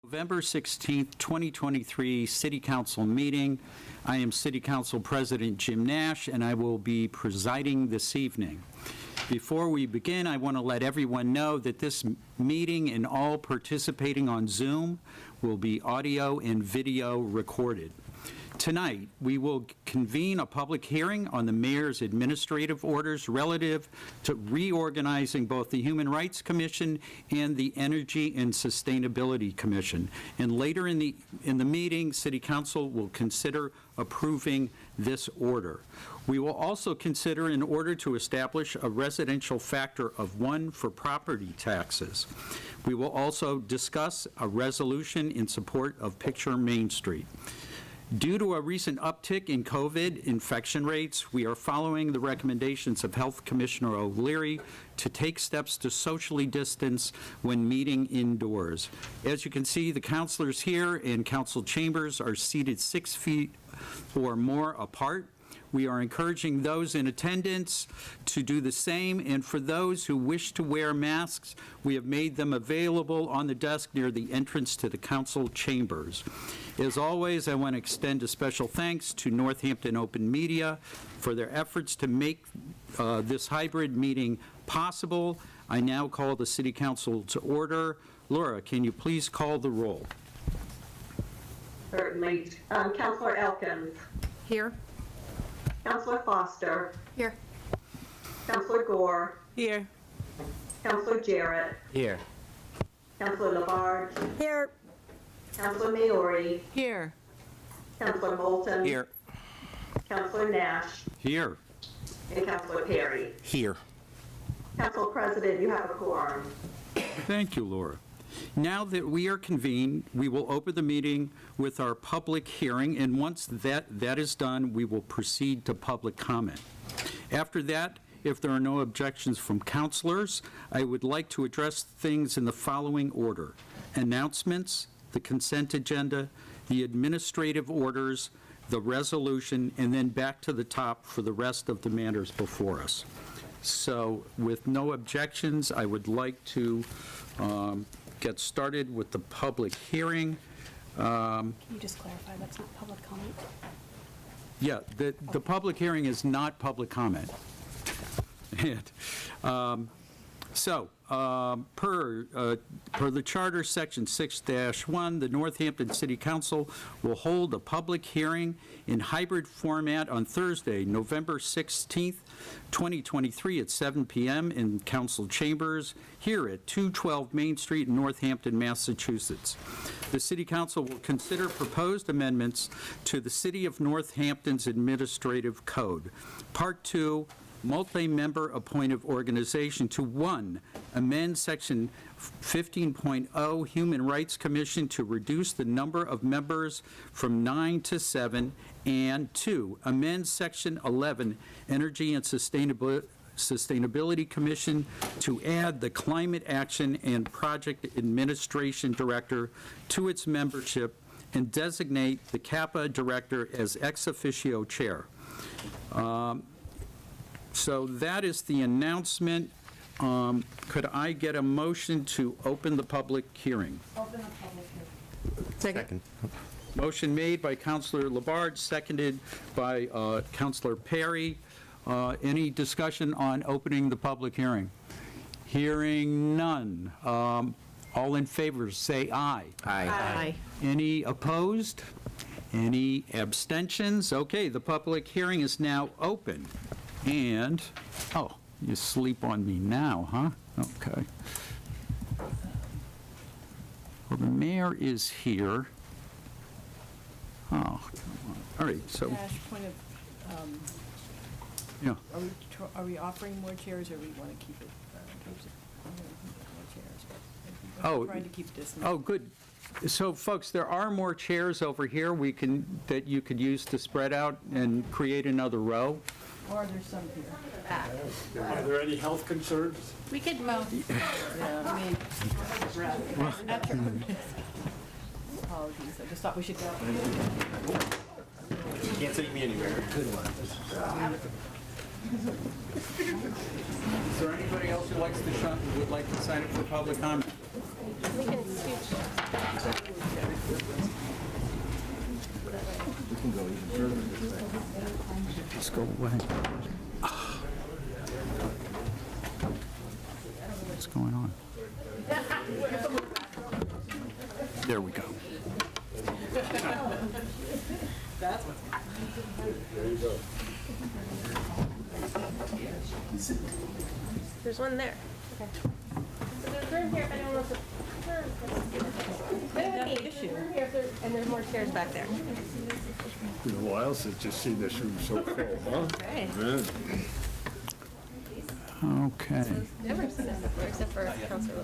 November 16th, 2023 City Council meeting. I am City Council President Jim Nash, and I will be presiding this evening. Before we begin, I want to let everyone know that this meeting and all participating on Zoom will be audio and video recorded. Tonight, we will convene a public hearing on the mayor's administrative orders relative to reorganizing both the Human Rights Commission and the Energy and Sustainability Commission. And later in the meeting, City Council will consider approving this order. We will also consider an order to establish a residential factor of 1 for property taxes. We will also discuss a resolution in support of Picture Main Street. Due to a recent uptick in COVID infection rates, we are following the recommendations of Health Commissioner O'Leary to take steps to socially distance when meeting indoors. As you can see, the councilors here in council chambers are seated 6 feet or more apart. We are encouraging those in attendance to do the same, and for those who wish to wear masks, we have made them available on the desk near the entrance to the council chambers. As always, I want to extend a special thanks to Northampton Open Media for their efforts to make this hybrid meeting possible. I now call the City Council to order. Laura, can you please call the roll? Certainly. Councilor Elkins. Here. Councilor Foster. Here. Councilor Gore. Here. Councilor Jarrett. Here. Councilor Labarge. Here. Councilor Maori. Here. Councilor Moulton. Here. Councilor Nash. Here. And Councilor Perry. Here. Council President, you have a quorum. Thank you, Laura. Now that we are convened, we will open the meeting with our public hearing, and once that is done, we will proceed to public comment. After that, if there are no objections from councilors, I would like to address things in the following order: announcements, the consent agenda, the administrative orders, the resolution, and then back to the top for the rest of the matters before us. So with no objections, I would like to get started with the public hearing. Can you just clarify that's not public comment? Yeah, the public hearing is not public comment. Per the Charter, Section 6-1, the Northampton City Council will hold a public hearing in hybrid format on Thursday, November 16th, 2023 at 7 p.m. in council chambers here at 212 Main Street in Northampton, Massachusetts. The City Council will consider proposed amendments to the City of Northampton's Administrative Code. Part 2, multi-member appointed organization, to 1, amend Section 15.0 Human Rights Commission to reduce the number of members from 9 to 7, and 2, amend Section 11 Energy and Sustainability Commission to add the Climate Action and Project Administration Director to its membership and designate the CAPA Director as ex officio chair. So that is the announcement. Could I get a motion to open the public hearing? Open the public hearing. Second. Motion made by Councilor Labarge, seconded by Councilor Perry. Any discussion on opening the public hearing? Hearing none. All in favor, say aye. Aye. Any opposed? Any abstentions? Okay, the public hearing is now open. And, oh, you sleep on me now, huh? Okay. Well, the mayor is here. Oh, come on. All right, so, Nash, point of, yeah. are we offering more chairs, or we want to keep it? More chairs. Oh. Trying to keep this. Oh, good. So, folks, there are more chairs over here that you could use to spread out and create another row. Or there's some here. Are there any health concerns? We could move. Yeah, I mean, apologies, I just thought we should go. Can't take me anywhere. Good one. Is there anybody else who would like to sign up for public comment? We can scooch. Let's go away. What's going on? There we go. There's one there. Okay. So there's room here if anyone wants to. There's room here if there, and there's more chairs back there. Been a while since you've seen this room so full, huh? Right. Yeah. Okay. Never seen this before, except for Councilor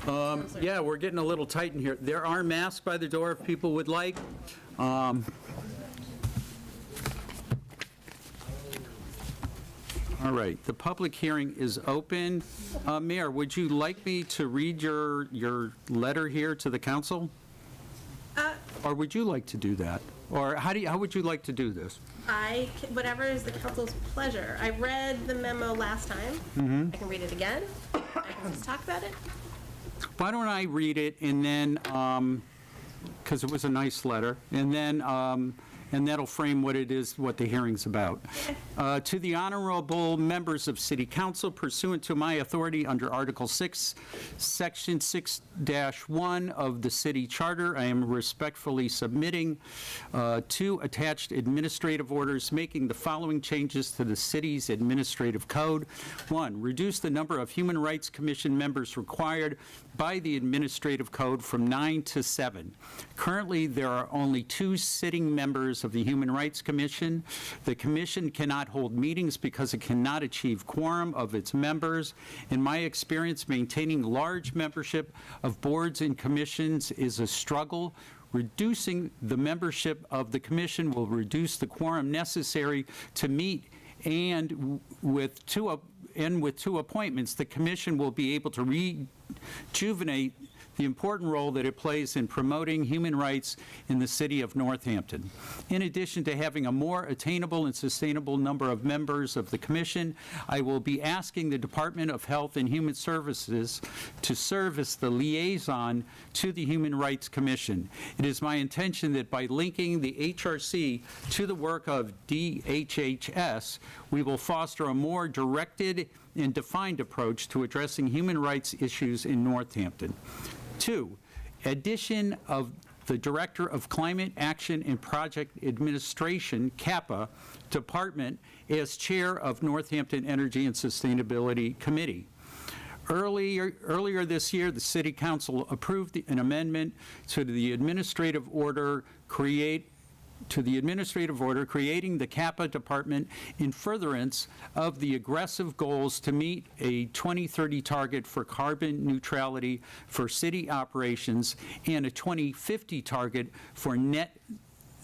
LaBride. Yeah, we're getting a little tight in here. There are masks by the door if people would like. All right, the public hearing is open. Mayor, would you like me to read your letter here to the council? Or would you like to do that? Or how would you like to do this? Whatever is the council's pleasure. I read the memo last time. I can read it again. I can just talk about it. Why don't I read it and then, because it was a nice letter, and that'll frame what it is, what the hearing's about. To the honorable members of City Council, pursuant to my authority under Article 6, Section 6-1 of the City Charter, I am respectfully submitting two attached administrative orders making the following changes to the city's administrative code. 1, reduce the number of Human Rights Commission members required by the administrative code from 9 to 7. Currently, there are only 2 sitting members of the Human Rights Commission. The commission cannot hold meetings because it cannot achieve quorum of its members. In my experience, maintaining large membership of boards and commissions is a struggle. Reducing the membership of the commission will reduce the quorum necessary to meet, and with two appointments, the commission will be able to rejuvenate the important role that it plays in promoting human rights in the city of Northampton. In addition to having a more attainable and sustainable number of members of the commission, I will be asking the Department of Health and Human Services to serve as the liaison to the Human Rights Commission. It is my intention that by linking the HRC to the work of DHHS, we will foster a more directed and defined approach to addressing human rights issues in Northampton. 2, addition of the Director of Climate Action and Project Administration, CAPA, department as chair of Northampton Energy and Sustainability Committee. Earlier this year, the City Council approved an amendment to the administrative order creating the CAPA department in furtherance of the aggressive goals to meet a 2030 target for carbon neutrality for city operations and a 2050 target for net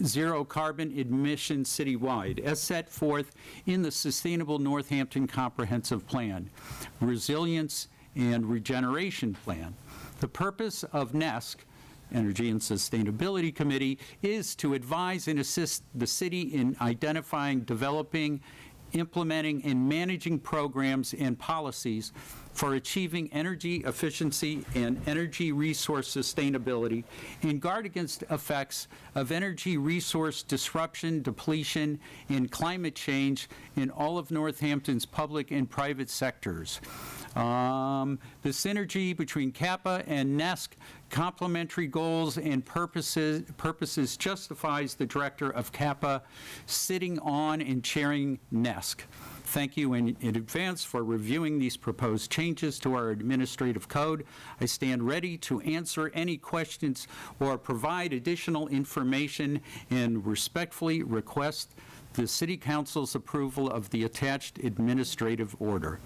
zero carbon emissions citywide, as set forth in the Sustainable Northampton Comprehensive Plan, Resilience and Regeneration Plan. The purpose of NESC, Energy and Sustainability Committee, is to advise and assist the city in identifying, developing, implementing, and managing programs and policies for achieving energy efficiency and energy resource sustainability, and guard against effects of energy resource disruption, depletion, and climate change in all of Northampton's public and private sectors. The synergy between CAPA and NESC complementary goals and purposes justifies the director of CAPA sitting on and chairing NESC. Thank you in advance for reviewing these proposed changes to our administrative code. I stand ready to answer any questions or provide additional information and respectfully request the City Council's approval of the attached administrative order.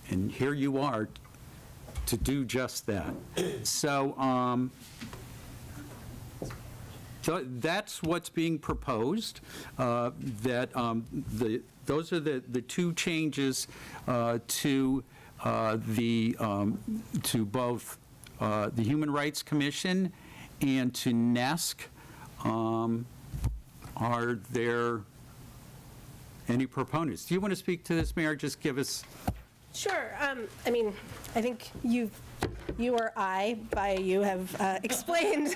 And here you are to do just that. So, so that's what's being proposed, those are the two changes to both the Human Rights Commission and to NESC. Are there any proponents? Do you want to speak to this, Mayor? Just give us Sure. I mean, I think you or I, by you, have explained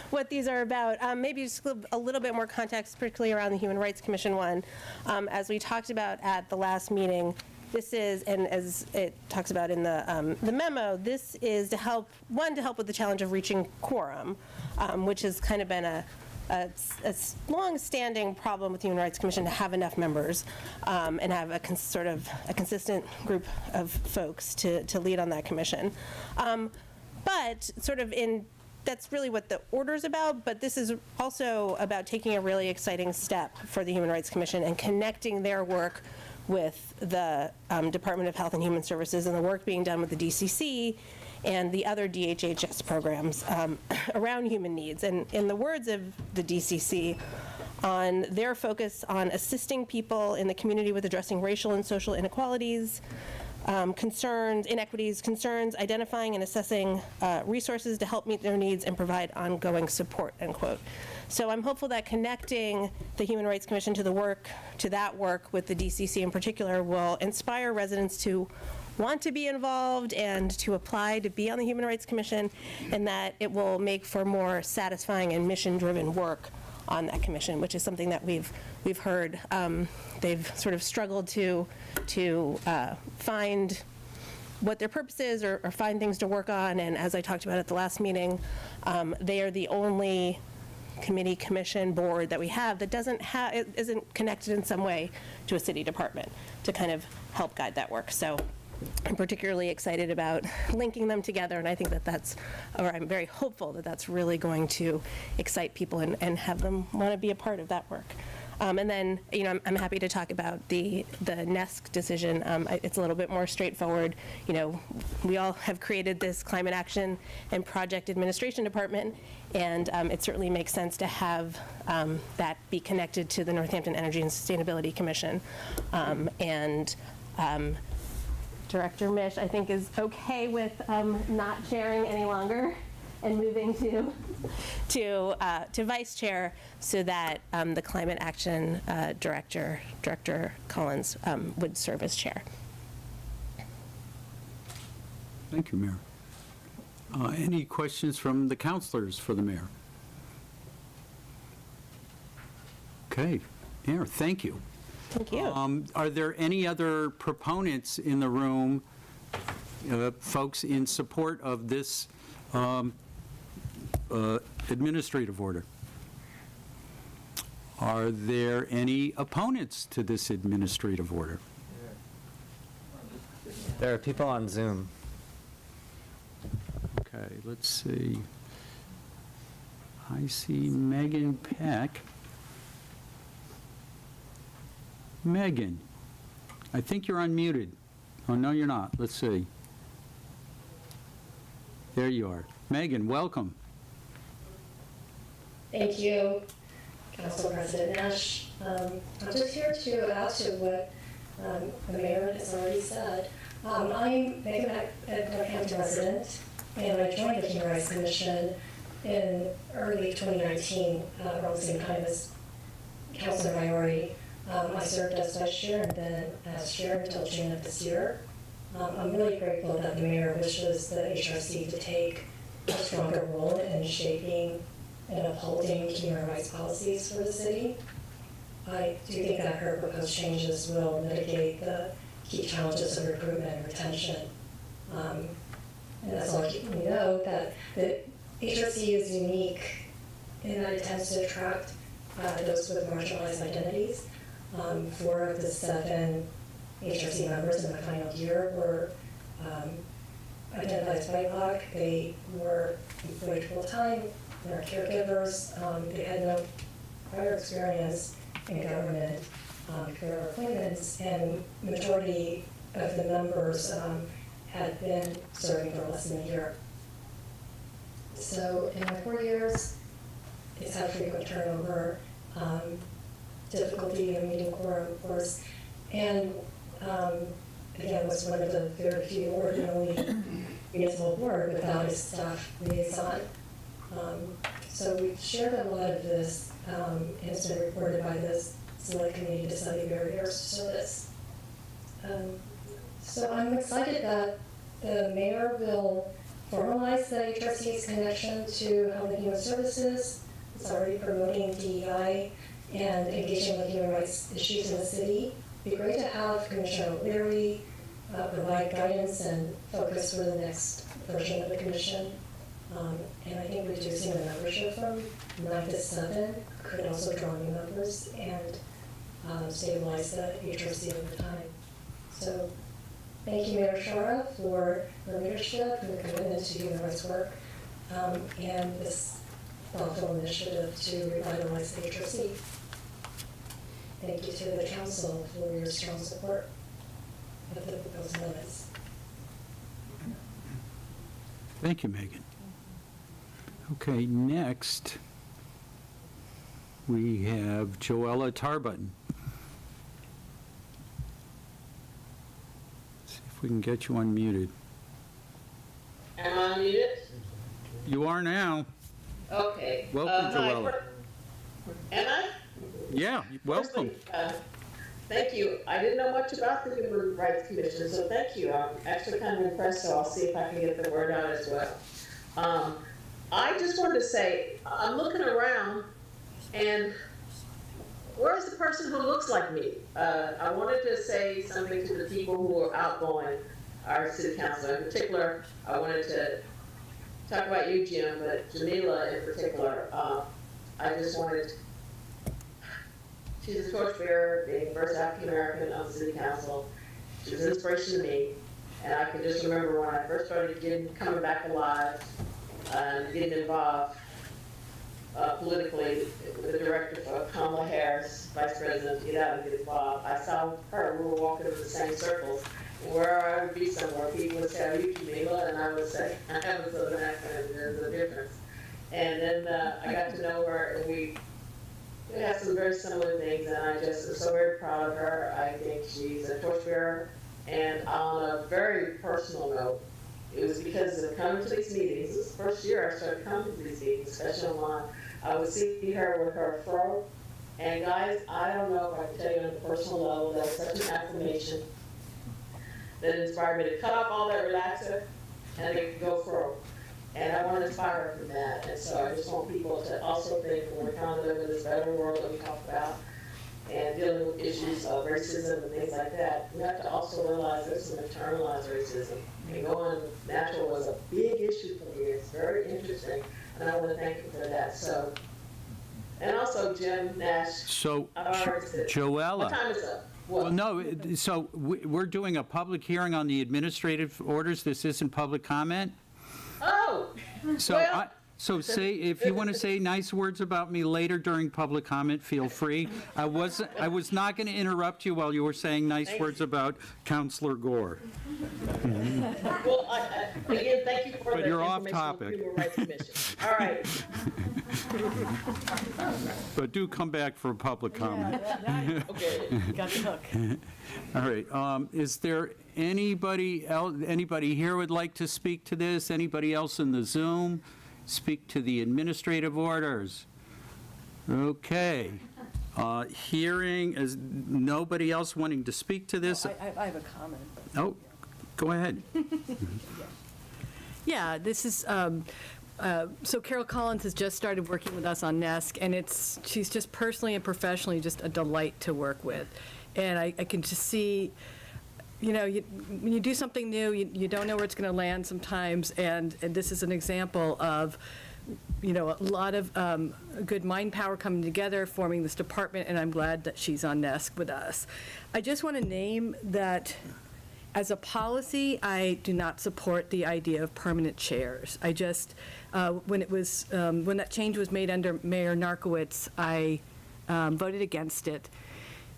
what these are about. Maybe just a little bit more context, particularly around the Human Rights Commission one. As we talked about at the last meeting, this is, and as it talks about in the memo, this is to help with the challenge of reaching quorum, which has kind of been a long-standing problem with the Human Rights Commission to have enough members and have a consistent group of folks to lead on that commission. But that's really what the order's about, but this is also about taking a really exciting step for the Human Rights Commission and connecting their work with the Department of Health and Human Services and the work being done with the DCC and the other DHHS programs around human needs. And in the words of the DCC, on their focus on assisting people in the community with addressing racial and social inequalities, inequities, concerns, identifying and assessing resources to help meet their needs and provide ongoing support, end quote. So I'm hopeful that connecting the Human Rights Commission to that work with the DCC in particular will inspire residents to want to be involved and to apply to be on the Human Rights Commission, and that it will make for more satisfying and mission-driven work on that commission, which is something that we've heard. They've sort of struggled to find what their purpose is or find things to work on, and as I talked about at the last meeting, they are the only committee, commission, board that we have that isn't connected in some way to a city department to kind of help guide that work. So I'm particularly excited about linking them together, and I think I'm very hopeful that that's really going to excite people and have them want to be a part of that work. And then, I'm happy to talk about the NESC decision. It's a little bit more straightforward. We all have created this Climate Action and Project Administration Department, and it certainly makes sense to have that be connected to the Northampton Energy and Sustainability Commission. Director Mish, I think, is okay with not chairing any longer and moving to vice chair, so that the Climate Action Director Collins, would serve as chair. Thank you, Mayor. Any questions from the councilors for the mayor? Okay, Mayor, thank you. Thank you. Are there any other proponents in the room, folks in support of this administrative order? Are there any opponents to this administrative order? There are people on Zoom. Okay, let's see. I see Megan Peck. Megan, I think you're unmuted. Oh, no, you're not. Let's see. There you are. Megan, welcome. Thank you, Council President Nash. I'm just here to add to what the mayor has already said. I'm Megan, a Northampton resident, and I joined the Human Rights Commission in early 2019, around the same time as Councilor Maiori. I served as vice chair and then as chair until June of this year. I'm really grateful that the mayor wishes the HRC to take a stronger role in shaping and upholding human rights policies for the city. I do think that her proposed changes will mitigate the key challenges of recruitment and retention. And that's all keeping me know that the HRC is unique in that it tends to attract those with marginalized identities. 4 of the 7 HRC members in my final year were identified as BIPOC. They were employed full-time, they were caregivers, they had no prior experience in government career appointments, and majority of the members had been serving for less than a year. So in my 4 years, it's had frequent turnover, difficulty in meeting quorum, of course, and again, was one of the very few or the only municipal board without a staff liaison. So we've shared a lot of this, and it's been reported by this select committee to study barriers to service. So I'm excited that the mayor will formalize the HRC's connection to Health and Human Services. It's already promoting DEI and engaging with human rights issues in the city. It'd be great to have Commissioner O'Leary provide guidance and focus for the next version of the commission. And I think reducing the membership from 9 to 7 could also draw new members and stabilize the HRC over time. So thank you, Mayor Shara, for the leadership and the commitment to human rights work and this thoughtful initiative to revitalize the HRC. Thank you to the council for your strong support of the proposed amendments. Thank you, Megan. Okay, next, we have Joella Tarbutton. See if we can get you unmuted. Am I unmuted? You are now. Okay. Welcome, Hi. Joella. Am I? Yeah, welcome. Firstly, thank you. I didn't know much about the Human Rights Commission, so thank you. I'm actually kind of impressed, so I'll see if I can get the word out as well. I just wanted to say, I'm looking around, and where's the person who looks like me? I wanted to say something to the people who are outgoing, our city council. In particular, I wanted to talk about you, Jim, but Jamila in particular. I just wanted, she's a torchbearer, being the first African American on the city council. She was an inspiration to me, and I can just remember when I first started coming back alive and getting involved politically with the director for Kamala Harris, vice president, to get out and get involved. I saw her, we were walking in the same circles. Where I would be somewhere, people would say, "Are you Jamila?" And I would say, "I have a southern accent, there's a difference." And then I got to know her, and we have some very similar things, and I just am so very proud of her. I think she's a torchbearer. And on a very personal note, it was because of coming to these meetings. This is the first year I started coming to these meetings, especially online. I would see her with her fro. And guys, I don't know if I can tell you on a personal level, that was such an affirmation that inspired me to cut off all that relaxer and then go fro. And I want to inspire her from that. And so I just want people to also think when we're trying to live in this better world that we talk about and dealing with issues of racism and things like that, we have to also realize there's some internalized racism. And going natural was a big issue for me. It's very interesting. And I want to thank you for that. So, and also Jim Nash. So, What Joella. time is up? Well, no, so we're doing a public hearing on the administrative orders. This isn't public comment? Oh, So, well, so say, if you want to say nice words about me later during public comment, feel free. I was not going to interrupt you while you were saying nice words about Counselor Gore. well, again, thank you for But the you're off information on the topic. Human Rights Commission. All right. But do come back for a public comment. Okay. Got the hook. All right, is there anybody else, anybody here would like to speak to this? Anybody else in the Zoom? Speak to the administrative orders? Okay. Hearing, is nobody else wanting to speak to this? I have a comment. Oh, go ahead. Yeah, this is, so Carol Collins has just started working with us on NESC, and she's just personally and professionally just a delight to work with. And I can just see, you know, when you do something new, you don't know where it's going to land sometimes, and this is an example of, you know, a lot of good mind power coming together, forming this department, and I'm glad that she's on NESC with us. I just want to name that as a policy, I do not support the idea of permanent chairs. I just, when that change was made under Mayor Narkowitz, I voted against it.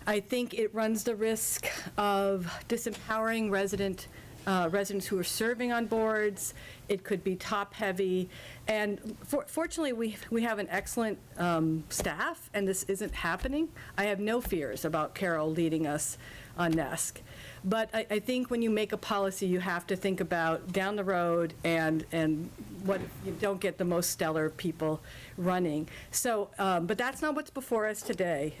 I think it runs the risk of disempowering residents who are serving on boards. It could be top-heavy. And fortunately, we have an excellent staff, and this isn't happening. I have no fears about Carol leading us NESC. But I think when you make a policy, you have to think about down the road and what if you don't get the most stellar people running. So, but that's not what's before us today.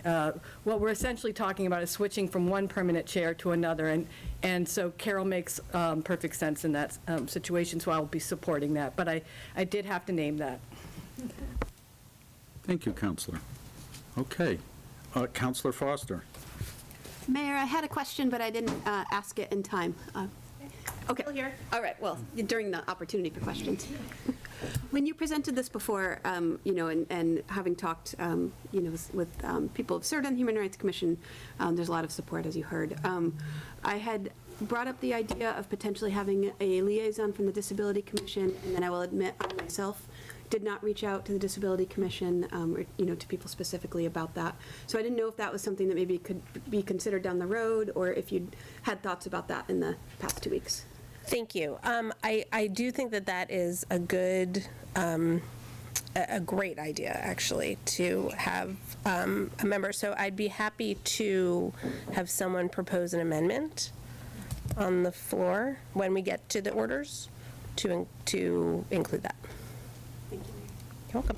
What we're essentially talking about is switching from one permanent chair to another, and so Carol makes perfect sense in that situation, so I'll be supporting that. But I did have to name that. Thank you, Counselor. Okay. Counselor Foster. Mayor, I had a question, but I didn't ask it in time. Okay. Still here. All right, well, during the opportunity for questions. When you presented this before, and having talked, with people who've served on the Human Rights Commission, there's a lot of support, as you heard. I had brought up the idea of potentially having a liaison from the Disability Commission, and then I will admit I myself did not reach out to the Disability Commission, or, to people specifically about that. So I didn't know if that was something that maybe could be considered down the road, or if you'd had thoughts about that in the past 2 weeks. Thank you. I do think that is a good, a great idea, actually, to have a member. So I'd be happy to have someone propose an amendment on the floor when we get to the orders to include that. Thank you, Mayor. You're welcome.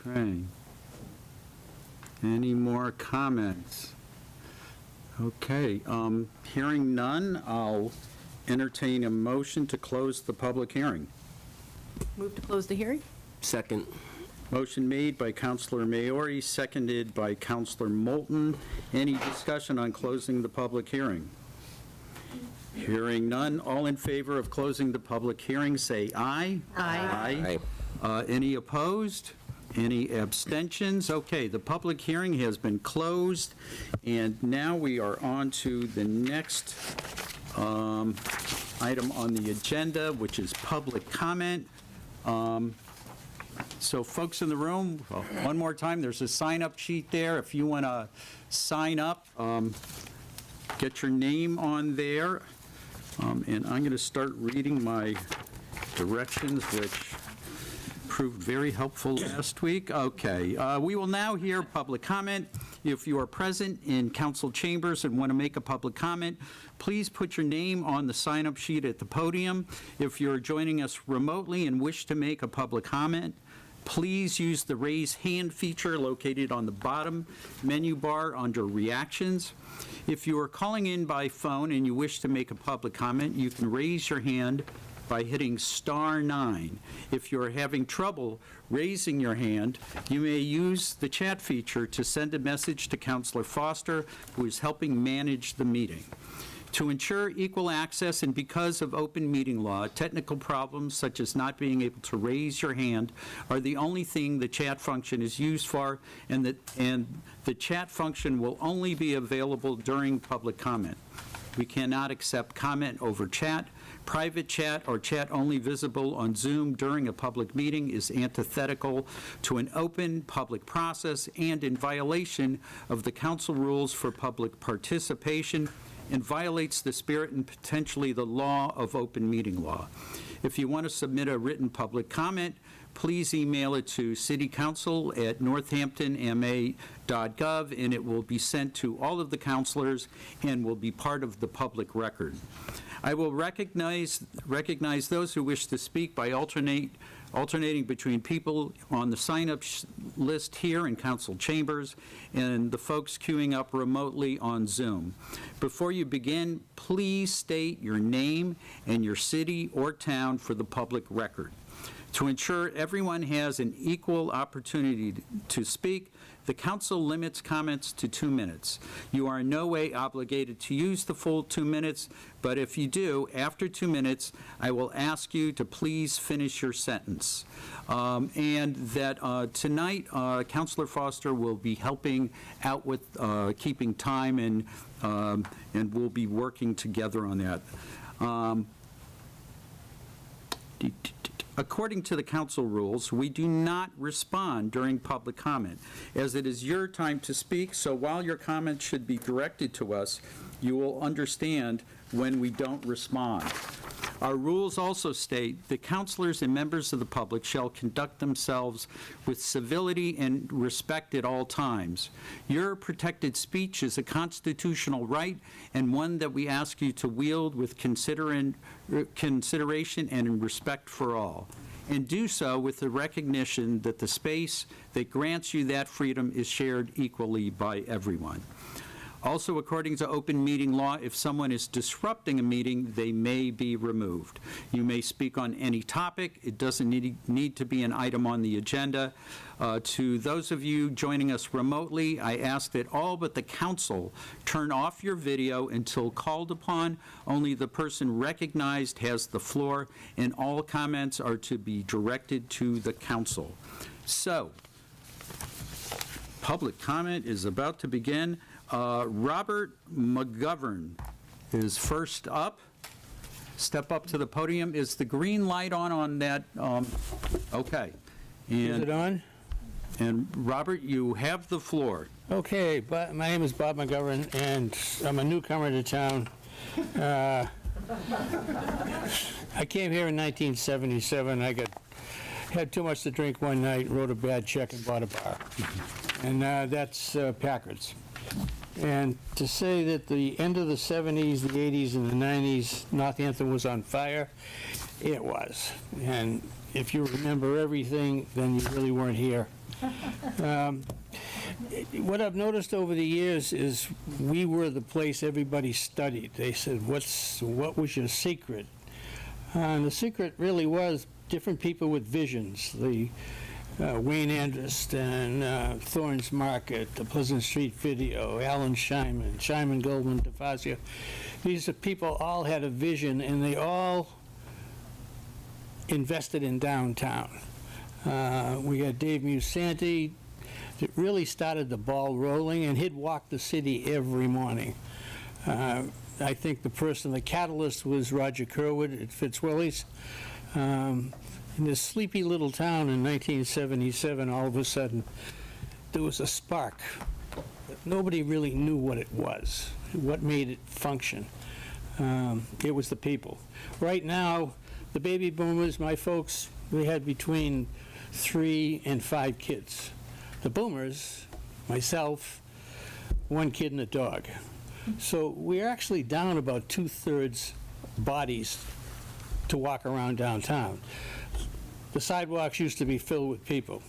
Okay. Any more comments? Okay, hearing none, I'll entertain a motion to close the public hearing. Move to close the hearing? Second. Motion made by Counselor Maori, seconded by Counselor Moulton. Any discussion on closing the public hearing? Hearing none, all in favor of closing the public hearing, say aye. Aye. Any opposed? Any abstentions? Okay, the public hearing has been closed, and now we are on to the next item on the agenda, which is public comment. So folks in the room, one more time, there's a sign-up sheet there. If you want to sign up, get your name on there. And I'm going to start reading my directions, which proved very helpful last week. Okay, we will now hear public comment. If you are present in council chambers and want to make a public comment, please put your name on the sign-up sheet at the podium. If you're joining us remotely and wish to make a public comment, please use the raise hand feature located on the bottom menu bar under reactions. If you are calling in by phone and you wish to make a public comment, you can raise your hand by hitting *9. If you're having trouble raising your hand, you may use the chat feature to send a message to Counselor Foster, who is helping manage the meeting. To ensure equal access and because of open meeting law, technical problems such as not being able to raise your hand are the only thing the chat function is used for, and the chat function will only be available during public comment. We cannot accept comment over chat. Private chat or chat only visible on Zoom during a public meeting is antithetical to an open public process and in violation of the council rules for public participation, and violates the spirit and potentially the law of open meeting law. If you want to submit a written public comment, please email it to citycouncil@northamptonma.gov, and it will be sent to all of the councilors and will be part of the public record. I will recognize those who wish to speak by alternating between people on the sign-up list here in council chambers and the folks queuing up remotely on Zoom. Before you begin, please state your name and your city or town for the public record. To ensure everyone has an equal opportunity to speak, the council limits comments to 2 minutes. You are in no way obligated to use the full 2 minutes, but if you do, after 2 minutes, I will ask you to please finish your sentence. And that tonight, Councilor Foster will be helping out with keeping time, and we'll be working together on that. According to the council rules, we do not respond during public comment, as it is your time to speak, so while your comments should be directed to us, you will understand when we don't respond. Our rules also state that counselors and members of the public shall conduct themselves with civility and respect at all times. Your protected speech is a constitutional right and one that we ask you to wield with consideration and in respect for all. And do so with the recognition that the space that grants you that freedom is shared equally by everyone. Also, according to open meeting law, if someone is disrupting a meeting, they may be removed. You may speak on any topic. It doesn't need to be an item on the agenda. To those of you joining us remotely, I ask that all but the council turn off your video until called upon. Only the person recognized has the floor, and all comments are to be directed to the council. So, public comment is about to begin. Robert McGovern is first up. Step up to the podium. Is the green light on that? Okay. Is it on? And Robert, you have the floor. Okay, but my name is Bob McGovern, and I'm a newcomer to town. I came here in 1977. I had too much to drink one night, wrote a bad check, and bought a bar. And that's Packard's. And to say that the end of the 70s, the 80s, and the 90s, Northampton was on fire, it was. And if you remember everything, then you really weren't here. What I've noticed over the years is we were the place everybody studied. They said, what was your secret? And the secret really was different people with visions. The Wayne Anderson, Thorns Market, the Pleasant Street Video, Alan Scheinman, Goldman, DeFazio. These people all had a vision, and they all invested in downtown. We got Dave Musanti that really started the ball rolling, and he'd walk the city every morning. I think the catalyst was Roger Kerwood at Fitzwillies. In this sleepy little town in 1977, all of a sudden, there was a spark. Nobody really knew what it was, what made it function. It was the people. Right now, the baby boomers, my folks, we had between 3 and 5 kids. The boomers, myself, 1 kid and a dog. So we're actually down about 2/3 bodies to walk around downtown. The sidewalks used to be filled with people.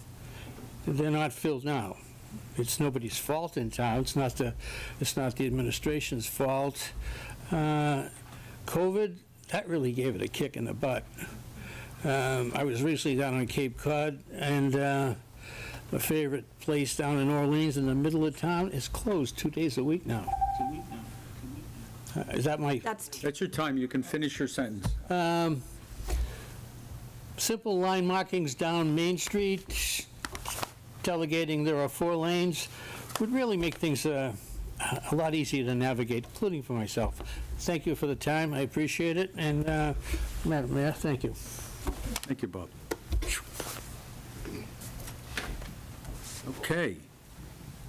They're not filled now. It's nobody's fault in town. It's not the administration's fault. COVID, that really gave it a kick in the butt. I was recently down on Cape Cod, and my favorite place down in Orleans in the middle of town is closed 2 days a week now. Is that my... That's your time. You can finish your sentence. Simple line markings down Main Street, delegating there are 4 lanes, would really make things a lot easier to navigate, including for myself. Thank you for the time. I appreciate it. And Madam Mayor, thank you. Thank you, Bob. Okay.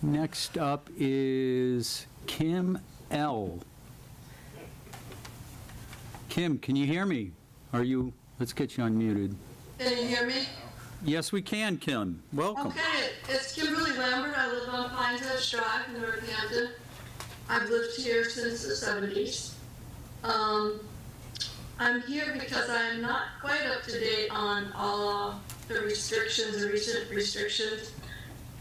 Next up is Kim L. Kim, can you hear me? Let's get you unmuted. Can you hear me? Yes, we can, Kim. Welcome. Okay, it's Kimberly Lambert. I live on Pines Edge Drive in Northampton. I've lived here since the 70s. I'm here because I'm not quite up to date on all the restrictions, the recent restrictions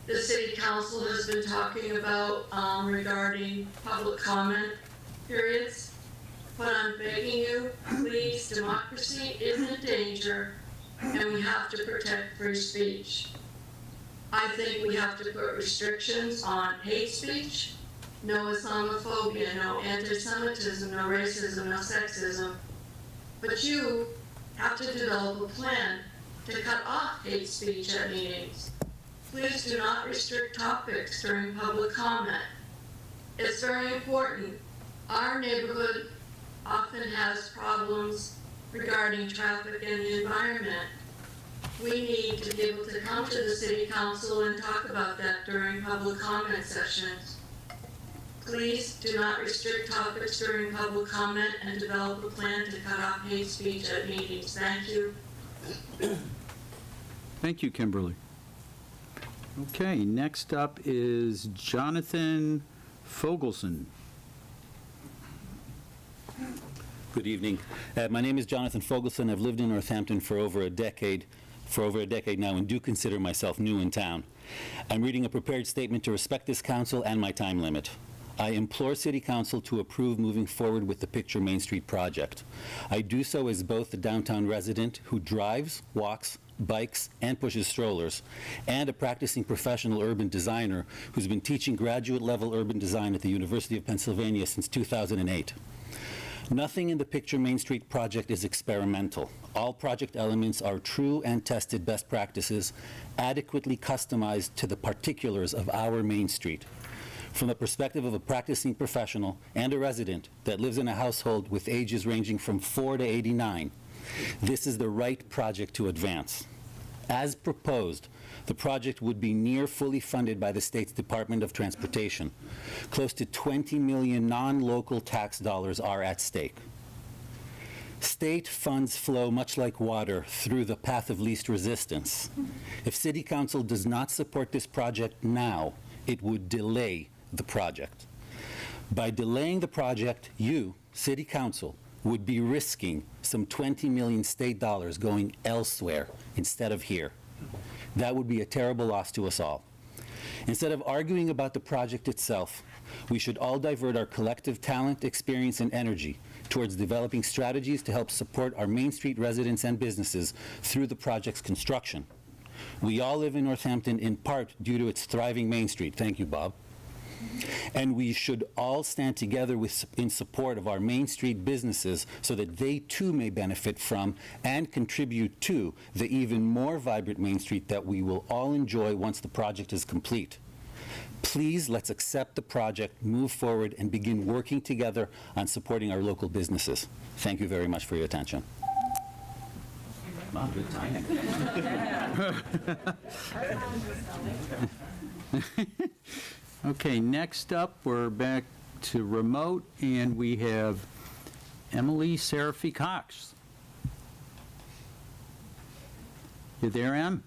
the City Council has been talking about regarding public comment periods. But I'm begging you, please, democracy is in danger, and we have to protect free speech. I think we have to put restrictions on hate speech, no Islamophobia, no anti-Semitism, no racism, no sexism. But you have to develop a plan to cut off hate speech at meetings. Please do not restrict topics during public comment. It's very important. Our neighborhood often has problems regarding traffic and the environment. We need to be able to come to the City Council and talk about that during public comment sessions. Please do not restrict topics during public comment and develop a plan to cut off hate speech at meetings. Thank you. Thank you, Kimberly. Okay, next up is Jonathan Fogelson. Good evening. My name is Jonathan Fogelson. I've lived in Northampton for over a decade now, and do consider myself new in town. I'm reading a prepared statement to respect this council and my time limit. I implore City Council to approve moving forward with the Picture Main Street project. I do so as both a downtown resident who drives, walks, bikes, and pushes strollers, and a practicing professional urban designer who's been teaching graduate-level urban design at the University of Pennsylvania since 2008. Nothing in the Picture Main Street project is experimental. All project elements are true and tested best practices, adequately customized to the particulars of our Main Street. From the perspective of a practicing professional and a resident that lives in a household with ages ranging from 4 to 89, this is the right project to advance. As proposed, the project would be near fully funded by the state's Department of Transportation. Close to 20 million non-local tax dollars are at stake. State funds flow much like water through the path of least resistance. If City Council does not support this project now, it would delay the project. By delaying the project, you, City Council, would be risking some 20 million state dollars going elsewhere instead of here. That would be a terrible loss to us all. Instead of arguing about the project itself, we should all divert our collective talent, experience, and energy towards developing strategies to help support our Main Street residents and businesses through the project's construction. We all live in Northampton in part due to its thriving Main Street. Thank you, Bob. And we should all stand together in support of our Main Street businesses so that they too may benefit from and contribute to the even more vibrant Main Street that we will all enjoy once the project is complete. Please, let's accept the project, move forward, and begin working together on supporting our local businesses. Thank you very much for your attention. Wow, good timing. Okay, next up, we're back to remote, and we have Emily Seraphy Cox. You there, Em?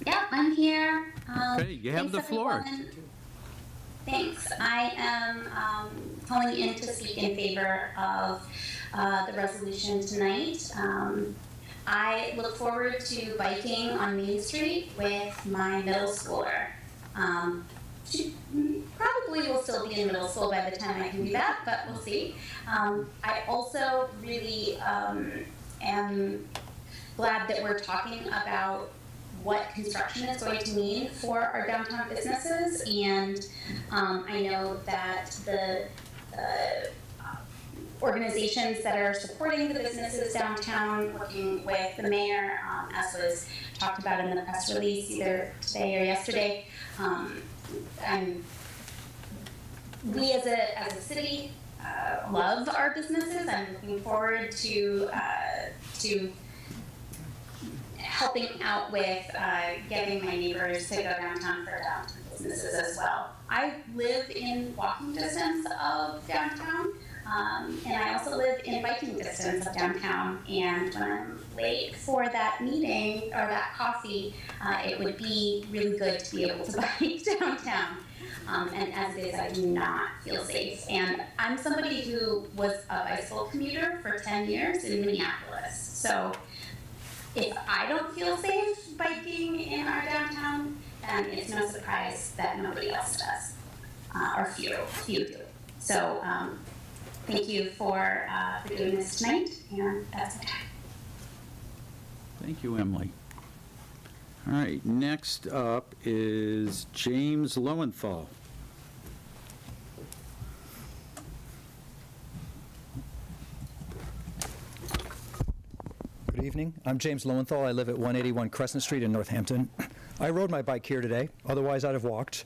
Yep, I'm here. Okay, you have the floor. Everyone. Thanks. I am calling in to speak in favor of the resolution tonight. I look forward to biking on Main Street with my middle schooler. She probably will still be in middle school by the time I can do that, but we'll see. I also really am glad that we're talking about what construction is going to mean for our downtown businesses, and I know that the organizations that are supporting the businesses downtown, working with the mayor, as was talked about in the press release either today or yesterday, we as a city love our businesses. I'm looking forward to helping out with getting my neighbors to go downtown for downtown businesses as well. I live in walking distance of downtown, and I also live in biking distance of downtown. And when I'm late for that meeting or that coffee, it would be really good to be able to bike downtown. And as it is, I do not feel safe. And I'm somebody who was a bicycle commuter for 10 years in Minneapolis. So if I don't feel safe biking in our downtown, then it's no surprise that nobody else does, or few do. So thank you for doing this tonight, and that's my time. Thank you, Emily. All right, next up is James Lowenthal. Good evening. I'm James Lowenthal. I live at 181 Crescent Street in Northampton. I rode my bike here today. Otherwise, I'd have walked.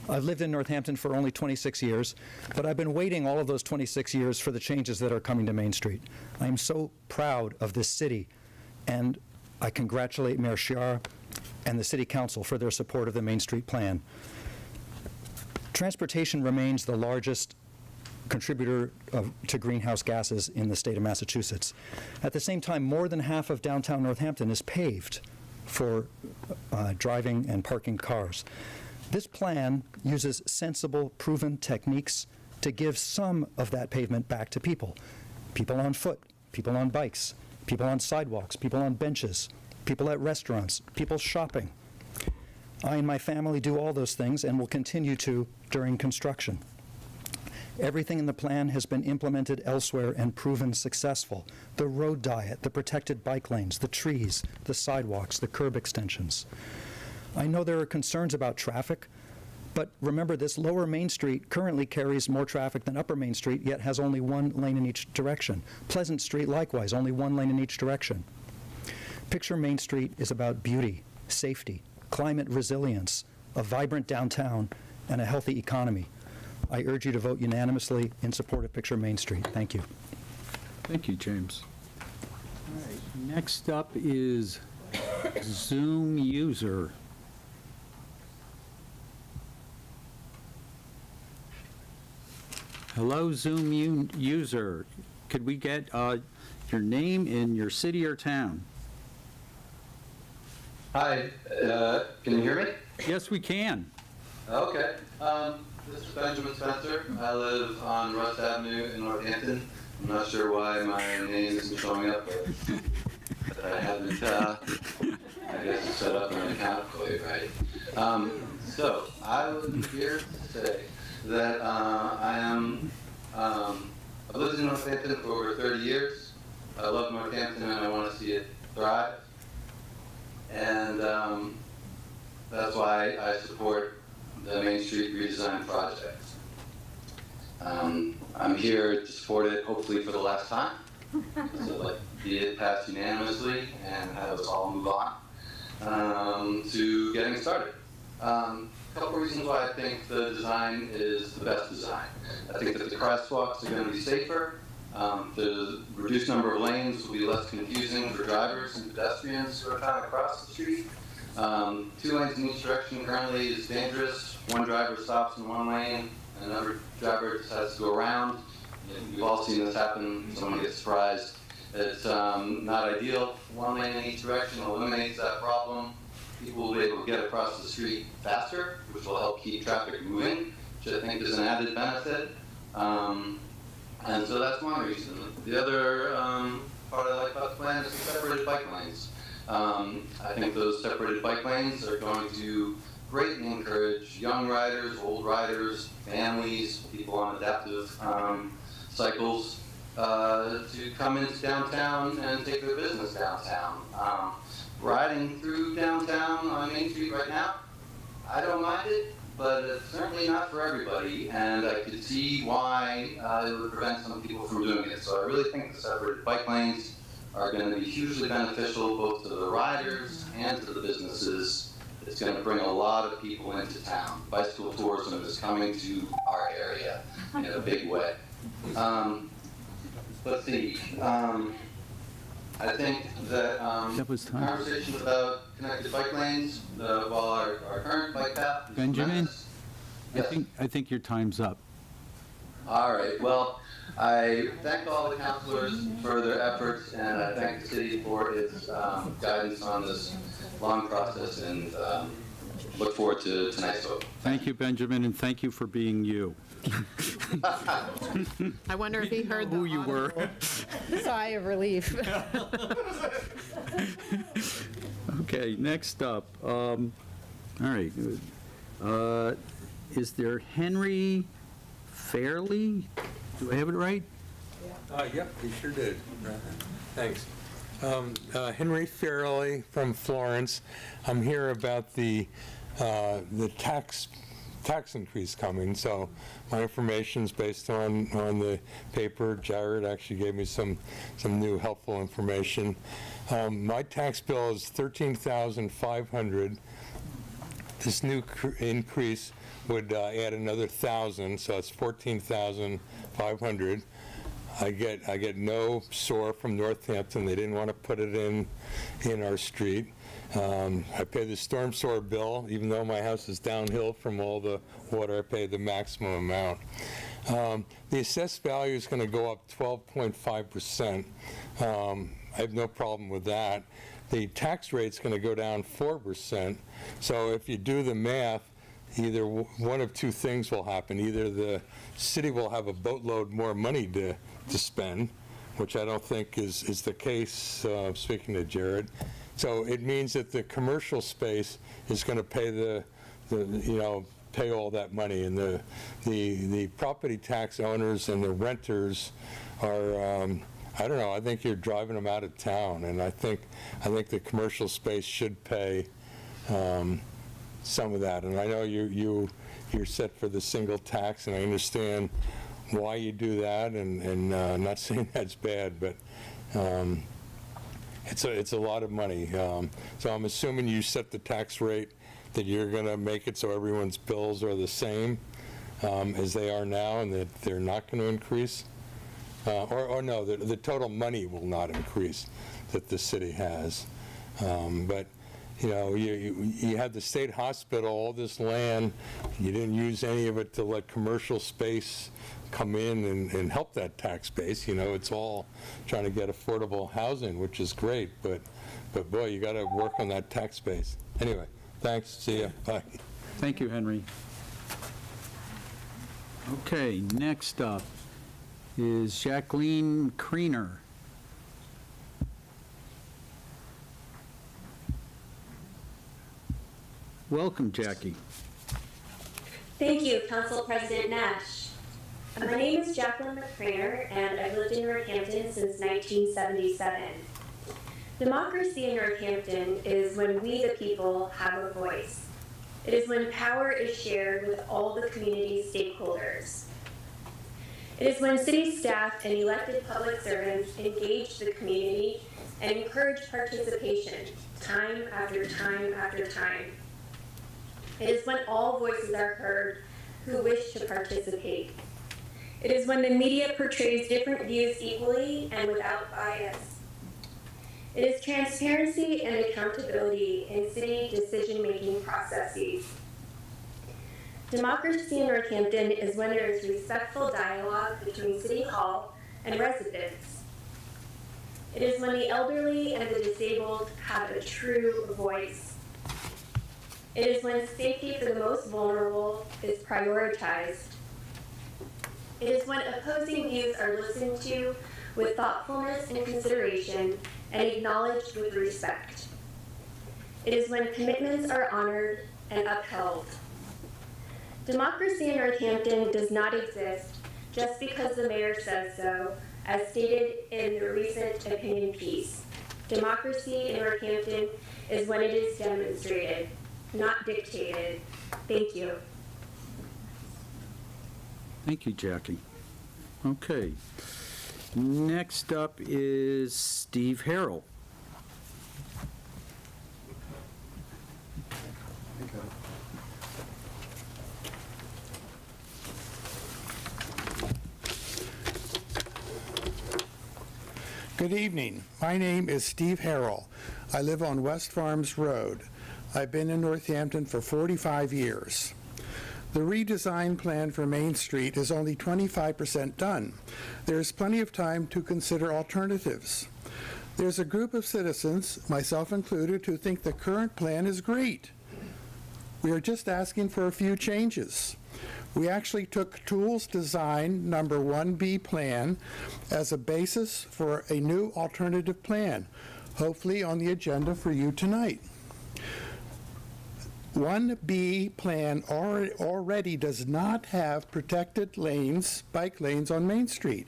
I've lived in Northampton for only 26 years, but I've been waiting all of those 26 years for the changes that are coming to Main Street. I am so proud of this city, and I congratulate Mayor Sciarra and the City Council for their support of the Main Street plan. Transportation remains the largest contributor to greenhouse gases in the state of Massachusetts. At the same time, more than half of downtown Northampton is paved for driving and parking cars. This plan uses sensible, proven techniques to give some of that pavement back to people. People on foot, people on bikes, people on sidewalks, people on benches, people at restaurants, people shopping. I and my family do all those things and will continue to during construction. Everything in the plan has been implemented elsewhere and proven successful. The road diet, the protected bike lanes, the trees, the sidewalks, the curb extensions. I know there are concerns about traffic, but remember this lower Main Street currently carries more traffic than upper Main Street, yet has only one lane in each direction. Pleasant Street, likewise, only one lane in each direction. Picture Main Street is about beauty, safety, climate resilience, a vibrant downtown, and a healthy economy. I urge you to vote unanimously in support of Picture Main Street. Thank you. Thank you, James. All right, next up is Zoom user. Hello, Zoom user. Could we get your name and your city or town? Hi, can you hear me? Yes, we can. Okay. This is Benjamin Spencer. I live on Russ Avenue in Northampton. I'm not sure why my name isn't showing up, but I haven't, I guess, set up an account quite right. So, I was here to say that I've lived in Northampton for over 30 years. I love Northampton and I want to see it thrive. And that's why I support the Main Street redesign project. I'm here to support it, hopefully for the last time. So like, be it passed unanimously and have us all move on to getting started. A couple reasons why I think the design is the best design. I think that the crosswalks are going to be safer. The reduced number of lanes will be less confusing for drivers and pedestrians who are trying to cross the street. 2 lanes in each direction currently is dangerous. One driver stops in one lane, and another driver decides to go around. We've all seen this happen. Someone gets surprised. It's not ideal. 1 lane in each direction eliminates that problem. People will be able to get across the street faster, which will help keep traffic moving, which I think is an added benefit. And so that's one reason. The other part I like about the plan is the separated bike lanes. I think those separated bike lanes are going to greatly encourage young riders, old riders, families, people on adaptive cycles to come into downtown and take their business downtown. Riding through downtown on Main Street right now, I don't mind it, but it's certainly not for everybody, and I could see why it would prevent some people from doing it. So I really think the separated bike lanes are going to be hugely beneficial both to the riders and to the businesses. It's going to bring a lot of people into town. Bicycle tourism is coming to our area in a big way. Let's see. I think that conversations about connected bike lanes, while our current bike path is Benjamin, tremendous. I think your time's up. All right. Well, I thank all the councilors for their efforts, and I thank the city for its guidance on this long process, and look forward to tonight's vote. Thank you, Benjamin, and thank you for being you. I wonder if he heard who you were. sigh of relief. Okay, next up. All right. Is there Henry Fairley? Do I have it right? Yep, you sure did. Thanks. Henry Fairley from Florence. I'm here about the tax increase coming. So my information is based on the paper. Jared actually gave me some new helpful information. My tax bill is $13,500. This new increase would add another $1,000, so it's $14,500. I get no SOAR from Northampton. They didn't want to put it in our street. I pay the storm sewer bill, even though my house is downhill from all the water, I pay the maximum amount. The assessed value is going to go up 12.5%. I have no problem with that. The tax rate's going to go down 4%. So if you do the math, either one of two things will happen. Either the city will have a boatload more money to spend, which I don't think is the case, speaking to Jared. So it means that the commercial space is going to pay pay all that money, and the property tax owners and the renters are, I don't know, I think you're driving them out of town, and I think the commercial space should pay some of that. And I know you're set for the single tax, and I understand why you do that, and not saying that's bad, but it's a lot of money. So I'm assuming you set the tax rate that you're going to make it so everyone's bills are the same as they are now, and that they're not going to increase? Or no, the total money will not increase that the city has. But you had the state hospital, all this land, you didn't use any of it to let commercial space come in and help that tax base. It's all trying to get affordable housing, which is great, but boy, you got to work on that tax base. Anyway, thanks, see ya, bye. Thank you, Henry. Okay, next up is Jacqueline Kriener. Welcome, Jackie. Thank you, Council President Nash. My name is Jacqueline McCrainer, and I've lived in Northampton since 1977. Democracy in Northampton is when we, the people, have a voice. It is when power is shared with all the community stakeholders. It is when city staff and elected public servants engage the community and encourage participation time after time after time. It is when all voices are heard who wish to participate. It is when the media portrays different views equally and without bias. It is transparency and accountability in city decision-making processes. Democracy in Northampton is when there is respectful dialogue between City Hall and residents. It is when the elderly and the disabled have a true voice. It is when safety for the most vulnerable is prioritized. It is when opposing views are listened to with thoughtfulness and consideration and acknowledged with respect. It is when commitments are honored and upheld. Democracy in Northampton does not exist just because the mayor says so, as stated in the recent opinion piece. Democracy in Northampton is when it is demonstrated, not dictated. Thank you. Thank you, Jackie. Okay. Next up is Steve Harrell. Good evening. My name is Steve Harrell. I live on West Farms Road. I've been in Northampton for 45 years. The redesign plan for Main Street is only 25% done. There's plenty of time to consider alternatives. There's a group of citizens, myself included, who think the current plan is great. We are just asking for a few changes. We actually took Tools Design number 1B plan as a basis for a new alternative plan, hopefully on the agenda for you tonight. 1B plan already does not have protected lanes, bike lanes on Main Street,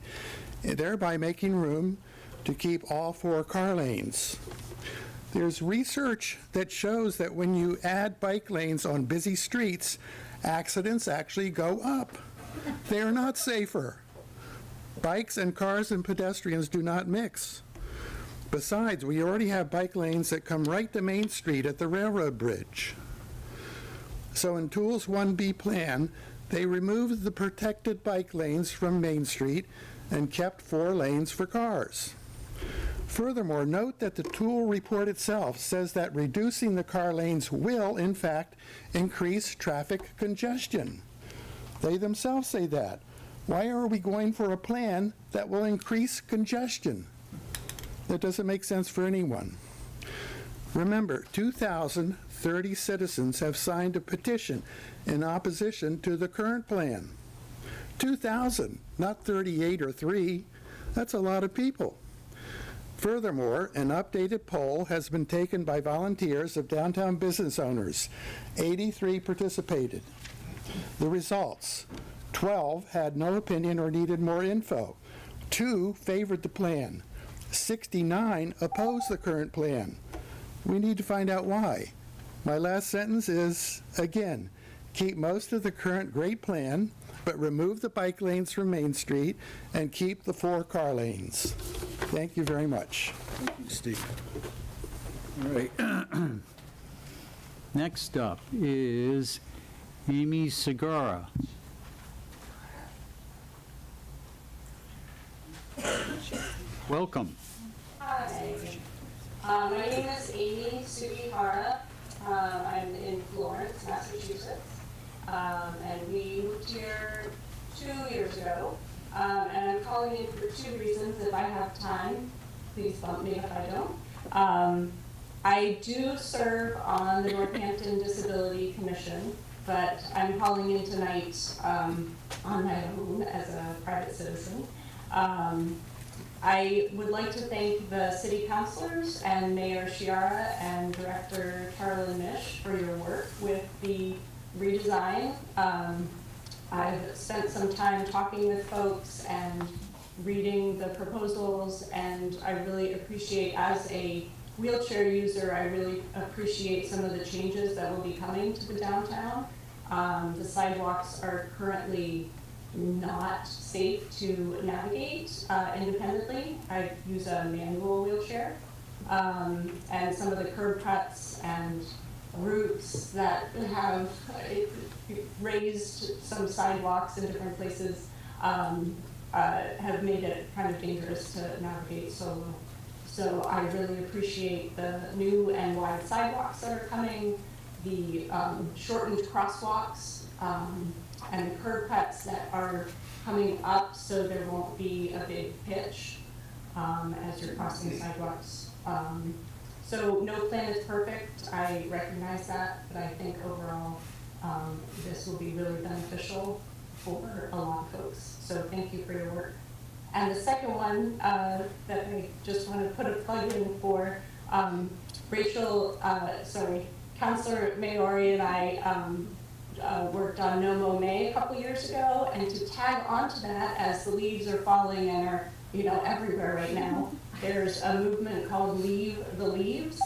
thereby making room to keep all 4 car lanes. There's research that shows that when you add bike lanes on busy streets, accidents actually go up. They are not safer. Bikes and cars and pedestrians do not mix. Besides, we already have bike lanes that come right to Main Street at the railroad bridge. So in Tools 1B plan, they removed the protected bike lanes from Main Street and kept 4 lanes for cars. Furthermore, note that the tool report itself says that reducing the car lanes will, in fact, increase traffic congestion. They themselves say that. Why are we going for a plan that will increase congestion? That doesn't make sense for anyone. Remember, 2,030 citizens have signed a petition in opposition to the current plan. 2,000, not 38 or 3. That's a lot of people. Furthermore, an updated poll has been taken by volunteers of downtown business owners. 83 participated. The results: 12 had no opinion or needed more info. 2 favored the plan. 69 opposed the current plan. We need to find out why. My last sentence is, again, keep most of the current great plan, but remove the bike lanes from Main Street and keep the 4 car lanes. Thank you very much. Thank you, Steve. All right. Next up is Amy Segura. Welcome. Hi. My name is Amy Sugihara. I'm in Florence, Massachusetts. And we moved here 2 years ago. And I'm calling in for 2 reasons. If I have time, please bump me if I don't. I do serve on the Northampton Disability Commission, but I'm calling in tonight on my own as a private citizen. I would like to thank the city councilors and Mayor Chiara and Director Carolyn Mish for your work with the redesign. I've spent some time talking with folks and reading the proposals, and I really appreciate, as a wheelchair user, I really appreciate some of the changes that will be coming to the downtown. The sidewalks are currently not safe to navigate independently. I use a manual wheelchair. And some of the curb cuts and routes that have raised some sidewalks in different places have made it kind of dangerous to navigate solo. So I really appreciate the new and wide sidewalks that are coming, the shortened crosswalks, and the curb cuts that are coming up so there won't be a big pitch as you're crossing sidewalks. So no plan is perfect, I recognize that, but I think overall this will be really beneficial for a lot of folks. So thank you for your work. And the second one that I just want to put a plug in for, Councilor Maori and I worked on No Mow May a couple years ago, and to tag onto that, as the leaves are falling and are everywhere right now, there's a movement called Leave the Leaves.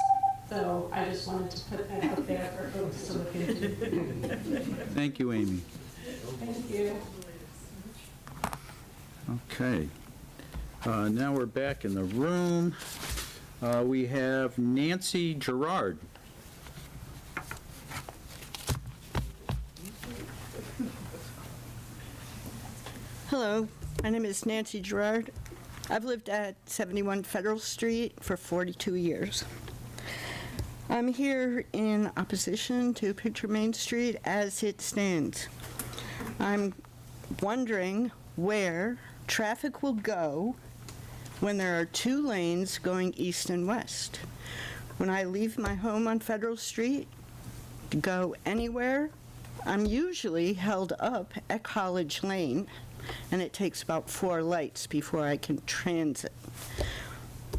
So I just wanted to put that out there for folks to look into. Thank you, Amy. Thank you. Okay. Now we're back in the room. We have Nancy Gerard. Hello, my name is Nancy Gerard. I've lived at 71 Federal Street for 42 years. I'm here in opposition to Picture Main Street as it stands. I'm wondering where traffic will go when there are 2 lanes going east and west. When I leave my home on Federal Street to go anywhere, I'm usually held up at College Lane, and it takes about 4 lights before I can transit.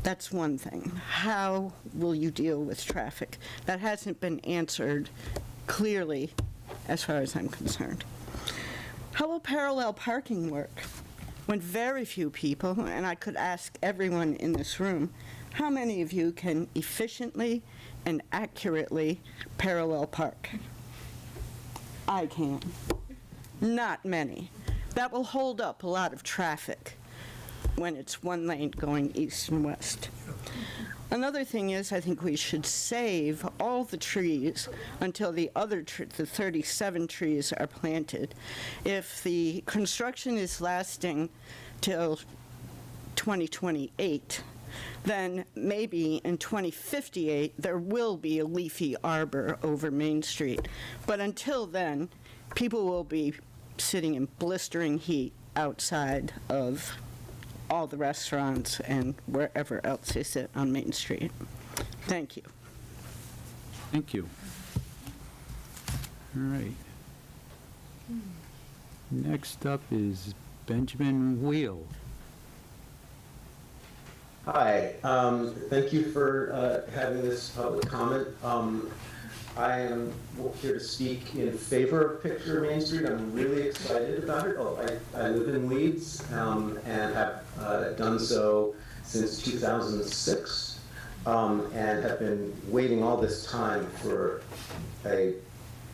That's one thing. How will you deal with traffic? That hasn't been answered clearly as far as I'm concerned. How will parallel parking work when very few people, and I could ask everyone in this room, how many of you can efficiently and accurately parallel park? I can. Not many. That will hold up a lot of traffic when it's 1 lane going east and west. Another thing is, I think we should save all the trees until the 37 trees are planted. If the construction is lasting till 2028, then maybe in 2058 there will be a leafy arbor over Main Street. But until then, people will be sitting in blistering heat outside of all the restaurants and wherever else they sit on Main Street. Thank you. Thank you. All right. Next up is Benjamin Wheel. Hi, thank you for having this public comment. I am here to speak in favor of Picture Main Street. I'm really excited about it. I live in Leeds and have done so since 2006 and have been waiting all this time for a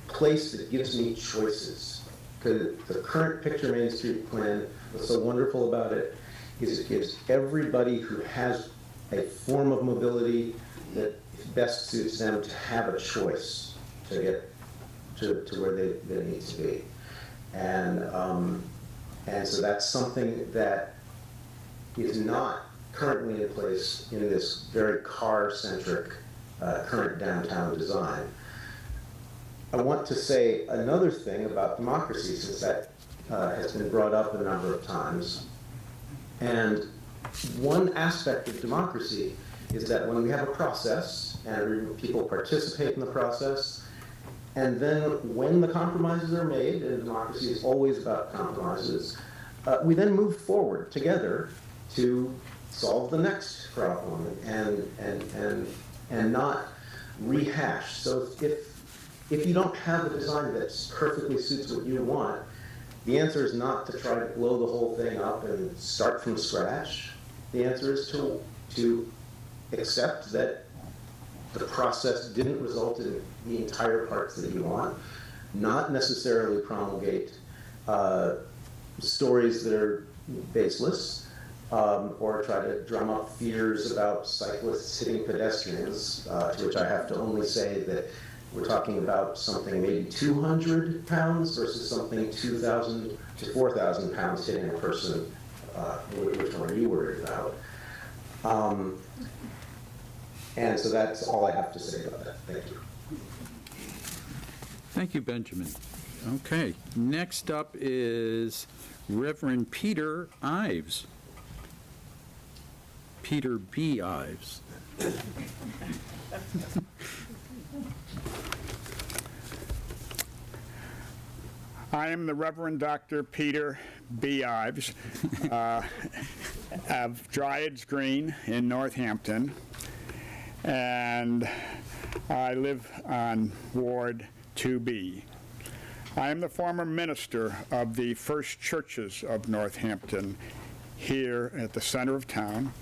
place that gives me choices. Because the current Picture Main Street plan, what's so wonderful about it is it gives everybody who has a form of mobility that best suits them to have a choice to get to where they need to be. And so that's something that is not currently in place in this very car-centric current downtown design. I want to say another thing about democracy, since that has been brought up a number of times. And one aspect of democracy is that when we have a process and people participate in the process, and then when the compromises are made, and democracy is always about compromises, we then move forward together to solve the next problem and not rehash. So if you don't have a design that perfectly suits what you want, the answer is not to try to blow the whole thing up and start from scratch. The answer is to accept that the process didn't result in the entire parts that you want, not necessarily promulgate stories that are baseless, or try to drum up fears about cyclists hitting pedestrians, to which I have to only say that we're talking about something maybe 200 pounds versus something 2,000 to 4,000 pounds hitting a person, which one are you worried about? And so that's all I have to say about that. Thank you. Thank you, Benjamin. Okay, next up is Reverend Peter Ives. Peter B. Ives. I am the Reverend Dr. Peter B. Ives of Dryads Green in Northampton, and I live on Ward 2B. I am the former minister of the First Churches of Northampton here at the center of town,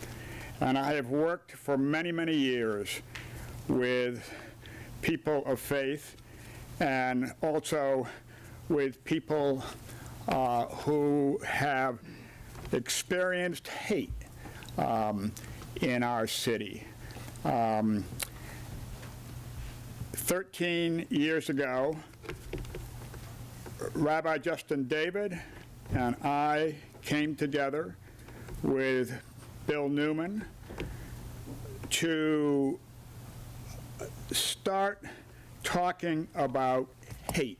and I have worked for many, many years with people of faith and also with people who have experienced hate in our city. 13 years ago, Rabbi Justin David and I came together with Bill Newman to start talking about hate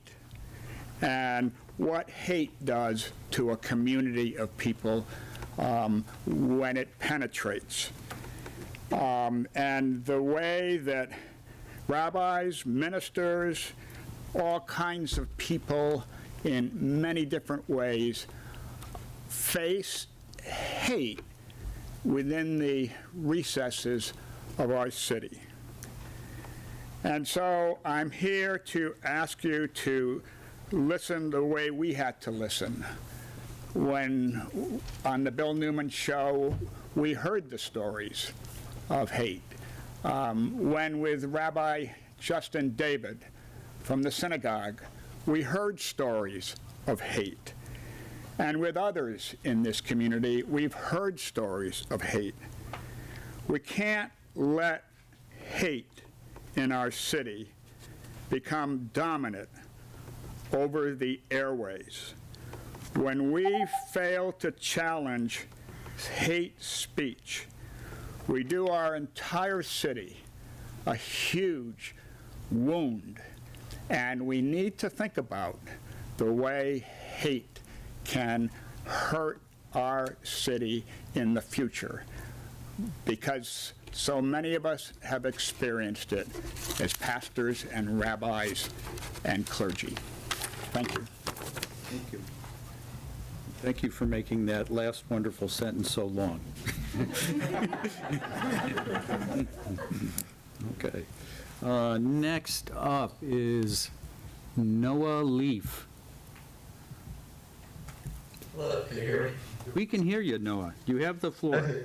and what hate does to a community of people when it penetrates. And the way that rabbis, ministers, all kinds of people in many different ways face hate within the recesses of our city. And so I'm here to ask you to listen the way we had to listen. When on the Bill Newman show, we heard the stories of hate. When with Rabbi Justin David from the synagogue, we heard stories of hate. And with others in this community, we've heard stories of hate. We can't let hate in our city become dominant over the airways. When we fail to challenge hate speech, We do our entire city a huge wound, and we need to think about the way hate can hurt our city in the future, because so many of us have experienced it as pastors and rabbis and clergy. Thank you. Thank you. Thank you for making that last wonderful sentence so long. Okay. Next up is Noah Leaf. Hello, can you hear me? We can hear you, Noah. You have the floor. Okay.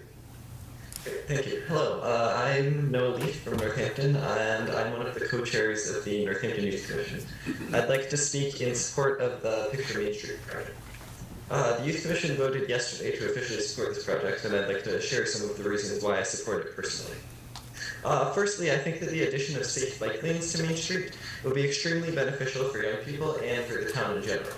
Thank you. Hello, I'm Noah Leaf from Northampton, and I'm one of the co-chairs of the Northampton Youth Commission. I'd like to speak in support of the Picture Main Street project. The Youth Commission voted yesterday to officially support this project, and I'd like to share some of the reasons why I support it personally. Firstly, I think that the addition of safe bike lanes to Main Street would be extremely beneficial for young people and for the town in general.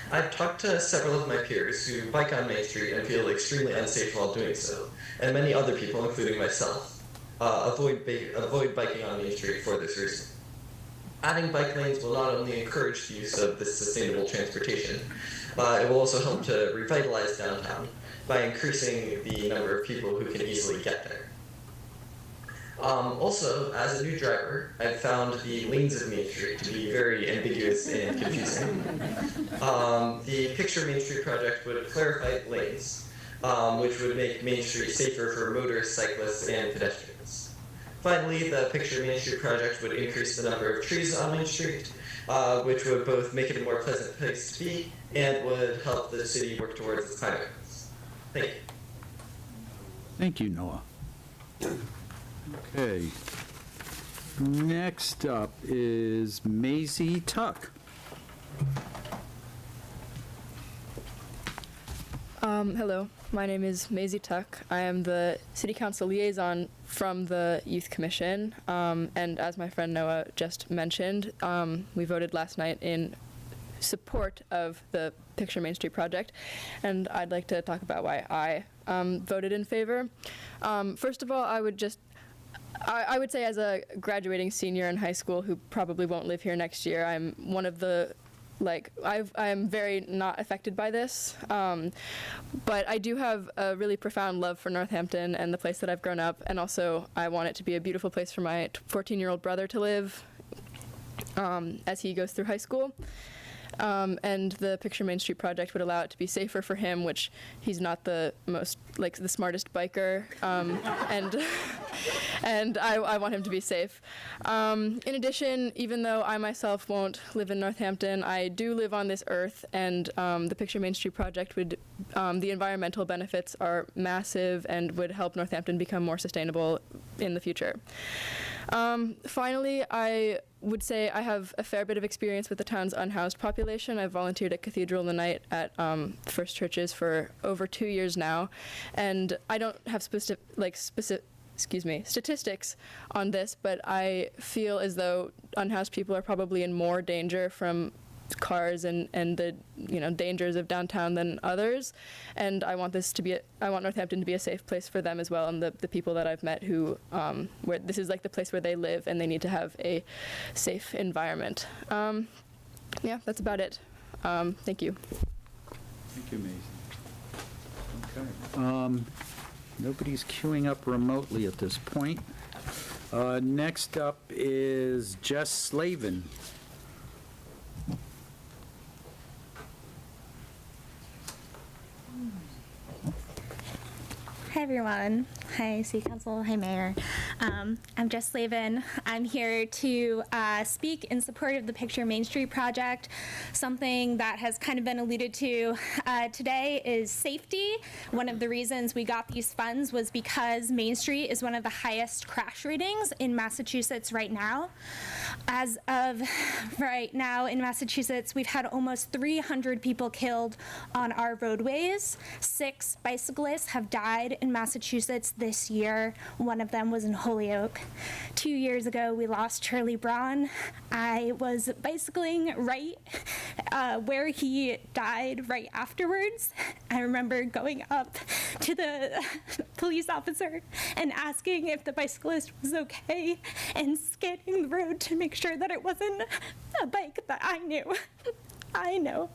I've talked to several of my peers who bike on Main Street and feel extremely unsafe while doing so, and many other people, including myself, avoid biking on Main Street for this reason. Adding bike lanes will not only encourage the use of this sustainable transportation, it will also help to revitalize downtown by increasing the number of people who can easily get there. Also, as a new driver, I've found the lanes of Main Street to be very ambiguous and confusing. The Picture Main Street project would clarify lanes, which would make Main Street safer for motorists, cyclists, and pedestrians. Finally, the Picture Main Street project would increase the number of trees on Main Street, which would both make it a more pleasant place to be and would help the city work towards its climate goals. Thank you. Thank you, Noah. Okay. Next up is Maisie Tuck. Hello, my name is Maisie Tuck. I am the City Council liaison from the Youth Commission, and as my friend Noah just mentioned, we voted last night in support of the Picture Main Street project, and I'd like to talk about why I voted in favor. First of all, I would say as a graduating senior in high school who probably won't live here next year, I'm one of the, I'm very not affected by this, but I do have a really profound love for Northampton and the place that I've grown up, and also I want it to be a beautiful place for my 14-year-old brother to live as he goes through high school. And the Picture Main Street project would allow it to be safer for him, which he's not the most, the smartest biker, and I want him to be safe. In addition, even though I myself won't live in Northampton, I do live on this earth, and the Picture Main Street project would, the environmental benefits are massive and would help Northampton become more sustainable in the future. Finally, I would say I have a fair bit of experience with the town's unhoused population. I've volunteered at Cathedral in the Night at First Churches for over 2 years now, and I don't have statistics on this, but I feel as though unhoused people are probably in more danger from cars and the dangers of downtown than others, and I want Northampton to be a safe place for them as well, and the people that I've met who where this is the place where they live and they need to have a safe environment. Yeah, that's about it. Thank you. Thank you, Maisie. Okay. Nobody's queuing up remotely at this point. Next up is Jess Slavin. Hi everyone. Hi City Council. Hi Mayor. I'm Jess Slavin. I'm here to speak in support of the Picture Main Street project. Something that has kind of been alluded to today is safety. One of the reasons we got these funds was because Main Street is one of the highest crash ratings in Massachusetts right now. As of right now in Massachusetts, we've had almost 300 people killed on our roadways. 6 bicyclists have died in Massachusetts this year. One of them was in Holyoke. 2 years ago, we lost Charlie Braun. I was bicycling right where he died right afterwards. I remember going up to the police officer and asking if the bicyclist was okay and scanning the road to make sure that it wasn't a bike that I knew. I know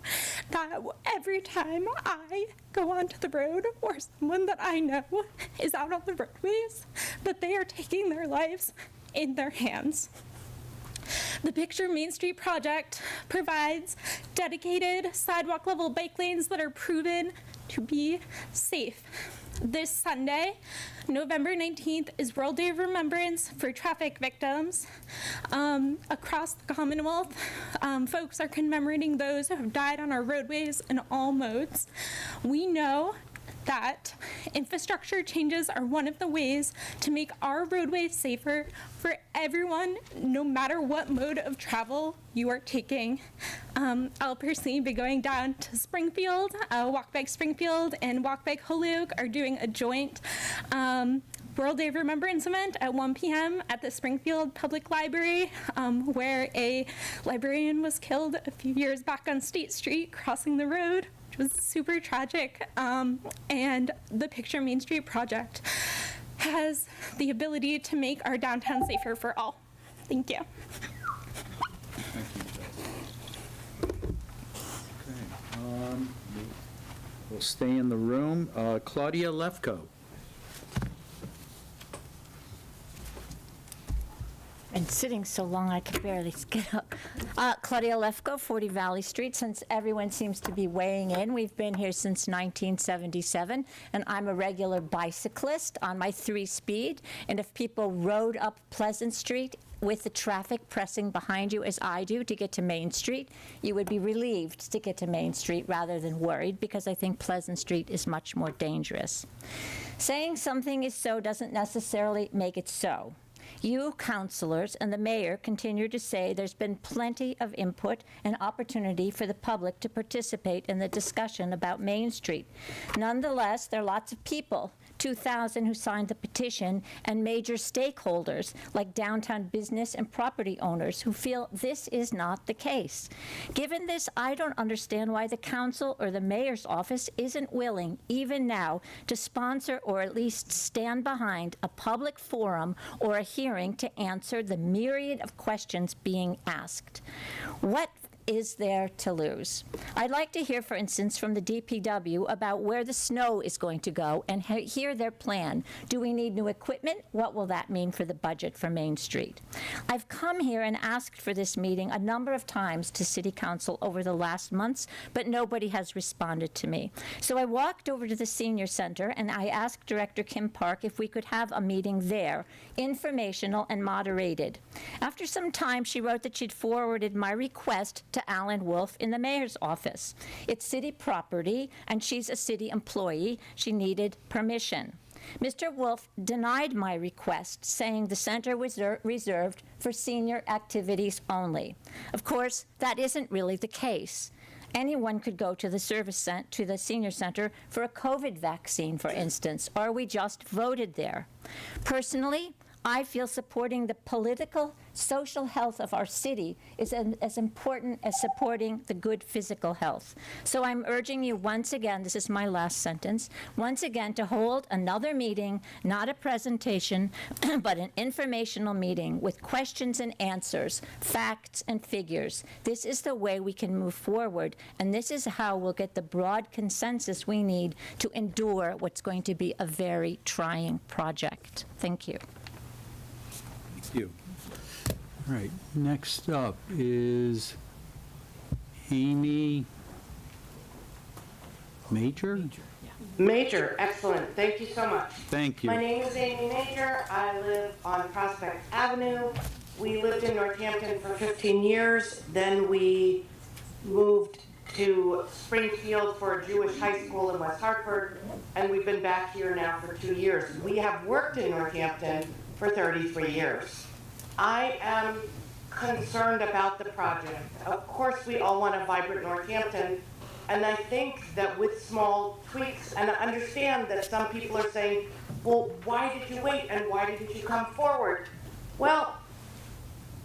that every time I go onto the road or someone that I know is out on the roadways, that they are taking their lives in their hands. The Picture Main Street project provides dedicated sidewalk-level bike lanes that are proven to be safe. This Sunday, November 19th, is World Day of Remembrance for traffic victims. Across the Commonwealth, folks are commemorating those who have died on our roadways in all modes. We know that infrastructure changes are one of the ways to make our roadways safer for everyone, no matter what mode of travel you are taking. I'll personally be going down to Springfield. Walk Bike Springfield and Walk Bike Holyoke are doing a joint World Day of Remembrance event at 1 p.m. at the Springfield Public Library, where a librarian was killed a few years back on State Street crossing the road, which was super tragic. And the Picture Main Street project has the ability to make our downtown safer for all. Thank you. Thank you, Jess. Okay. We'll stay in the room. Claudia Lefko. Been sitting so long I could barely get up. Claudia Lefko, 40 Valley Street. Since everyone seems to be weighing in, we've been here since 1977, and I'm a regular bicyclist on my 3-speed. And if people rode up Pleasant Street with the traffic pressing behind you as I do to get to Main Street, you would be relieved to get to Main Street rather than worried, because I think Pleasant Street is much more dangerous. Saying something is so doesn't necessarily make it so. You, councilors, and the mayor continue to say there's been plenty of input and opportunity for the public to participate in the discussion about Main Street. Nonetheless, there are lots of people, 2,000 who signed the petition, and major stakeholders like downtown business and property owners who feel this is not the case. Given this, I don't understand why the council or the mayor's office isn't willing, even now, to sponsor or at least stand behind a public forum or a hearing to answer the myriad of questions being asked. What is there to lose? I'd like to hear, for instance, from the DPW about where the snow is going to go and hear their plan. Do we need new equipment? What will that mean for the budget for Main Street? I've come here and asked for this meeting a number of times to City Council over the last months, but nobody has responded to me. So I walked over to the Senior Center and I asked Director Kim Park if we could have a meeting there, informational and moderated. After some time, she wrote that she'd forwarded my request to Alan Wolf in the mayor's office. It's city property, and she's a city employee. She needed permission. Mr. Wolf denied my request, saying the center was reserved for senior activities only. Of course, that isn't really the case. Anyone could go to the to the senior center for a COVID vaccine, for instance, or we just voted there. Personally, I feel supporting the political, social health of our city is as important as supporting the good physical health. So I'm urging you once again, this is my last sentence, once again to hold another meeting, not a presentation, but an informational meeting with questions and answers, facts and figures. This is the way we can move forward, and this is how we'll get the broad consensus we need to endure what's going to be a very trying project. Thank you. Thank you. All right, next up is Amy Major? Major, excellent. Thank you so much. Thank you. My name is Amy Major. I live on Prospect Avenue. We lived in Northampton for 15 years. Then we moved to Springfield for a Jewish high school in West Hartford, and we've been back here now for 2 years. We have worked in Northampton for 33 years. I am concerned about the project. Of course, we all want a vibrant Northampton, and I think that with small tweaks, and I understand that some people are saying well, why did you wait and why didn't you come forward? Well,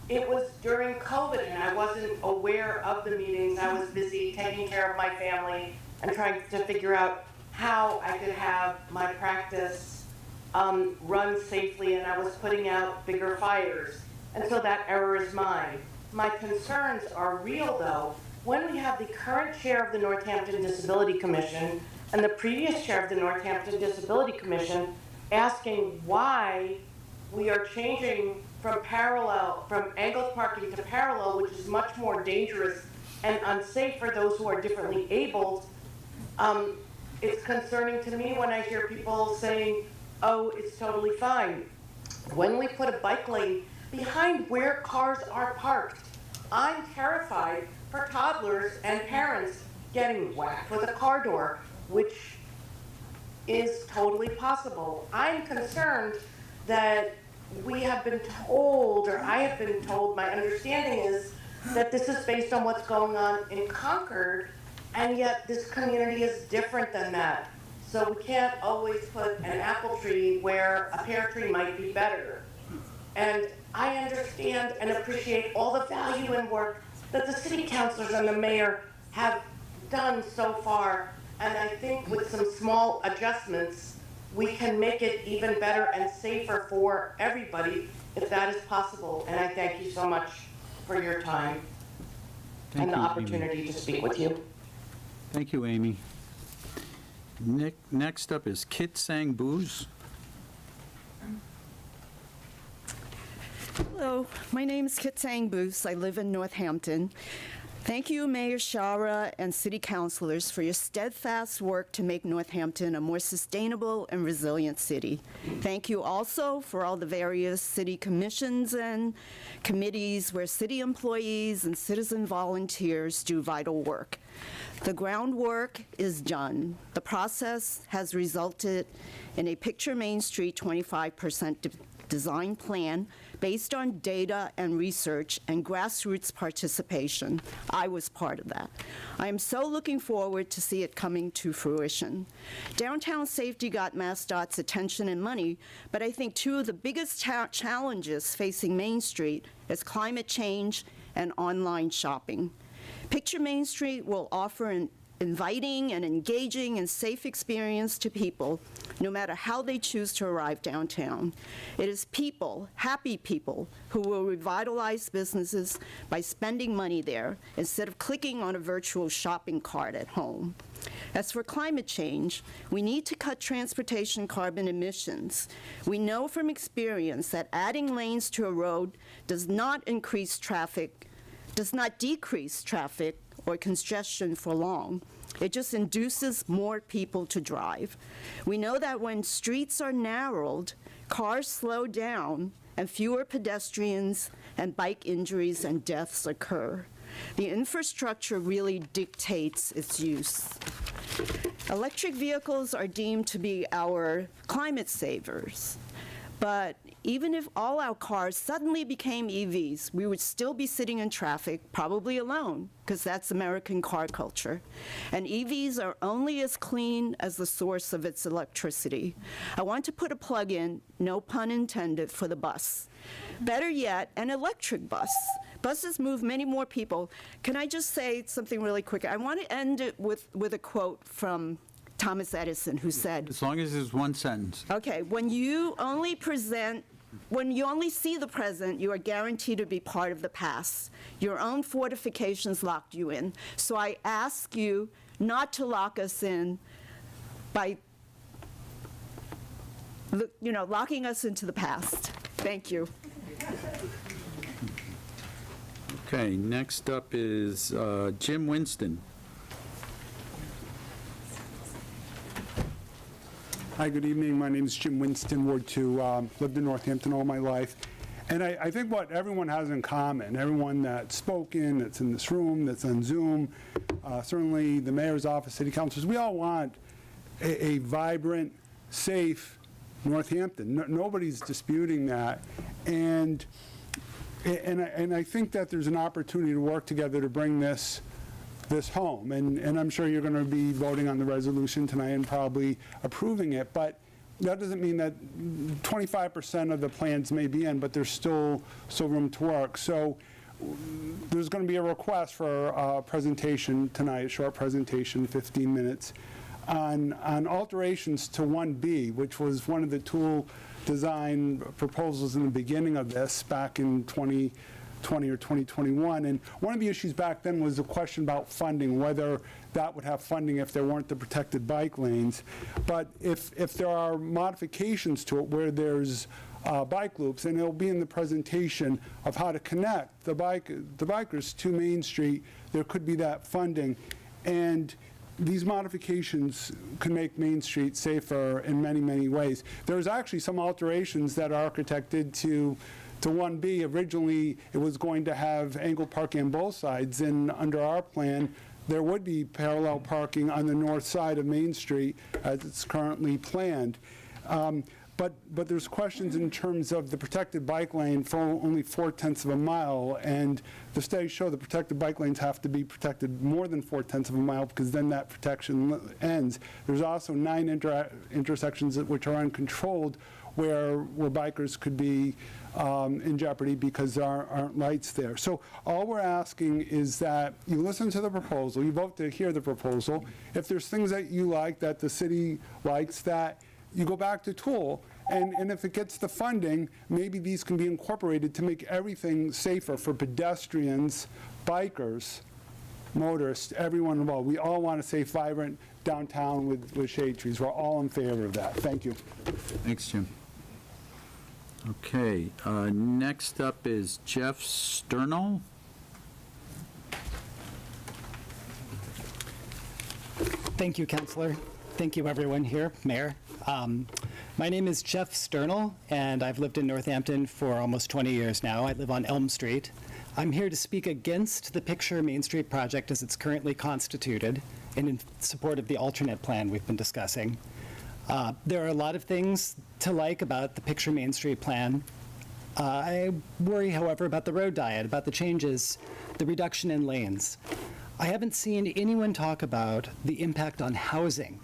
it was during COVID and I wasn't aware of the meetings. I was busy taking care of my family and trying to figure out how I could have my practice run safely, and I was putting out bigger fires. And so that error is mine. My concerns are real though. When we have the current chair of the Northampton Disability Commission and the previous chair of the Northampton Disability Commission asking why we are changing from angled parking to parallel, which is much more dangerous and unsafe for those who are differently abled, it's concerning to me when I hear people saying, oh, it's totally fine. When we put a bike lane behind where cars are parked, I'm terrified for toddlers and parents getting whacked with a car door, which is totally possible. I'm concerned that we have been told, or I have been told, my understanding is that this is based on what's going on in Concord, and yet this community is different than that. So we can't always put an apple tree where a pear tree might be better. And I understand and appreciate all the value and work that the city councilors and the mayor have done so far. And I think with some small adjustments, we can make it even better and safer for everybody if that is possible. And I thank you so much for your time and the opportunity to speak with you. Thank you, Amy. Next up is Kit Sang Booz. Hello, my name is Kit Sang Booz. I live in Northampton. Thank you, Mayor Shara and city councilors, for your steadfast work to make Northampton a more sustainable and resilient city. Thank you also for all the various city commissions and committees where city employees and citizen volunteers do vital work. The groundwork is done. The process has resulted in a Picture Main Street 25% design plan based on data and research and grassroots participation. I was part of that. I am so looking forward to see it coming to fruition. Downtown safety got MassDOT's attention and money, but I think two of the biggest challenges facing Main Street is climate change and online shopping. Picture Main Street will offer an inviting and engaging and safe experience to people, no matter how they choose to arrive downtown. It is people, happy people, who will revitalize businesses by spending money there instead of clicking on a virtual shopping cart at home. As for climate change, we need to cut transportation carbon emissions. We know from experience that adding lanes to a road does not decrease traffic or congestion for long. It just induces more people to drive. We know that when streets are narrowed, cars slow down, and fewer pedestrians and bike injuries and deaths occur. The infrastructure really dictates its use. Electric vehicles are deemed to be our climate savers, but even if all our cars suddenly became EVs, we would still be sitting in traffic, probably alone, because that's American car culture. And EVs are only as clean as the source of its electricity. I want to put a plug in, no pun intended, for the bus. Better yet, an electric bus. Buses move many more people. Can I just say something really quick? I want to end it with a quote from Thomas Edison, who said, As long as it's one sentence. okay, when you only see the present, you are guaranteed to be part of the past. Your own fortifications locked you in. So I ask you not to lock us in by, locking us into the past. Thank you. Okay, next up is Jim Winston. Hi, good evening. My name is Jim Winston, Ward 2. Lived in Northampton all my life. And I think what everyone has in common, everyone that's spoken, that's in this room, that's on Zoom, certainly the mayor's office, city councilors, we all want a vibrant, safe Northampton. Nobody's disputing that. And I think that there's an opportunity to work together to bring this home. And I'm sure you're going to be voting on the resolution tonight and probably approving it. But that doesn't mean that 25% of the plans may be in, but there's still room to work. So there's going to be a request for a presentation tonight, a short presentation, 15 minutes, on alterations to 1B, which was one of the tool design proposals in the beginning of this back in 2020 or 2021. And one of the issues back then was the question about funding, whether that would have funding if there weren't the protected bike lanes. But if there are modifications to it where there's bike loops, and it'll be in the presentation of how to connect the bikers to Main Street, there could be that funding. And these modifications can make Main Street safer in many, many ways. There's actually some alterations that are architected to 1B. Originally, it was going to have angled parking on both sides, and under our plan, there would be parallel parking on the north side of Main Street as it's currently planned. But there's questions in terms of the protected bike lane for only 0.4 of a mile, and the studies show the protected bike lanes have to be protected more than 0.4 of a mile, because then that protection ends. There's also 9 intersections which are uncontrolled where bikers could be in jeopardy because there aren't lights there. So all we're asking is that you listen to the proposal, you vote to hear the proposal. If there's things that you like, that the city likes, that you go back to tool, and if it gets the funding, maybe these can be incorporated to make everything safer for pedestrians, bikers, motorists, everyone involved. We all want a safe, vibrant downtown with shade trees. We're all in favor of that. Thank you. Thanks, Jim. Okay, next up is Jeff Sternal. Thank you, Councilor. Thank you, everyone here, Mayor. My name is Jeff Sternal, and I've lived in Northampton for almost 20 years now. I live on Elm Street. I'm here to speak against the Picture Main Street project as it's currently constituted and in support of the alternate plan we've been discussing. There are a lot of things to like about the Picture Main Street plan. I worry, however, about the road diet, about the changes, the reduction in lanes. I haven't seen anyone talk about the impact on housing.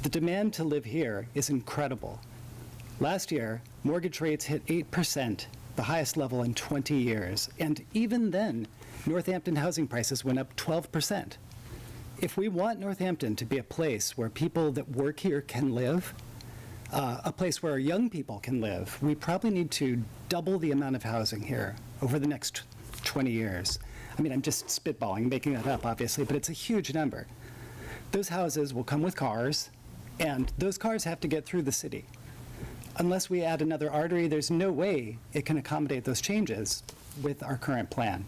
The demand to live here is incredible. Last year, mortgage rates hit 8%, the highest level in 20 years. And even then, Northampton housing prices went up 12%. If we want Northampton to be a place where people that work here can live, a place where young people can live, we probably need to double the amount of housing here over the next 20 years. I mean, I'm just spitballing, making that up, obviously, but it's a huge number. Those houses will come with cars, and those cars have to get through the city. Unless we add another artery, there's no way it can accommodate those changes with our current plan.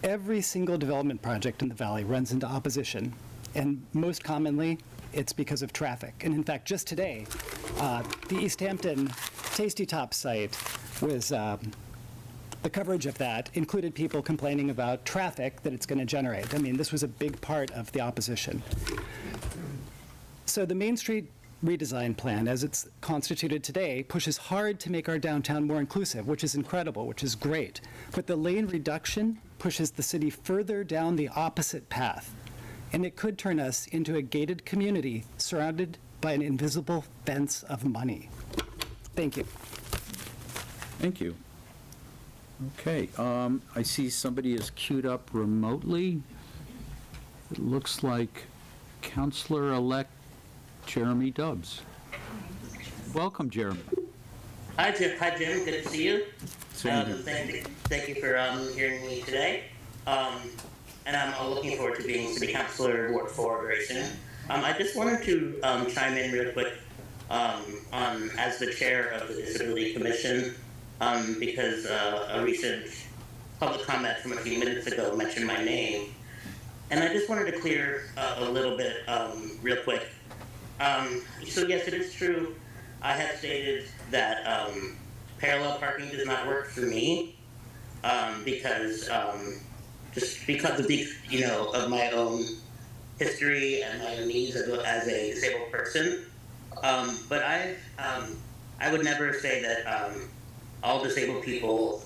Every single development project in the valley runs into opposition, and most commonly, it's because of traffic. And in fact, just today, the East Hampton Tasty Top site was, the coverage of that included people complaining about traffic that it's going to generate. I mean, this was a big part of the opposition. So the Main Street redesign plan, as it's constituted today, pushes hard to make our downtown more inclusive, which is incredible, which is great. But the lane reduction pushes the city further down the opposite path, and it could turn us into a gated community surrounded by an invisible fence of money. Thank you. Thank you. Okay, I see somebody is queued up remotely. It looks like Councilor-elect Jeremy Dubs. Welcome, Jeremy. Hi, Jim. Good to see you. Same here. Thank you for hearing me today. And I'm looking forward to being City Councilor Ward 4 very soon. I just wanted to chime in real quick as the chair of the Disability Commission, because a recent public comment from a few minutes ago mentioned my name. And I just wanted to clear a little bit real quick. So yes, it is true. I have stated that parallel parking does not work for me because just because of the of my own history and my own needs as a disabled person. But I would never say that all disabled people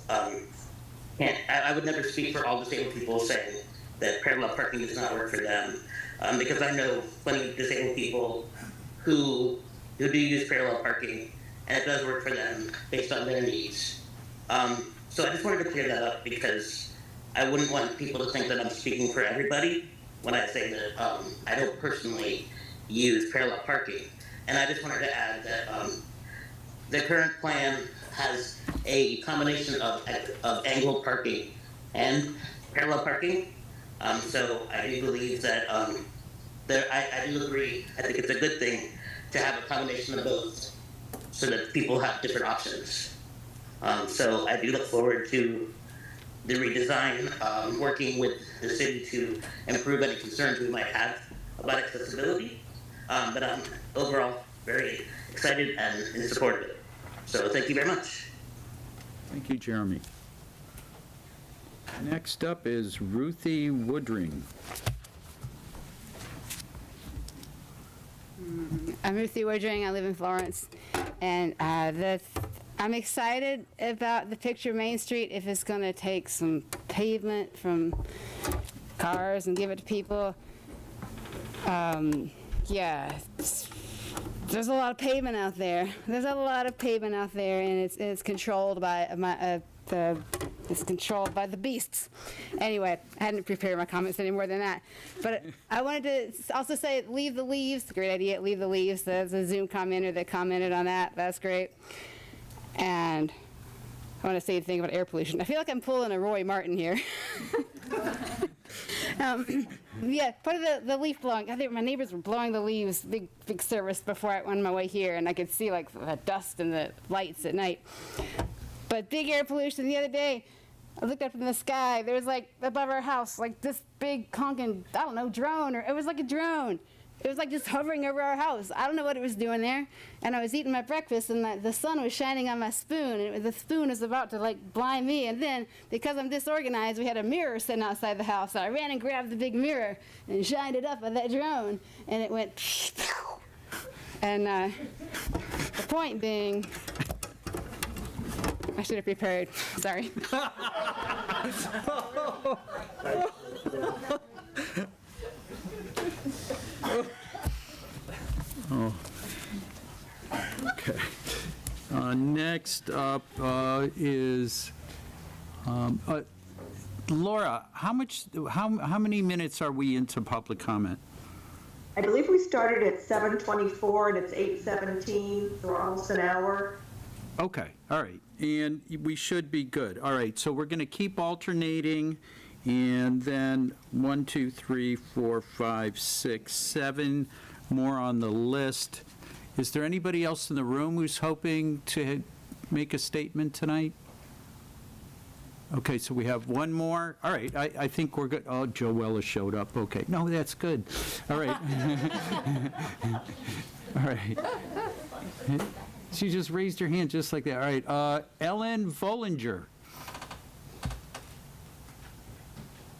can't. I would never speak for all disabled people saying that parallel parking does not work for them, because I know plenty of disabled people who who do use parallel parking, and it does work for them based on their needs. So I just wanted to clear that up because I wouldn't want people to think that I'm speaking for everybody when I say that I don't personally use parallel parking. And I just wanted to add that the current plan has a combination of angled parking and parallel parking. So I do believe that I do agree. I think it's a good thing to have a combination of both so that people have different options. So I do look forward to the redesign, working with the city to improve any concerns we might have about accessibility. But I'm overall very excited and in support of it. So thank you very much. Thank you, Jeremy. Next up is Ruthie Woodring. I'm Ruthie Woodring. I live in Florence, and I'm excited about the picture Main Street if it's going to take some pavement from cars and give it to people. Yeah, there's a lot of pavement out there. There's a lot of pavement out there, and it's controlled by it's controlled by the beasts. Anyway, I hadn't prepared my comments any more than that. But I wanted to also say, leave the leaves. Great idea, leave the leaves. There's a Zoom commenter that commented on that. That's great. And I want to say the thing about air pollution. I feel like I'm pulling a Roy Martin here. Yeah, part of the leaf blowing. I think my neighbors were blowing the leaves, big service before I went on my way here, and I could see like the dust and the lights at night. But big air pollution the other day. I looked up in the sky. There was like above our house, like this big honking, I don't know, drone, or it was like a drone. It was like just hovering over our house. I don't know what it was doing there. And I was eating my breakfast, and the sun was shining on my spoon, and the spoon was about to like blind me. And then, because I'm disorganized, we had a mirror sitting outside the house. So I ran and grabbed the big mirror and shined it up at that drone, and it went. And the point being, I should have prepared. Sorry. Oh. Okay. Next up is Laura. How many minutes are we into public comment? I believe we started at 7:24 and it's 8:17, so we're almost an hour. Okay. All right. And we should be good. All right. So we're going to keep alternating. And then 1, 2, 3, 4, 5, 6, 7 more on the list. Is there anybody else in the room who's hoping to make a statement tonight? Okay, so we have one more. All right, I think we're good. Oh, Joella showed up. Okay, no, that's good. All right. All right. She just raised her hand just like that. All right, Ellen Vollinger.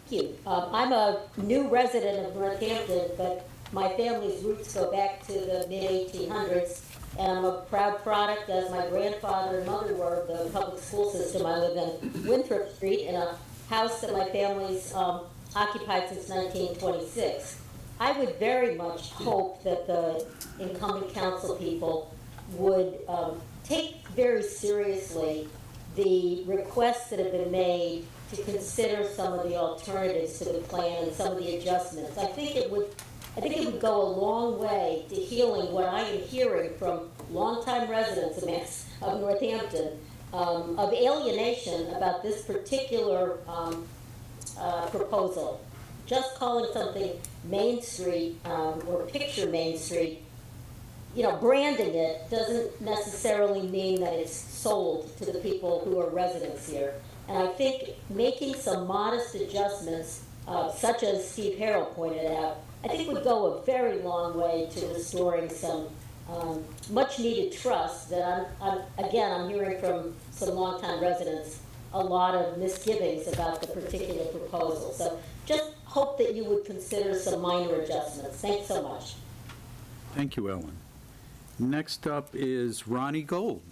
Thank you. I'm a new resident of Northampton, but my family's roots go back to the mid-1800s, and I'm a proud product, as my grandfather and mother were, of the public school system. I live in Winthrop Street in a house that my family's occupied since 1926. I would very much hope that the incumbent council people would take very seriously the requests that have been made to consider some of the alternatives to the plan and some of the adjustments. I think it would go a long way to healing what I am hearing from longtime residents of Northampton, of alienation about this particular proposal. Just calling something Main Street or picture Main Street, branding it doesn't necessarily mean that it's sold to the people who are residents here. And I think making some modest adjustments, such as Steve Harrell pointed out, I think would go a very long way to restoring some much-needed trust that I'm hearing from some longtime residents a lot of misgivings about the particular proposal. So just hope that you would consider some minor adjustments. Thanks so much. Thank you, Ellen. Next up is Ronnie Gold.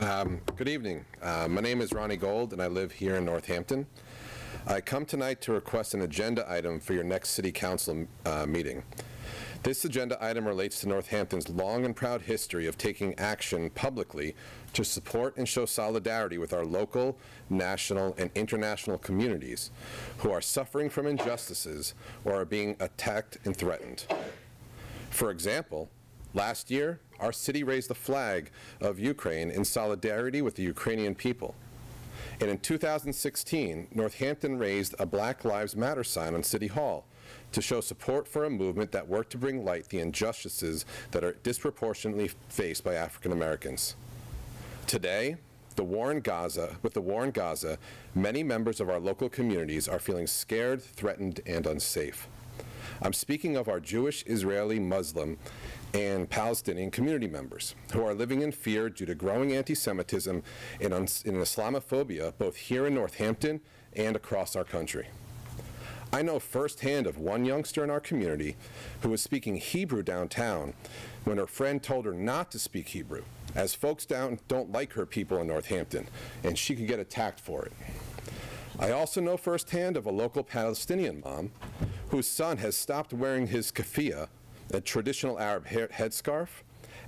Good evening. My name is Ronnie Gold, and I live here in Northampton. I come tonight to request an agenda item for your next City Council meeting. This agenda item relates to Northampton's long and proud history of taking action publicly to support and show solidarity with our local, national, and international communities who are suffering from injustices or are being attacked and threatened. For example, last year, our city raised the flag of Ukraine in solidarity with the Ukrainian people. And in 2016, Northampton raised a Black Lives Matter sign on City Hall to show support for a movement that worked to bring light the injustices that are disproportionately faced by African Americans. Today, with the war in Gaza, many members of our local communities are feeling scared, threatened, and unsafe. I'm speaking of our Jewish, Israeli, Muslim, and Palestinian community members who are living in fear due to growing anti-Semitism and Islamophobia both here in Northampton and across our country. I know firsthand of one youngster in our community who was speaking Hebrew downtown when her friend told her not to speak Hebrew, as folks down don't like her people in Northampton, and she could get attacked for it. I also know firsthand of a local Palestinian mom whose son has stopped wearing his keffiyeh, a traditional Arab headscarf,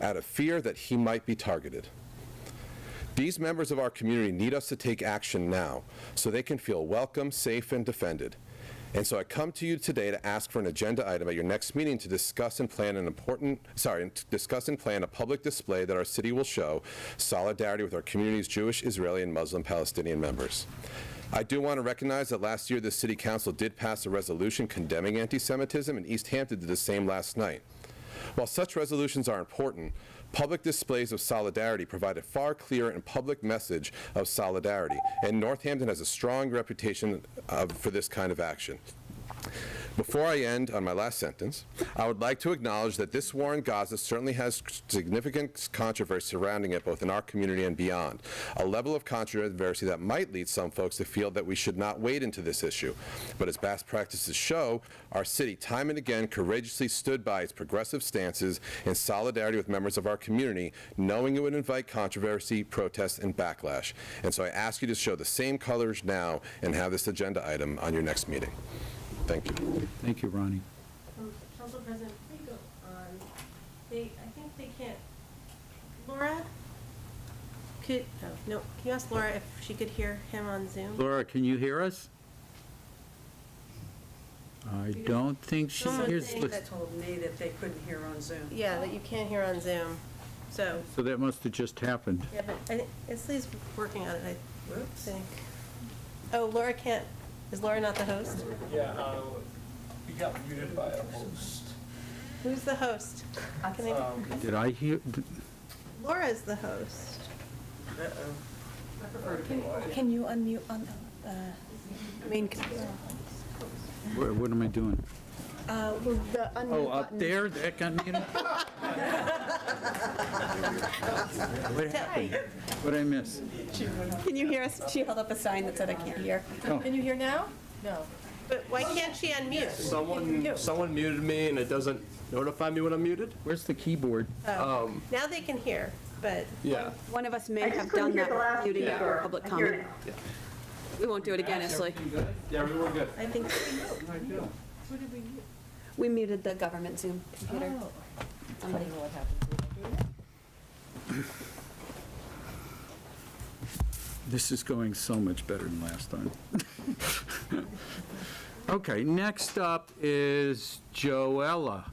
out of fear that he might be targeted. These members of our community need us to take action now so they can feel welcome, safe, and defended. And so I come to you today to ask for an agenda item at your next meeting to discuss and plan a public display that our city will show solidarity with our community's Jewish, Israeli, and Muslim Palestinian members. I do want to recognize that last year the City Council did pass a resolution condemning anti-Semitism, and East Hampton did the same last night. While such resolutions are important, public displays of solidarity provide a far clearer and public message of solidarity, and Northampton has a strong reputation for this kind of action. Before I end on my last sentence, I would like to acknowledge that this war in Gaza certainly has significant controversy surrounding it both in our community and beyond, a level of controversy that might lead some folks to feel that we should not wade into this issue. But as past practices show, our city time and again courageously stood by its progressive stances in solidarity with members of our community, knowing it would invite controversy, protest, and backlash. And so I ask you to show the same colors now and have this agenda item on your next meeting. Thank you. Thank you, Ronnie. Council President, they go on. I think they can't. Laura, can you ask Laura if she could hear him on Zoom? Laura, can you hear us? I don't think she hears. That told me that they couldn't hear on Zoom. Yeah, that you can't hear on Zoom. So that must have just happened. yeah, but I think Isley's working on it. I think. Oh, Laura can't. Is Laura not the host? Yeah, we got muted by a host. Who's the host? Did I hear? Laura is the host. Can you unmute on the main? What am I doing? The Oh, up there? That got muted? What happened? What did I miss? Can you hear us? She held up a sign that said, "I can't hear." Oh. Can you hear now? No. But why can't she unmute? Someone muted me and it doesn't notify me when I'm muted. Where's the keyboard? Now they can hear, but. Yeah. One of us may have done that muting for public comment. We won't do it again, Isley. Yeah, we were good. I think. What did we mute? We muted the government Zoom computer. Somebody. What happened? This is going so much better than last time. Okay, next up is Joella.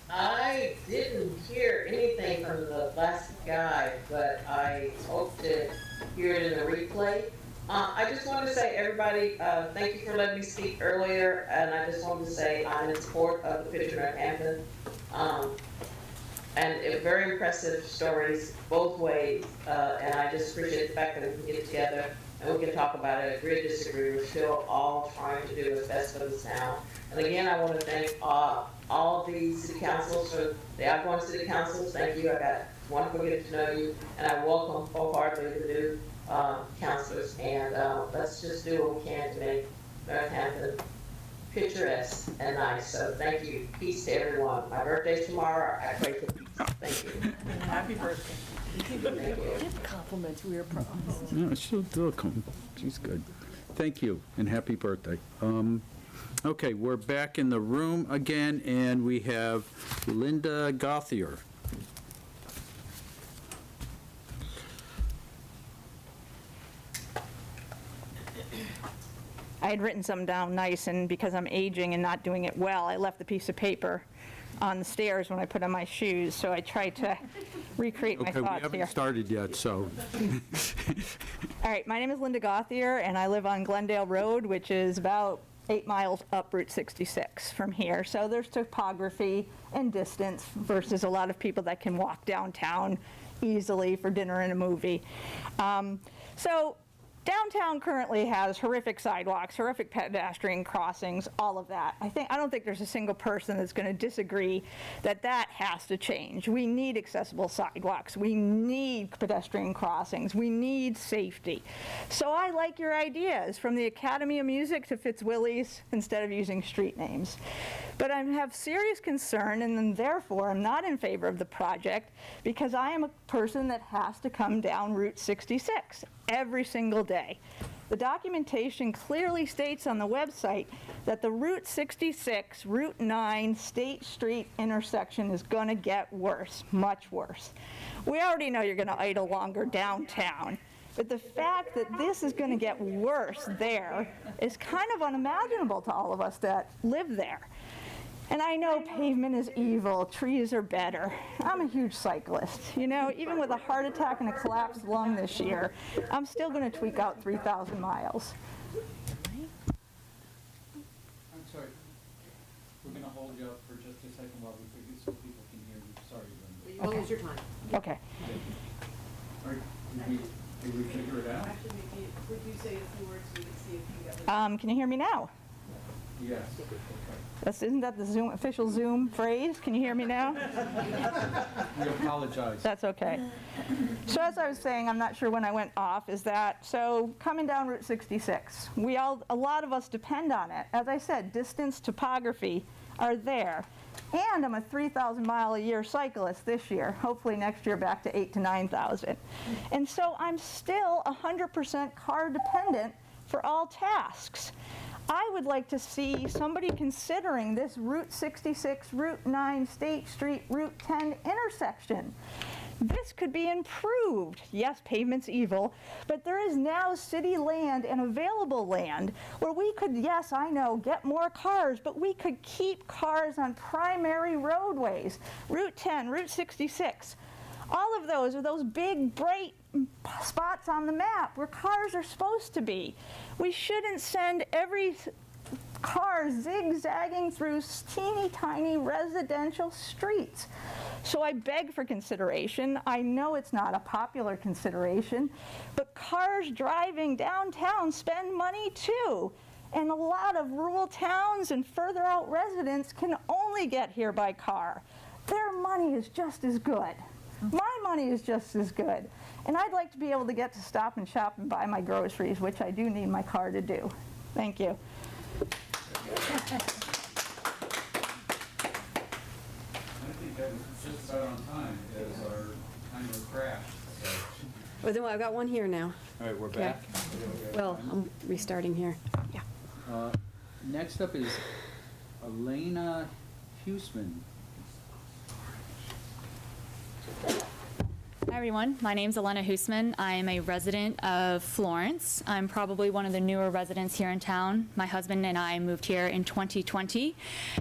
I didn't hear anything from the last guy, but I hope to hear it in the replay. I just wanted to say, everybody, thank you for letting me speak earlier, and I just wanted to say I'm in support of the picture of Northampton. And very impressive stories both ways, and I just appreciate the fact that we can get together and we can talk about it, agree or disagree. We're still all trying to do what's best for this town. And again, I want to thank all the city councils, for the outgoing city councils. Thank you. I got wonderful getting to know you, and I welcome wholeheartedly the new councilors. And let's just do what we can to make Northampton picturesque and nice. So thank you. Peace to everyone. My birthday's tomorrow. I pray for peace. Thank you. Happy birthday. Give compliments, we are promised. No, she'll do a she's good. Thank you, and happy birthday. Okay, we're back in the room again, and we have Linda Gauthier. I had written something down nice, and because I'm aging and not doing it well, I left the piece of paper on the stairs when I put on my shoes, so I tried to recreate my Okay, we thoughts haven't here. started yet, so. All right, my name is Linda Gauthier, and I live on Glendale Road, which is about 8 miles up Route 66 from here. So there's topography and distance versus a lot of people that can walk downtown easily for dinner and a movie. So downtown currently has horrific sidewalks, horrific pedestrian crossings, all of that. I don't think there's a single person that's going to disagree that that has to change. We need accessible sidewalks. We need pedestrian crossings. We need safety. So I like your ideas, from the Academy of Music to Fitzwillies, instead of using street names. But I have serious concern, and then therefore I'm not in favor of the project, because I am a person that has to come down Route 66 every single day. The documentation clearly states on the website that the Route 66, Route 9 State Street intersection is going to get worse, much worse. We already know you're going to idle longer downtown, but the fact that this is going to get worse there is kind of unimaginable to all of us that live there. And I know pavement is evil, trees are better. I'm a huge cyclist. You know, even with a heart attack and a collapsed lung this year, I'm still going to tweak out 3,000 miles. I'm sorry. We're going to hold you up for just a second while we figure so people can hear you. Sorry, Linda. You won't lose your time. Okay. All right, did we figure it out? Actually, would you say a few words so we can see if you get Can you hear me now? Yes. Isn't that the Zoom, official Zoom phrase? Can you hear me now? We apologize. That's okay. So as I was saying, I'm not sure when I went off, is that, so coming down Route 66, a lot of us depend on it. As I said, distance, topography are there. And I'm a 3,000 mile a year cyclist this year, hopefully next year back to 8,000 to 9,000. And so I'm still 100% car dependent for all tasks. I would like to see somebody considering this Route 66, Route 9, State Street, Route 10 intersection. This could be improved. Yes, pavement's evil, but there is now city land and available land where we could, yes, I know, get more cars, but we could keep cars on primary roadways. Route 10, Route 66. All of those are those big, bright spots on the map where cars are supposed to be. We shouldn't send every car zigzagging through teeny tiny residential streets. So I beg for consideration. I know it's not a popular consideration, but cars driving downtown spend money too. And a lot of rural towns and further out residents can only get here by car. Their money is just as good. My money is just as good. And I'd like to be able to get to Stop and Shop and buy my groceries, which I do need my car to do. Thank you. I think that was just about on time as our timer crashed. So. Well, then I've got one here now. All right, we're Okay. back. Well, I'm restarting here. Yeah. Next up is Elena Huseman. Hi everyone, my name's Elena Huseman. I am a resident of Florence. I'm probably one of the newer residents here in town. My husband and I moved here in 2020,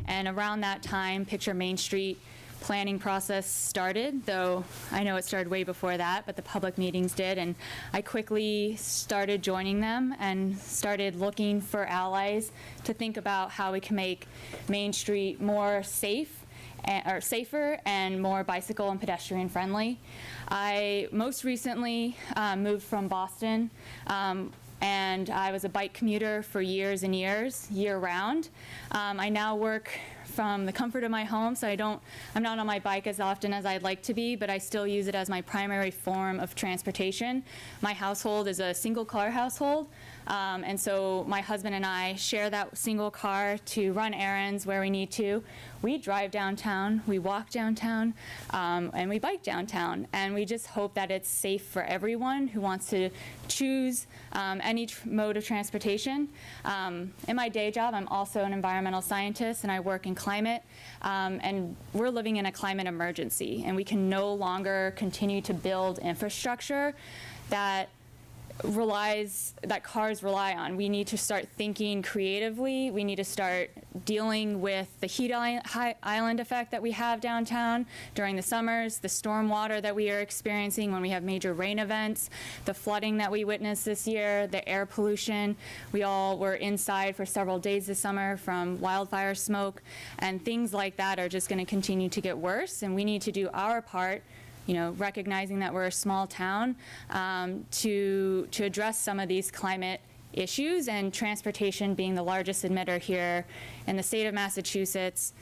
and around that time, Picture Main Street planning process started, though I know it started way before that, but the public meetings did, and I quickly started joining them and started looking for allies to think about how we can make Main Street more safer and more bicycle and pedestrian friendly. I most recently moved from Boston, and I was a bike commuter for years and years, year round. I now work from the comfort of my home, so I'm not on my bike as often as I'd like to be, but I still use it as my primary form of transportation. My household is a single car household. And so my husband and I share that single car to run errands where we need to. We drive downtown, we walk downtown, and we bike downtown. And we just hope that it's safe for everyone who wants to choose any mode of transportation. In my day job, I'm also an environmental scientist, and I work in climate. And we're living in a climate emergency, and we can no longer continue to build infrastructure that cars rely on. We need to start thinking creatively. We need to start dealing with the heat island effect that we have downtown during the summers, the storm water that we are experiencing when we have major rain events, the flooding that we witnessed this year, the air pollution. We all were inside for several days this summer from wildfire smoke, and things like that are just going to continue to get worse, and we need to do our part, recognizing that we're a small town, to address some of these climate issues, and transportation being the largest emitter here in the state of Massachusetts.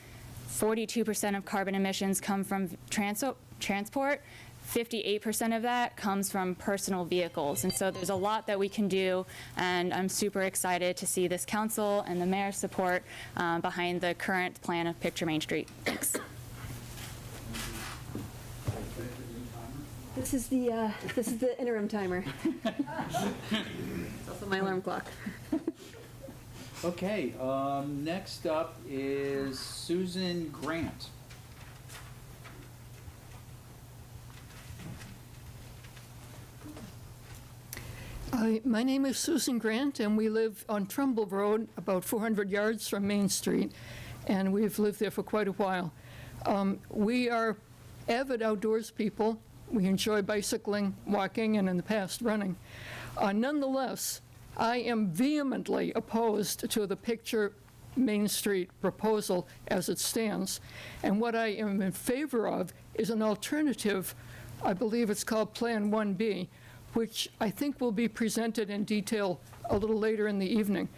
42% of carbon emissions come from transport. 58% of that comes from personal vehicles. And so there's a lot that we can do, and I'm super excited to see this council and the mayor's support behind the current plan of Picture Main Street. Thanks. This is the interim timer. It's also my alarm clock. Okay, next up is Susan Grant. My name is Susan Grant, and we live on Trumbull Road, about 400 yards from Main Street, and we've lived there for quite a while. We are avid outdoors people. We enjoy bicycling, walking, and in the past, running. Nonetheless, I am vehemently opposed to the Picture Main Street proposal as it stands. And what I am in favor of is an alternative, I believe it's called Plan 1B, which I think will be presented in detail a little later in the evening.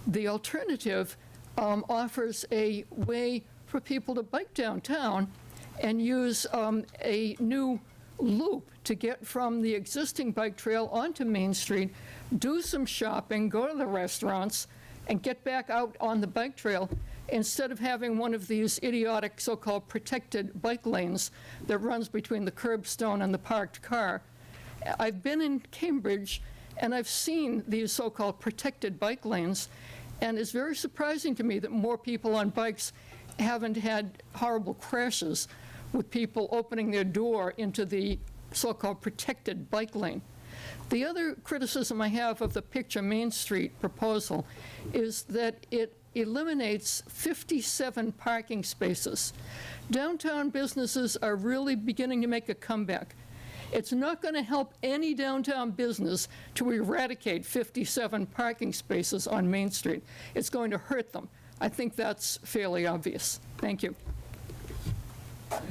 The alternative offers a way for people to bike downtown and use a new loop to get from the existing bike trail onto Main Street, do some shopping, go to the restaurants, and get back out on the bike trail instead of having one of these idiotic so-called protected bike lanes that runs between the curbstone and the parked car. I've been in Cambridge, and I've seen these so-called protected bike lanes, and it's very surprising to me that more people on bikes haven't had horrible crashes with people opening their door into the so-called protected bike lane. The other criticism I have of the Picture Main Street proposal is that it eliminates 57 parking spaces. Downtown businesses are really beginning to make a comeback. It's not going to help any downtown business to eradicate 57 parking spaces on Main Street. It's going to hurt them. I think that's fairly obvious. Thank you. Thank you.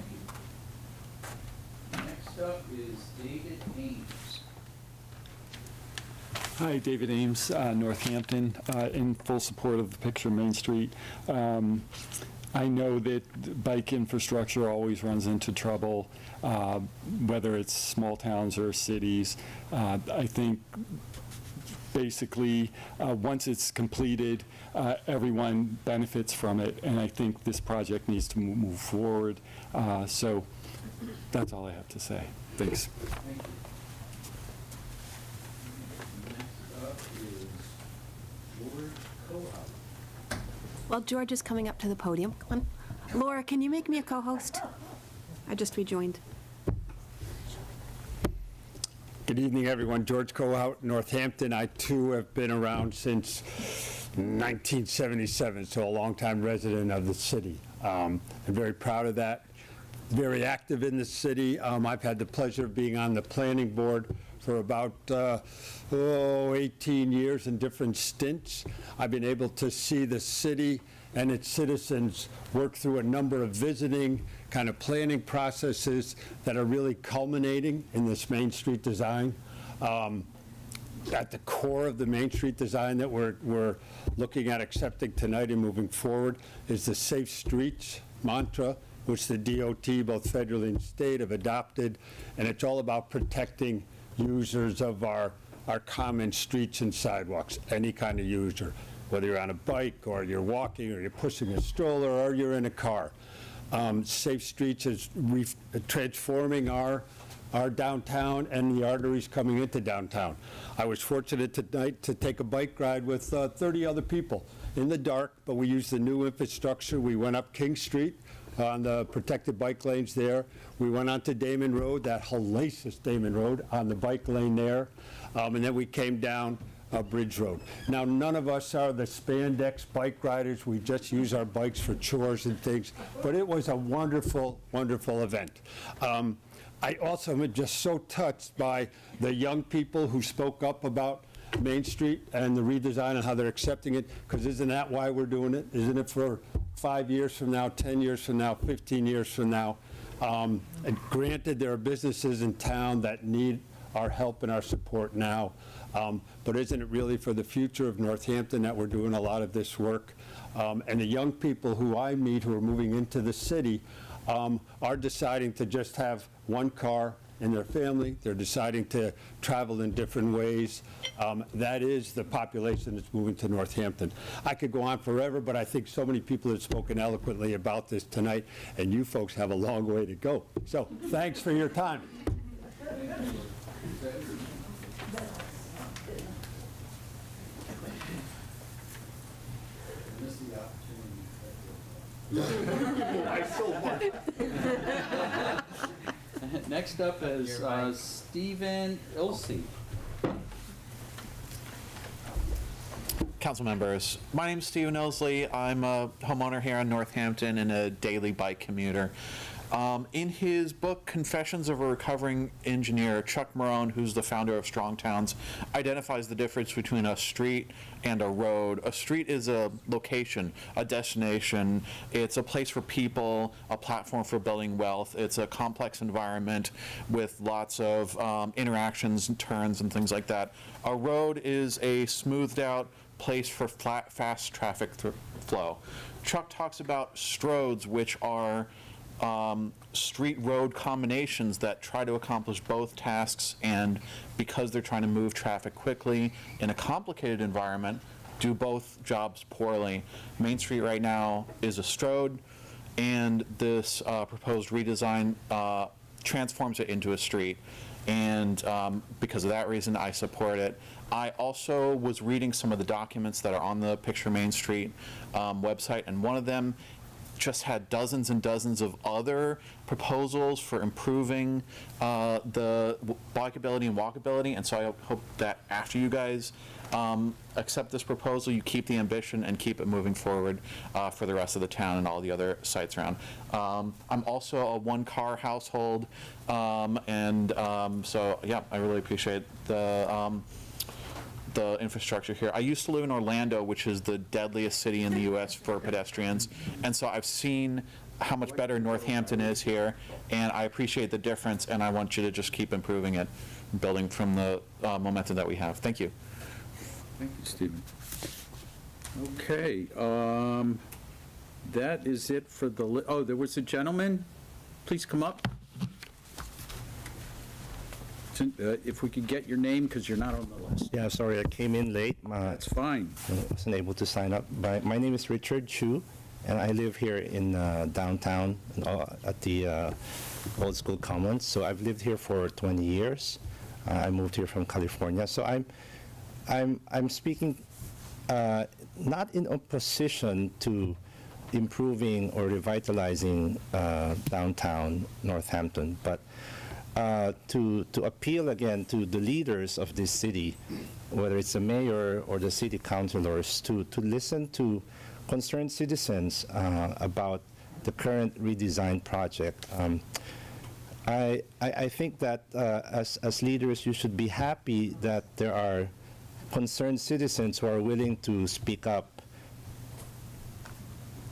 Next up is David Ames. Hi, David Ames, Northampton, in full support of the Picture Main Street. I know that bike infrastructure always runs into trouble, whether it's small towns or cities. I think basically, once it's completed, everyone benefits from it, and I think this project needs to move forward. So that's all I have to say. Thanks. Thank you. Next up is George Cohout. Well, George is coming up to the podium. Come on. Laura, can you make me a co-host? I just rejoined. Good evening, everyone. George Cohout, Northampton. I, too, have been around since 1977, so a longtime resident of the city. I'm very proud of that. Very active in the city. I've had the pleasure of being on the planning board for about 18 years in different stints. I've been able to see the city and its citizens work through a number of visiting kind of planning processes that are really culminating in this Main Street design. At the core of the Main Street design that we're looking at accepting tonight and moving forward is the Safe Streets mantra, which the DOT, both federally and state, have adopted, and it's all about protecting users of our our common streets and sidewalks, any kind of user, whether you're on a bike or you're walking or you're pushing a stroller or you're in a car. Safe Streets is transforming our downtown and the arteries coming into downtown. I was fortunate tonight to take a bike ride with 30 other people in the dark, but we used the new infrastructure. We went up King Street on the protected bike lanes there. We went onto Damon Road, that hellacious Damon Road, on the bike lane there. And then we came down Bridge Road. Now, none of us are the spandex bike riders. We just use our bikes for chores and things. But it was a wonderful, wonderful event. I also am just so touched by the young people who spoke up about Main Street and the redesign and how they're accepting it, because isn't that why we're doing it? Isn't it for 5 years from now, 10 years from now, 15 years from now? And granted, there are businesses in town that need our help and our support now, but isn't it really for the future of Northampton that we're doing a lot of this work? And the young people who I meet who are moving into the city are deciding to just have one car in their family. They're deciding to travel in different ways. That is the population that's moving to Northampton. I could go on forever, but I think so many people have spoken eloquently about this tonight, and you folks have a long way to go. So thanks for your time. Next up is Stephen Ilse. Council members, my name is Stephen Ilsley. I'm a homeowner here in Northampton and a daily bike commuter. In his book, Confessions of a Recovering Engineer, Chuck Marone, who's the founder of Strong Towns, identifies the difference between a street and a road. A street is a location, a destination. It's a place for people, a platform for building wealth. It's a complex environment with lots of interactions and turns and things like that. A road is a smoothed out place for fast traffic flow. Chuck talks about stroads, which are street-road combinations that try to accomplish both tasks, and because they're trying to move traffic quickly in a complicated environment, do both jobs poorly. Main Street right now is a stroad, and this proposed redesign transforms it into a street. And because of that reason, I support it. I also was reading some of the documents that are on the Picture Main Street website, and one of them just had dozens and dozens of other proposals for improving the bikeability and walkability. And so I hope that after you guys accept this proposal, you keep the ambition and keep it moving forward for the rest of the town and all the other sites around. I'm also a one-car household, so yeah, I really appreciate the infrastructure here. I used to live in Orlando, which is the deadliest city in the U.S. for pedestrians, and so I've seen how much better Northampton is here, and I appreciate the difference, and I want you to just keep improving it, building from the momentum that we have. Thank you. Thank you, Stephen. Okay, that is it for the, oh, there was a gentleman. Please come up. If we could get your name, because you're not on the list. Yeah, sorry, I came in late. That's fine. I wasn't able to sign up. My name is Richard Chu, and I live here in downtown at the Old School Commons. So I've lived here for 20 years. I moved here from California. So I'm speaking not in opposition to improving or revitalizing downtown Northampton, but to appeal again to the leaders of this city, whether it's the mayor or the city councilors, to listen to concerned citizens about the current redesign project. I think that as leaders, you should be happy that there are concerned citizens who are willing to speak up,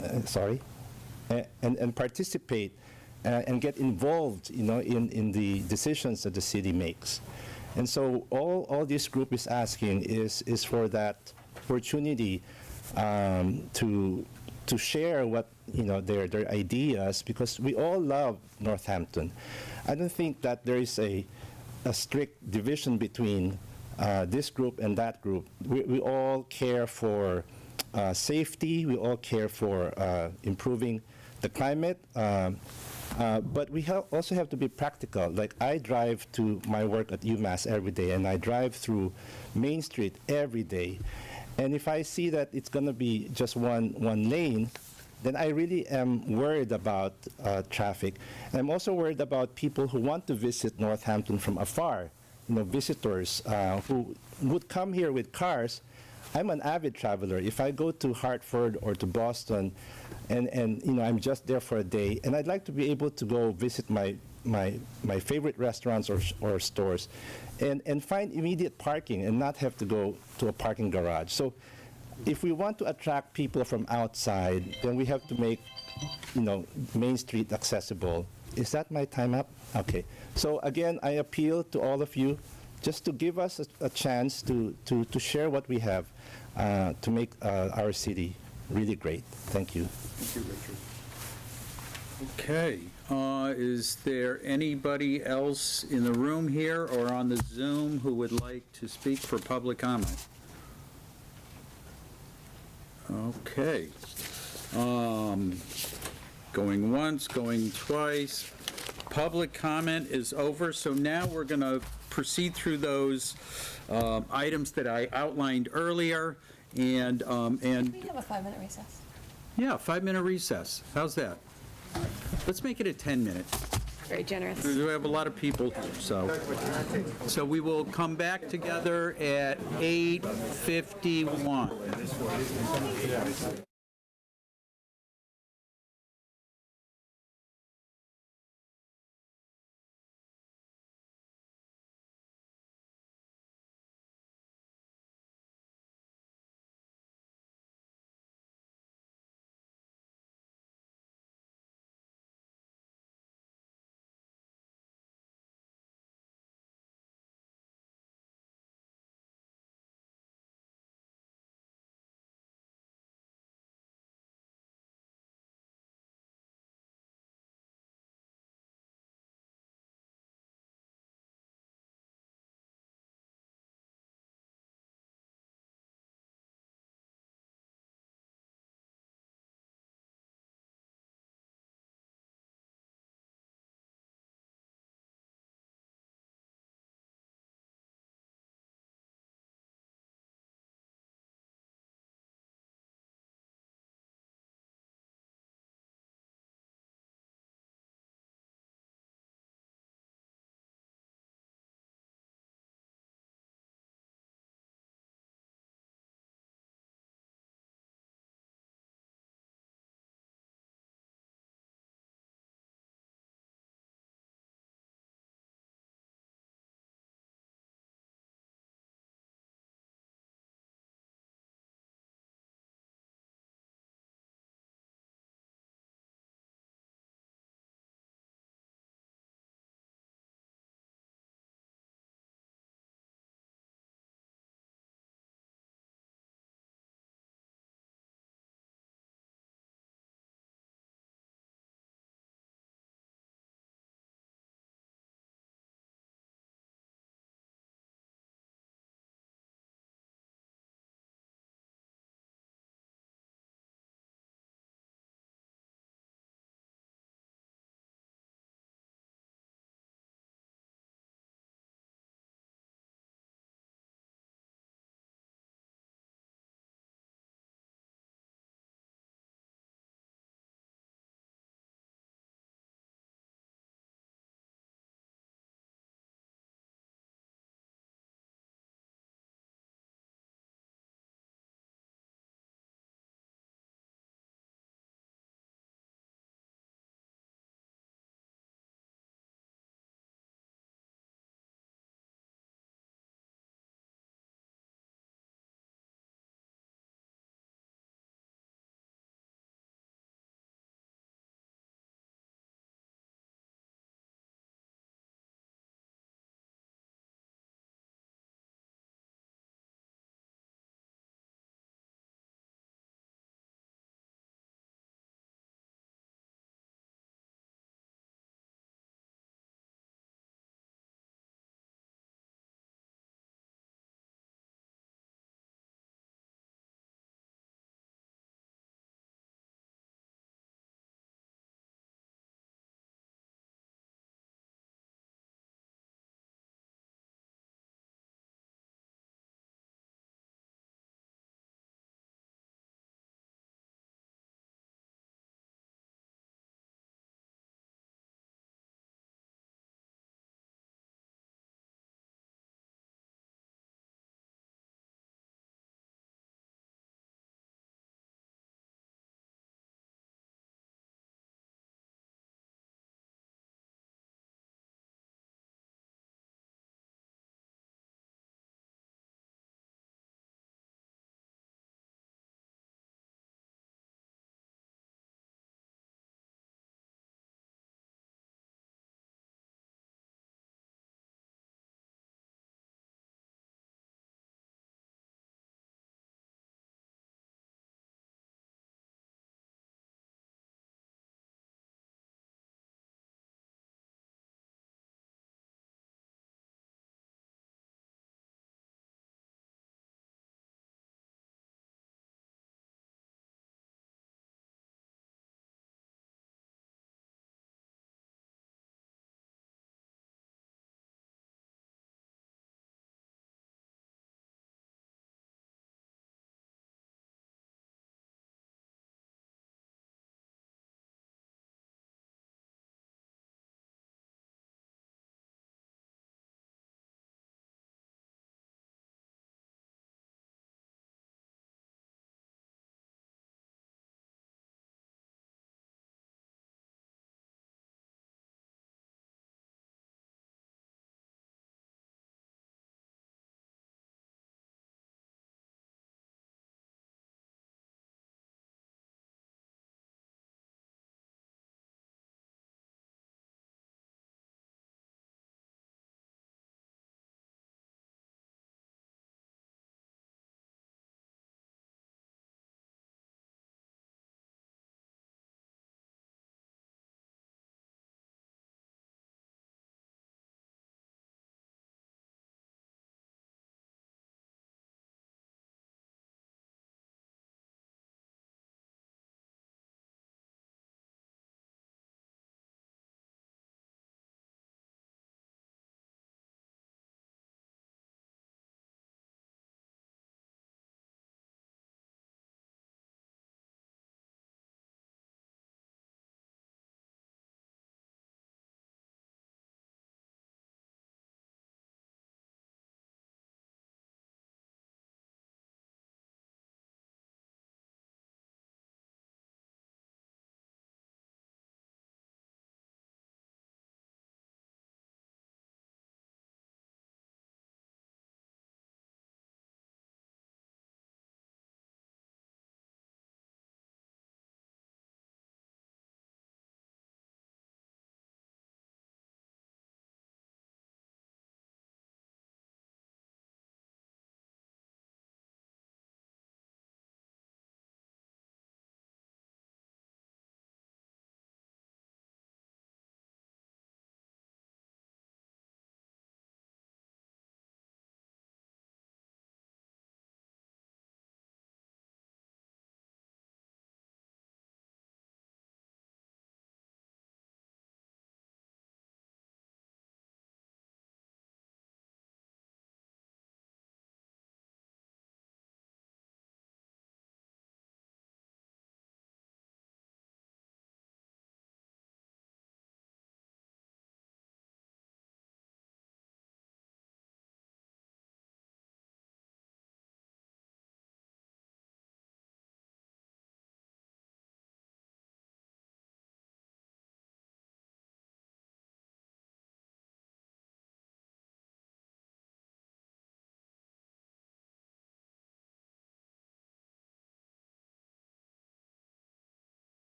and participate and get involved, in the decisions that the city makes. And so all this group is asking is for that opportunity to share what their ideas, because we all love Northampton. I don't think that there is a strict division between this group and that group. We all care for safety. We all care for improving the climate. But we also have to be practical. Like, I drive to my work at UMass every day, and I drive through Main Street every day. And if I see that it's going to be just one lane, then I really am worried about traffic. And I'm also worried about people who want to visit Northampton from afar, visitors who would come here with cars. I'm an avid traveler. If I go to Hartford or to Boston, and I'm just there for a day, and I'd like to be able to go visit my favorite restaurants or stores, and find immediate parking and not have to go to a parking garage. So if we want to attract people from outside, then we have to make Main Street accessible. Is that my time up? Okay. So again, I appeal to all of you just to give us a chance to share what we have to make our city really great. Thank you. Thank you, Richard. Okay. Is there anybody else in the room here or on the Zoom who would like to speak for public comment? Okay. Going once, going twice. Public comment is over, so now we're going to proceed through those items that I outlined earlier, and We have a 5-minute recess. yeah, 5-minute recess. How's that? Let's make it a 10-minute. Very generous. We have a lot of people here, so we will come back together at 8:51.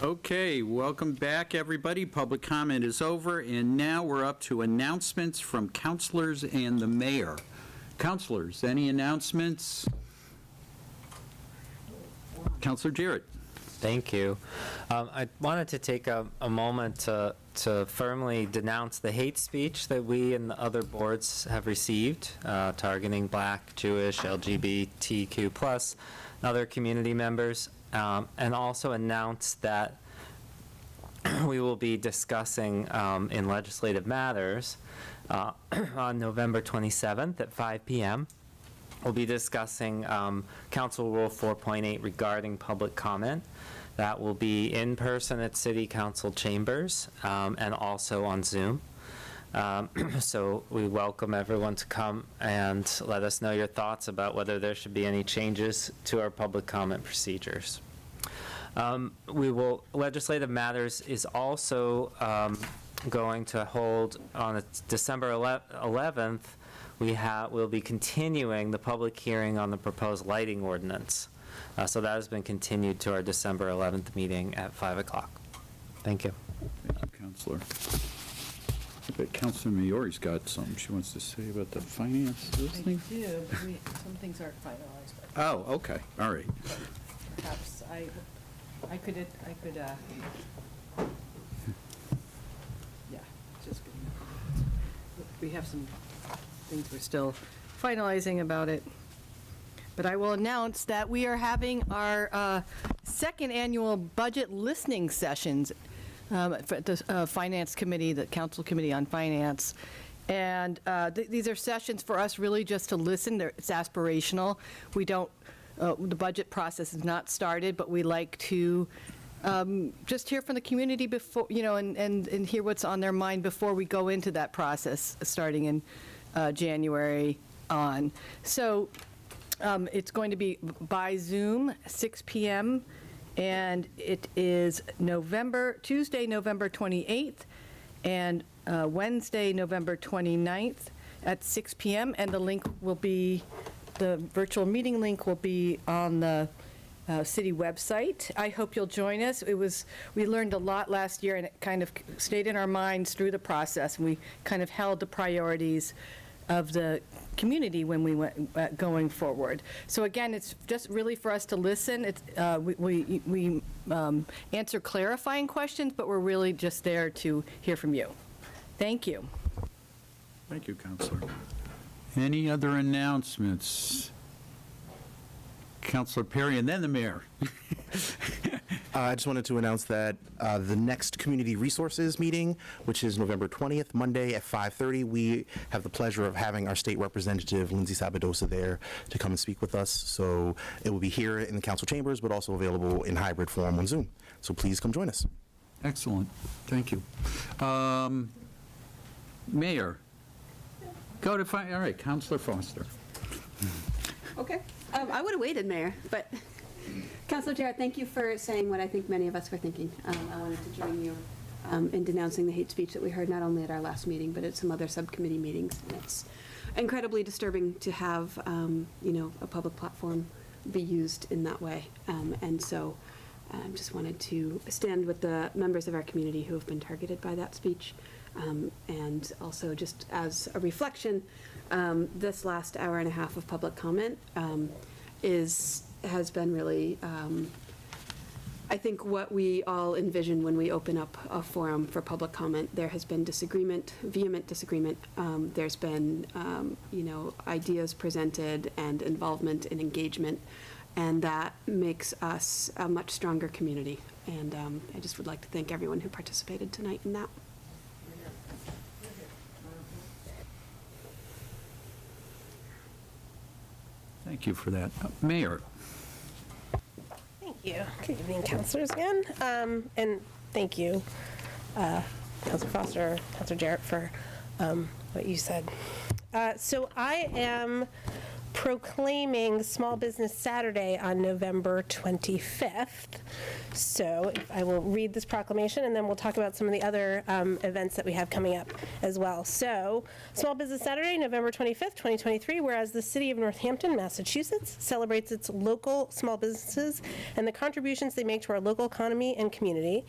Okay, welcome back, everybody. Public comment is over, and now we're up to announcements from councilors and the mayor. Councilors, any announcements? Councilor Jarrett. Thank you. I wanted to take a moment to firmly denounce the hate speech that we and the other boards have received, targeting Black, Jewish, LGBTQ+, and other community members, and also announce that we will be discussing in legislative matters on November 27th at 5 p.m. We'll be discussing Council Rule 4.8 regarding public comment. That will be in person at City Council chambers and also on Zoom. So we welcome everyone to come and let us know your thoughts about whether there should be any changes to our public comment procedures. Legislative Matters is also going to hold on December 11th. We'll be continuing the public hearing on the proposed lighting ordinance. So that has been continued to our December 11th meeting at 5 o'clock. Thank you. Thank you, Councilor. I bet Councilor Maori's got something she wants to say about the finance of this thing. I do, but some things aren't finalized. But Oh, okay, all right. perhaps I could, yeah, just, we have some things we're still finalizing about it. But I will announce that we are having our second annual budget listening sessions for the Finance Committee, the Council Committee on Finance. And these are sessions for us really just to listen. It's aspirational. We don't, the budget process is not started, but we like to just hear from the community before, and hear what's on their mind before we go into that process starting in January on. So it's going to be by Zoom, 6 p.m., and it is Tuesday, November 28th, and Wednesday, November 29th at 6 p.m., and the virtual meeting link will be on the city website. I hope you'll join us. We learned a lot last year, and it kind of stayed in our minds through the process, and we kind of held the priorities of the community when we went going forward. So again, it's just really for us to listen. It's, we answer clarifying questions, but we're really just there to hear from you. Thank you. Thank you, Councilor. Any other announcements? Councilor Perry, and then the mayor. I just wanted to announce that the next Community Resources meeting, which is November 20th, Monday at 5:30, we have the pleasure of having our state representative, Lindsay Sabadosa, there to come and speak with us. So it will be here in the council chambers, but also available in hybrid form on Zoom. So please come join us. Excellent. Thank you. Mayor, all right, Councilor Foster. Okay. I would have waited, Mayor, but Councilor Jarrett, thank you for saying what I think many of us were thinking. I wanted to join you in denouncing the hate speech that we heard not only at our last meeting, but at some other subcommittee meetings. And it's incredibly disturbing to have, a public platform be used in that way. And so I just wanted to stand with the members of our community who have been targeted by that speech. And also just as a reflection, this last hour and a half of public comment has been really, I think, what we all envision when we open up a forum for public comment. There has been disagreement, vehement disagreement. There's been, ideas presented and involvement and engagement, and that makes us a much stronger community. And I just would like to thank everyone who participated tonight in that. Thank you for that. Mayor. Thank you. Good evening, councilors again. And thank you, Councilor Foster, Councilor Jarrett, for what you said. So I am proclaiming Small Business Saturday on November 25th. So I will read this proclamation, and then we'll talk about some of the other events that we have coming up as well. So, Small Business Saturday, November 25th, 2023, whereas the city of Northampton, Massachusetts, celebrates its local small businesses and the contributions they make to our local economy and community.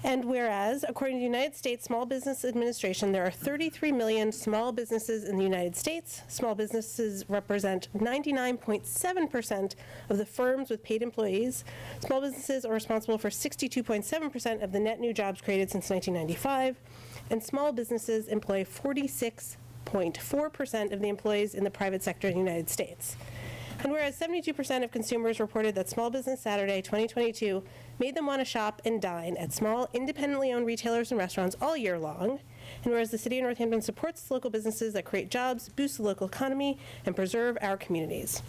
And whereas, according to the United States Small Business Administration, there are 33 million small businesses in the United States. Small businesses represent 99.7% of the firms with paid employees. Small businesses are responsible for 62.7% of the net new jobs created since 1995. And small businesses employ 46.4% of the employees in the private sector in the United States. And whereas 72% of consumers reported that Small Business Saturday 2022 made them want to shop and dine at small, independently owned retailers and restaurants all year long, and whereas the city of Northampton supports local businesses that create jobs, boost the local economy, and preserve our communities.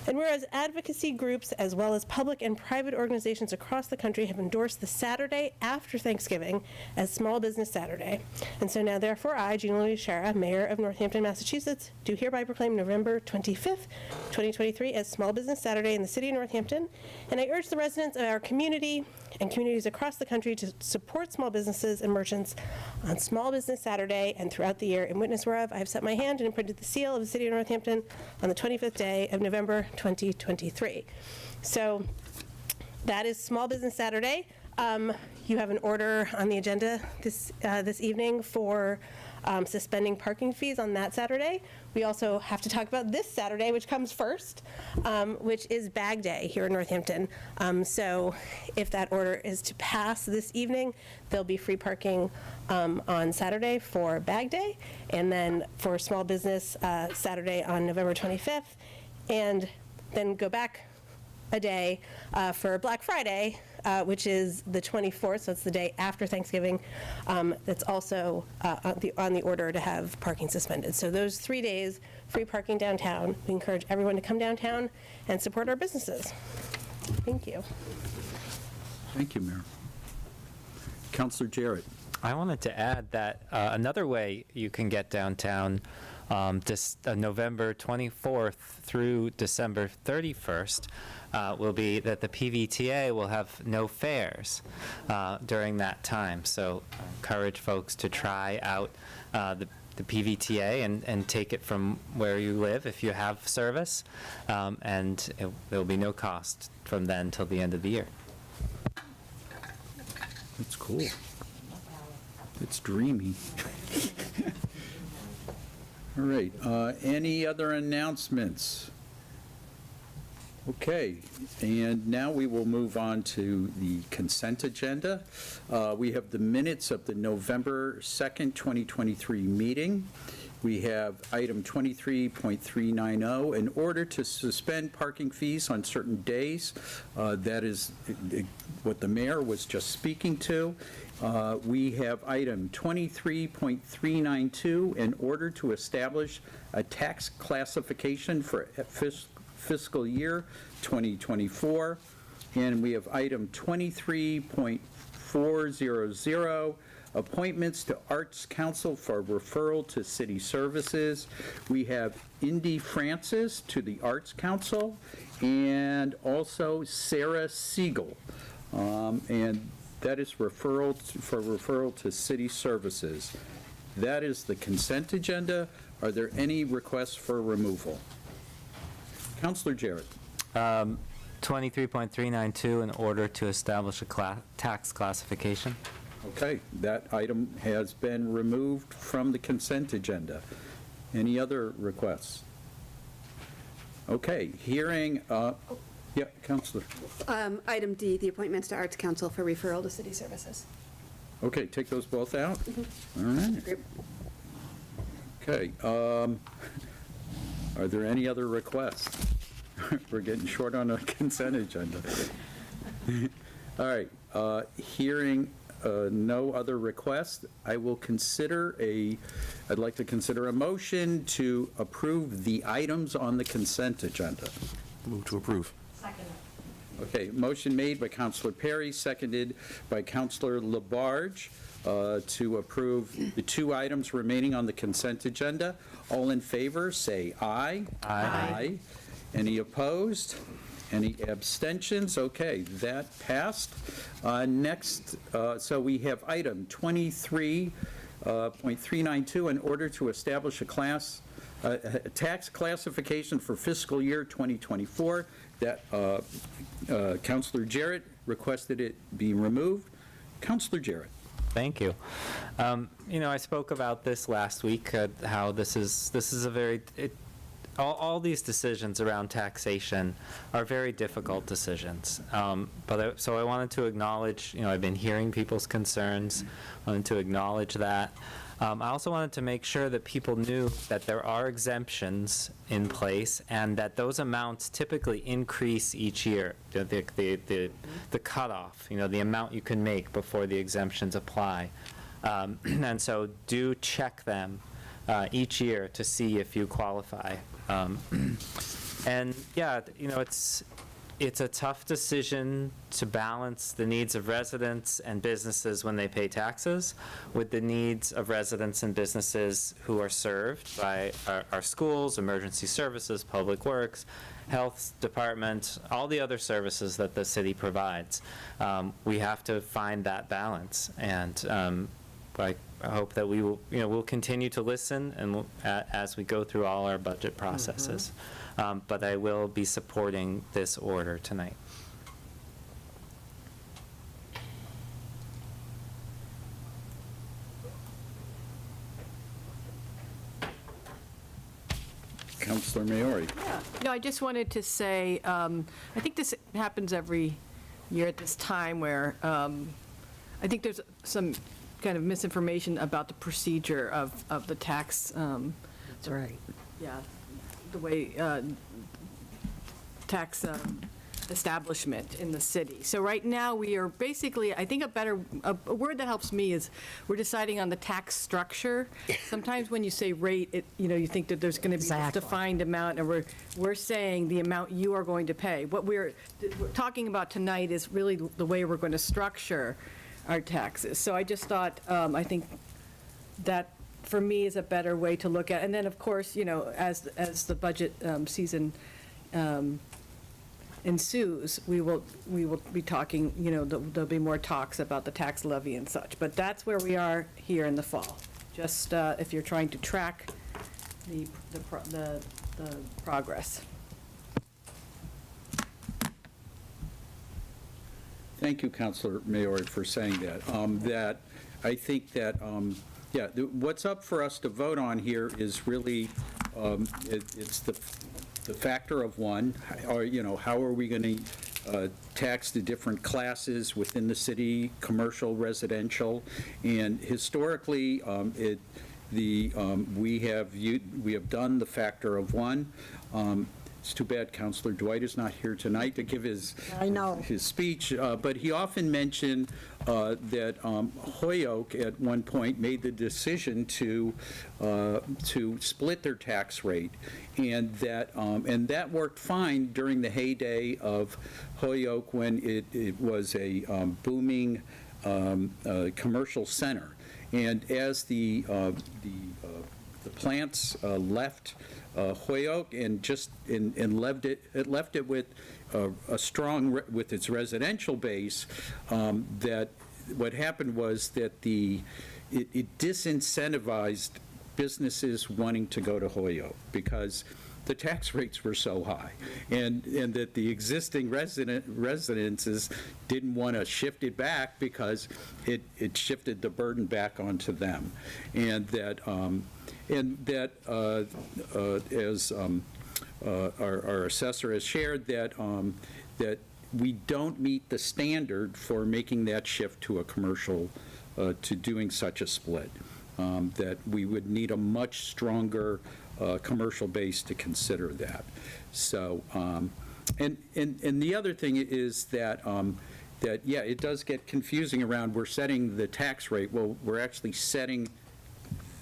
And whereas advocacy groups, as well as public and private organizations across the country, have endorsed the Saturday after Thanksgiving as Small Business Saturday. And so now, therefore, I, Jean-Louise Shara, Mayor of Northampton, Massachusetts, do hereby proclaim November 25th, 2023 as Small Business Saturday in the city of Northampton. And I urge the residents of our community and communities across the country to support small businesses and merchants on Small Business Saturday and throughout the year. In witness whereof, I have set my hand and imprinted the seal of the city of Northampton on the 25th day of November 2023. So that is Small Business Saturday. You have an order on the agenda this evening for suspending parking fees on that Saturday. We also have to talk about this Saturday, which comes first, which is Bag Day here in Northampton. So if that order is to pass this evening, there'll be free parking on Saturday for Bag Day, and then for Small Business Saturday on November 25th, and then go back a day for Black Friday, which is the 24th, so it's the day after Thanksgiving. That's also on the order to have parking suspended. So those 3 days, free parking downtown. We encourage everyone to come downtown and support our businesses. Thank you. Thank you, Mayor. Councilor Jarrett. I wanted to add that another way you can get downtown November 24th through December 31st will be that the PVTA will have no fares during that time. So I encourage folks to try out the PVTA and take it from where you live if you have service, and there will be no cost from then till the end of the year. That's cool. It's dreamy. All right, any other announcements? Okay, and now we will move on to the consent agenda. We have the minutes of the November 2nd, 2023 meeting. We have item 23.390, in order to suspend parking fees on certain days. That is what the mayor was just speaking to. We have item 23.392, in order to establish a tax classification for fiscal year 2024. And we have item 23.400, appointments to Arts Council for referral to city services. We have Indy Francis to the Arts Council, and also Sarah Siegel. And that is referral to city services. That is the consent agenda. Are there any requests for removal? Councilor Jarrett. 23.392, in order to establish a tax classification. Okay, that item has been removed from the consent agenda. Any other requests? Okay, hearing, yeah, Councilor. Item D, the appointments to Arts Council for referral to city services. Okay, take those both out? All right. Okay, are there any other requests? We're getting short on a consent agenda. All right, hearing no other requests, I'd like to consider a motion to approve the items on the consent agenda. Move to approve. Second. Okay, motion made by Counselor Perry, seconded by Counselor Labarge to approve the 2 items remaining on the consent agenda. All in favor, say aye. Aye. Any opposed? Any abstentions? Okay, that passed. Next, so we have item 23.392, in order to establish a tax classification for fiscal year 2024, that Counselor Jarrett requested it be removed. Counselor Jarrett. Thank you. I spoke about this last week, how this is a very, all these decisions around taxation are very difficult decisions. So I wanted to acknowledge, I've been hearing people's concerns, wanted to acknowledge that. I also wanted to make sure that people knew that there are exemptions in place and that those amounts typically increase each year, the cutoff, the amount you can make before the exemptions apply. And so do check them each year to see if you qualify. And yeah, it's a tough decision to balance the needs of residents and businesses when they pay taxes with the needs of residents and businesses who are served by our schools, emergency services, public works, health department, all the other services that the city provides. We have to find that balance, and I hope that we will, we'll continue to listen and as we go through all our budget processes. But I will be supporting this order tonight. Councilor Maori. No, I just wanted to say, I think this happens every year at this time where I think there's some kind of misinformation about the procedure of the tax. That's right. Yeah, the way tax establishment in the city. So right now, we are basically, I think a word that helps me is we're deciding on the tax structure. Sometimes when you say rate, you think that there's going to be a defined amount, and we're saying the amount you are going to pay. What we're talking about tonight is really the way we're going to structure our taxes. So I just thought, I think that for me is a better way to look at it. And then, of course, as the budget season ensues, we will be talking, there'll be more talks about the tax levy and such. But that's where we are here in the fall. Just if you're trying to track the progress. Thank you, Councilor Maori, for saying that. That I think that, what's up for us to vote on here is really, it's the factor of one, or, how are we going to tax the different classes within the city, commercial, residential, and historically, we have done the factor of one. It's too bad Councilor Dwight is not here tonight to give his speech, but he often mentioned that Holyoke at one point made the decision to split their tax rate, and that worked fine during the heyday of Holyoke when it was a booming commercial center. And as the plants left Holyoke and left it with a strong with its residential base, that what happened was that it disincentivized businesses wanting to go to Holyoke because the tax rates were so high, and that the existing residences didn't want to shift it back because it shifted the burden back onto them, and that as our assessor has shared, that we don't meet the standard for making that shift to a commercial, to doing such a split, that we would need a much stronger commercial base to consider that. So, and the other thing is that, it does get confusing around, we're setting the tax rate. Well, we're actually setting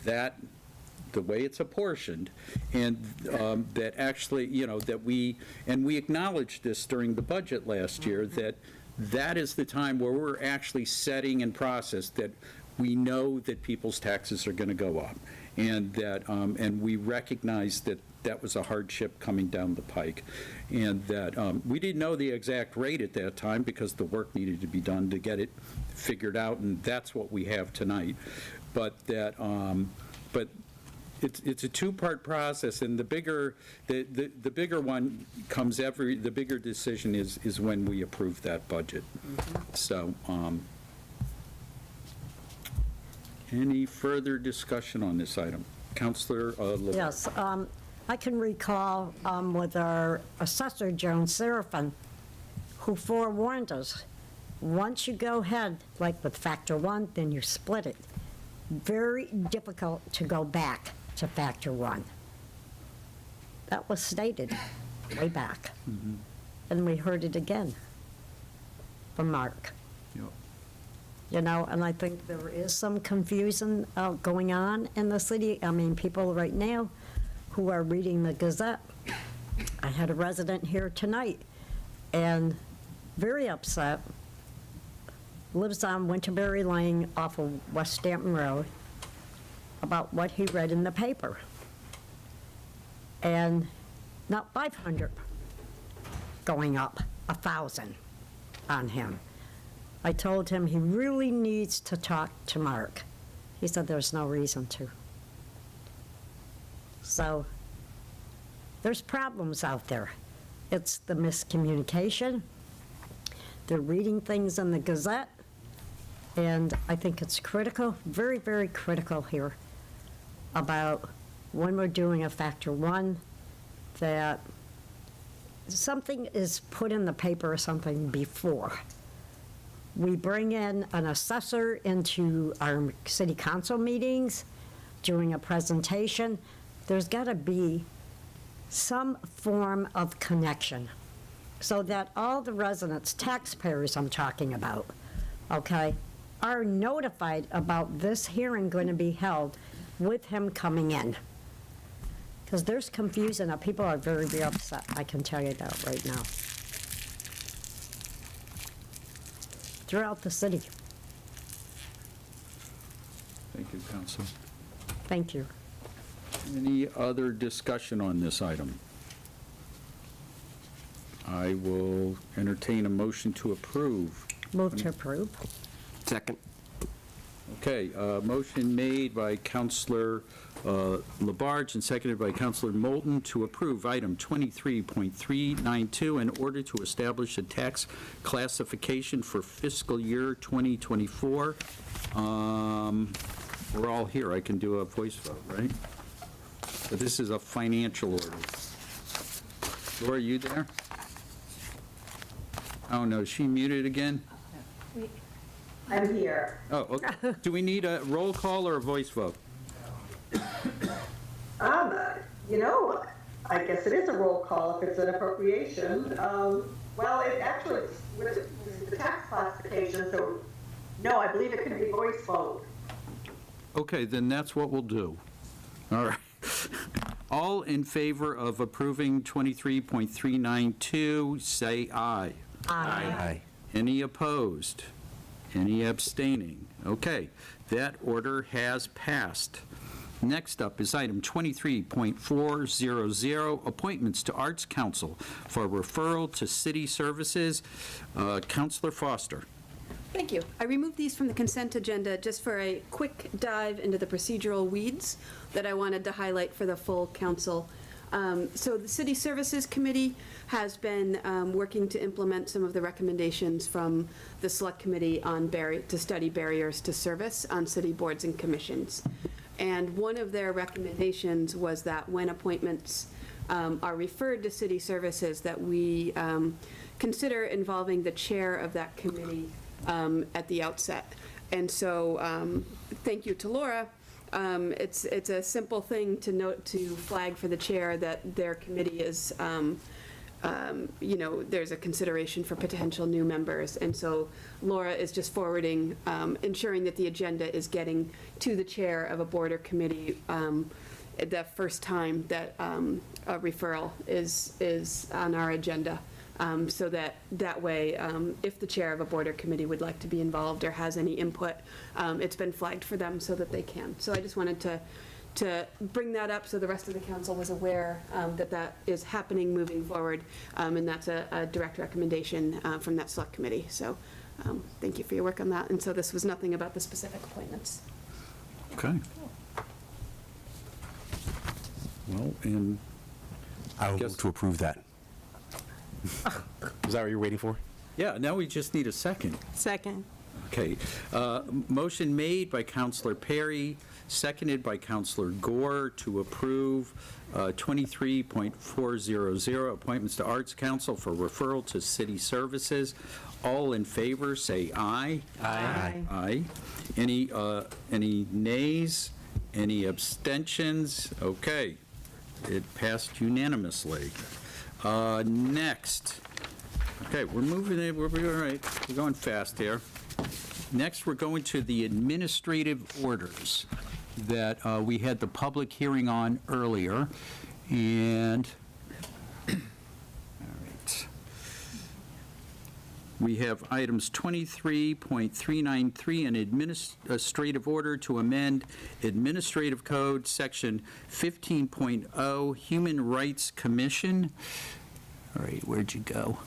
that the way it's apportioned, and that actually, that we acknowledged this during the budget last year, that is the time where we're actually setting in process that we know that people's taxes are going to go up, and that, and we recognize that that was a hardship coming down the pike, and that we didn't know the exact rate at that time because the work needed to be done to get it figured out, and that's what we have tonight. But that, but it's a two-part process, and the bigger one comes the bigger decision is when we approve that budget. So, any further discussion on this item? Councilor LeBlanc. Yes, I can recall with our assessor, Joan Seraphin, who forewarned us, once you go ahead, like with Factor 1, then you split it. Very difficult to go back to Factor 1. That was stated way back. And we heard it again from Mark. And I think there is some confusion going on in the city. I mean, people right now who are reading the Gazette. I had a resident here tonight, and very upset, lives on Winterberry Lane off of West Stanton Road, about what he read in the paper. And not 500 going up, 1,000 on him. I told him he really needs to talk to Mark. He said there's no reason to. So there's problems out there. It's the miscommunication. They're reading things in the Gazette, and I think it's critical, very, very critical here about when we're doing a Factor 1, that something is put in the paper or something before. We bring in an assessor into our city council meetings, doing a presentation. There's got to be some form of connection so that all the residents, taxpayers I'm talking about, okay, are notified about this hearing going to be held with him coming in. Because there's confusion. People are very, very upset. I can tell you that right now. Throughout the city. Thank you, Council. Thank you. Any other discussion on this item? I will entertain a motion to approve. Move to approve. Second. Okay, motion made by Councilor Labarge and seconded by Councilor Moulton to approve item 23.392 in order to establish a tax classification for fiscal year 2024. We're all here. I can do a voice vote, right? But this is a financial order. Laura, are you there? Oh, no, is she muted again? I'm here. Oh, okay. Do we need a roll call or a voice vote? I guess it is a roll call if it's an appropriation. Well, it actually, it's the tax classification, so no, I believe it can be voice vote. Okay, then that's what we'll do. All right. All in favor of approving 23.392, say aye. Aye. Any opposed? Any abstaining? Okay, that order has passed. Next up is item 23.400, appointments to Arts Council for referral to city services. Councilor Foster. Thank you. I removed these from the consent agenda just for a quick dive into the procedural weeds that I wanted to highlight for the full council. So the City Services Committee has been working to implement some of the recommendations from the Select Committee on to study barriers to service on city boards and commissions. And one of their recommendations was that when appointments are referred to City Services, that we consider involving the chair of that committee at the outset. And so thank you to Laura. It's a simple thing to note, to flag for the chair that their committee is, there's a consideration for potential new members. And so Laura is just forwarding, ensuring that the agenda is getting to the chair of a board or committee the first time that a referral is on our agenda. So that way, if the chair of a board or committee would like to be involved or has any input, it's been flagged for them so that they can. So I just wanted to bring that up so the rest of the council was aware that that is happening moving forward, and that's a direct recommendation from that select committee. So thank you for your work on that. And so this was nothing about the specific appointments. Okay. Well, and I will move to approve that. Is that what you're waiting for? yeah, now we just need a second. Second. Okay. Motion made by Counselor Perry, seconded by Counselor Gore to approve 23.400, appointments to Arts Council for referral to city services. All in favor, say aye. Aye. Aye. Any nays? Any abstentions? Okay. It passed unanimously. Next. Okay, we're moving it, we're all right, we're going fast here. Next, we're going to the administrative orders that we had the public hearing on earlier, and, all right. We have items 23.393, an administrative order to amend Administrative Code, Section 15.0, Human Rights Commission. All right, where'd you go?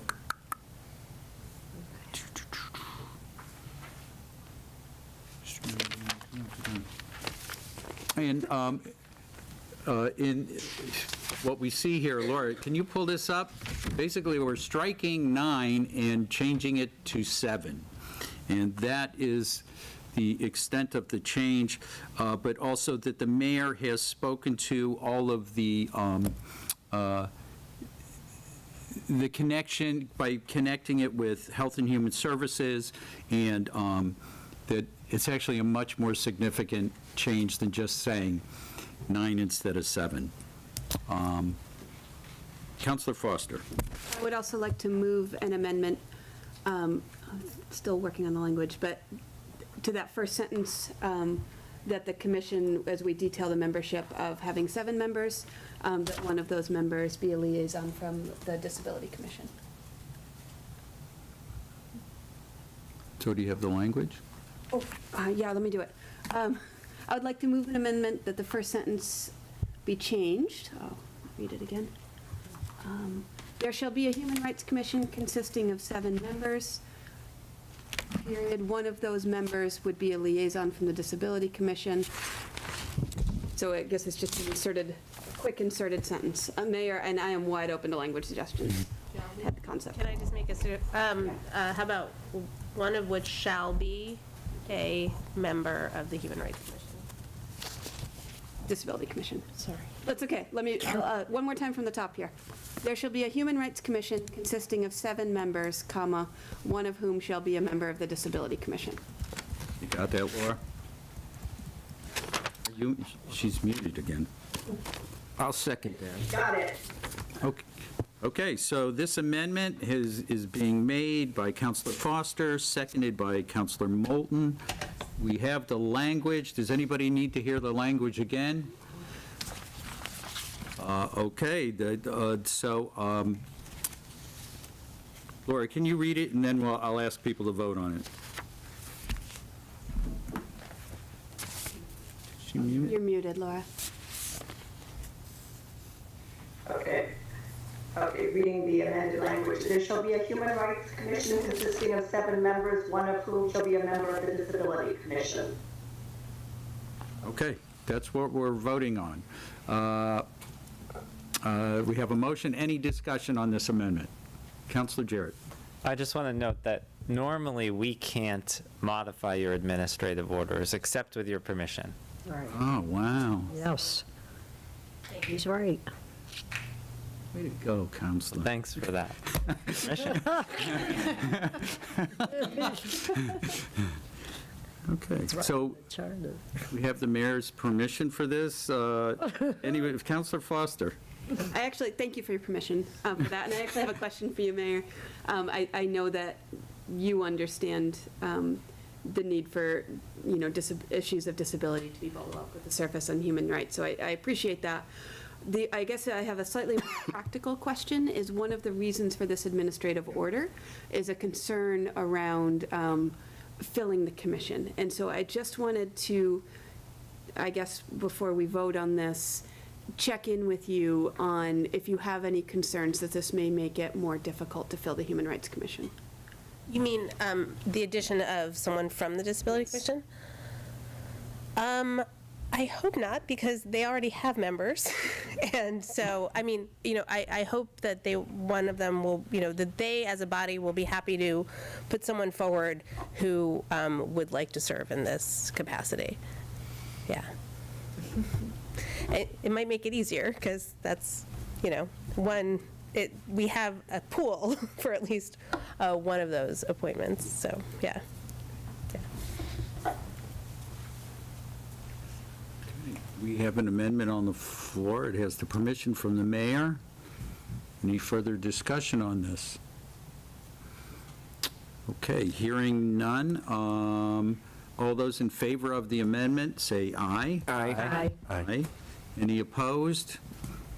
And in what we see here, Laura, can you pull this up? Basically, we're striking 9 and changing it to 7. And that is the extent of the change, but also that the mayor has spoken to all of the connection, by connecting it with Health and Human Services, and that it's actually a much more significant change than just saying 9 instead of 7. Counselor Foster. I would also like to move an amendment, still working on the language, but to that first sentence, that the commission, as we detail the membership of having 7 members, that one of those members be a liaison from the Disability Commission. So do you have the language? Oh, yeah, let me do it. I would like to move an amendment that the first sentence be changed. I'll read it again. There shall be a Human Rights Commission consisting of 7 members. Period. One of those members would be a liaison from the Disability Commission. So I guess it's just an inserted, quick inserted sentence. Mayor, and I am wide open to language suggestions. Had the concept. Can I just make how about one of which shall be a member of the Human Rights Commission? Disability Commission. Sorry. That's okay. Let me, one more time from the top here. There shall be a Human Rights Commission consisting of 7 members, comma, one of whom shall be a member of the Disability Commission. You got that, Laura? She's muted again. I'll second that. Got it. Okay, so this amendment is being made by Counselor Foster, seconded by Counselor Moulton. We have the language. Does anybody need to hear the language again? Okay, Laura, can you read it, and then I'll ask people to vote on it. She muted? You're muted, Laura. Okay, reading the amended language. There shall be a Human Rights Commission consisting of 7 members, one of whom shall be a member of the Disability Commission. Okay, that's what we're voting on. We have a motion. Any discussion on this amendment? Counselor Jarrett. I just want to note that normally we can't modify your administrative orders except with your permission. Right. Oh, wow. Yes. He's right. Way to go, Counselor. Thanks for that. Okay, so we have the mayor's permission for this. Anyway, Counselor Foster. I actually, thank you for your permission for that, and I actually have a question for you, Mayor. I know that you understand the need for, issues of disability to be bubbled up with the surface on human rights. So I appreciate that. I guess I have a slightly more practical question. Is one of the reasons for this administrative order is a concern around filling the commission. And so I just wanted to, I guess, before we vote on this, check in with you on if you have any concerns that this may make it more difficult to fill the Human Rights Commission. You mean the addition of someone from the Disability Commission? I hope not, because they already have members. And so, I mean, I hope that one of them will, that they as a body will be happy to put someone forward who would like to serve in this capacity. Yeah. It might make it easier, because that's, we have a pool for at least one of those appointments, so, yeah. We have an amendment on the floor. It has the permission from the mayor. Any further discussion on this? Okay, hearing none. All those in favor of the amendment, say aye. Aye. Aye. Any opposed?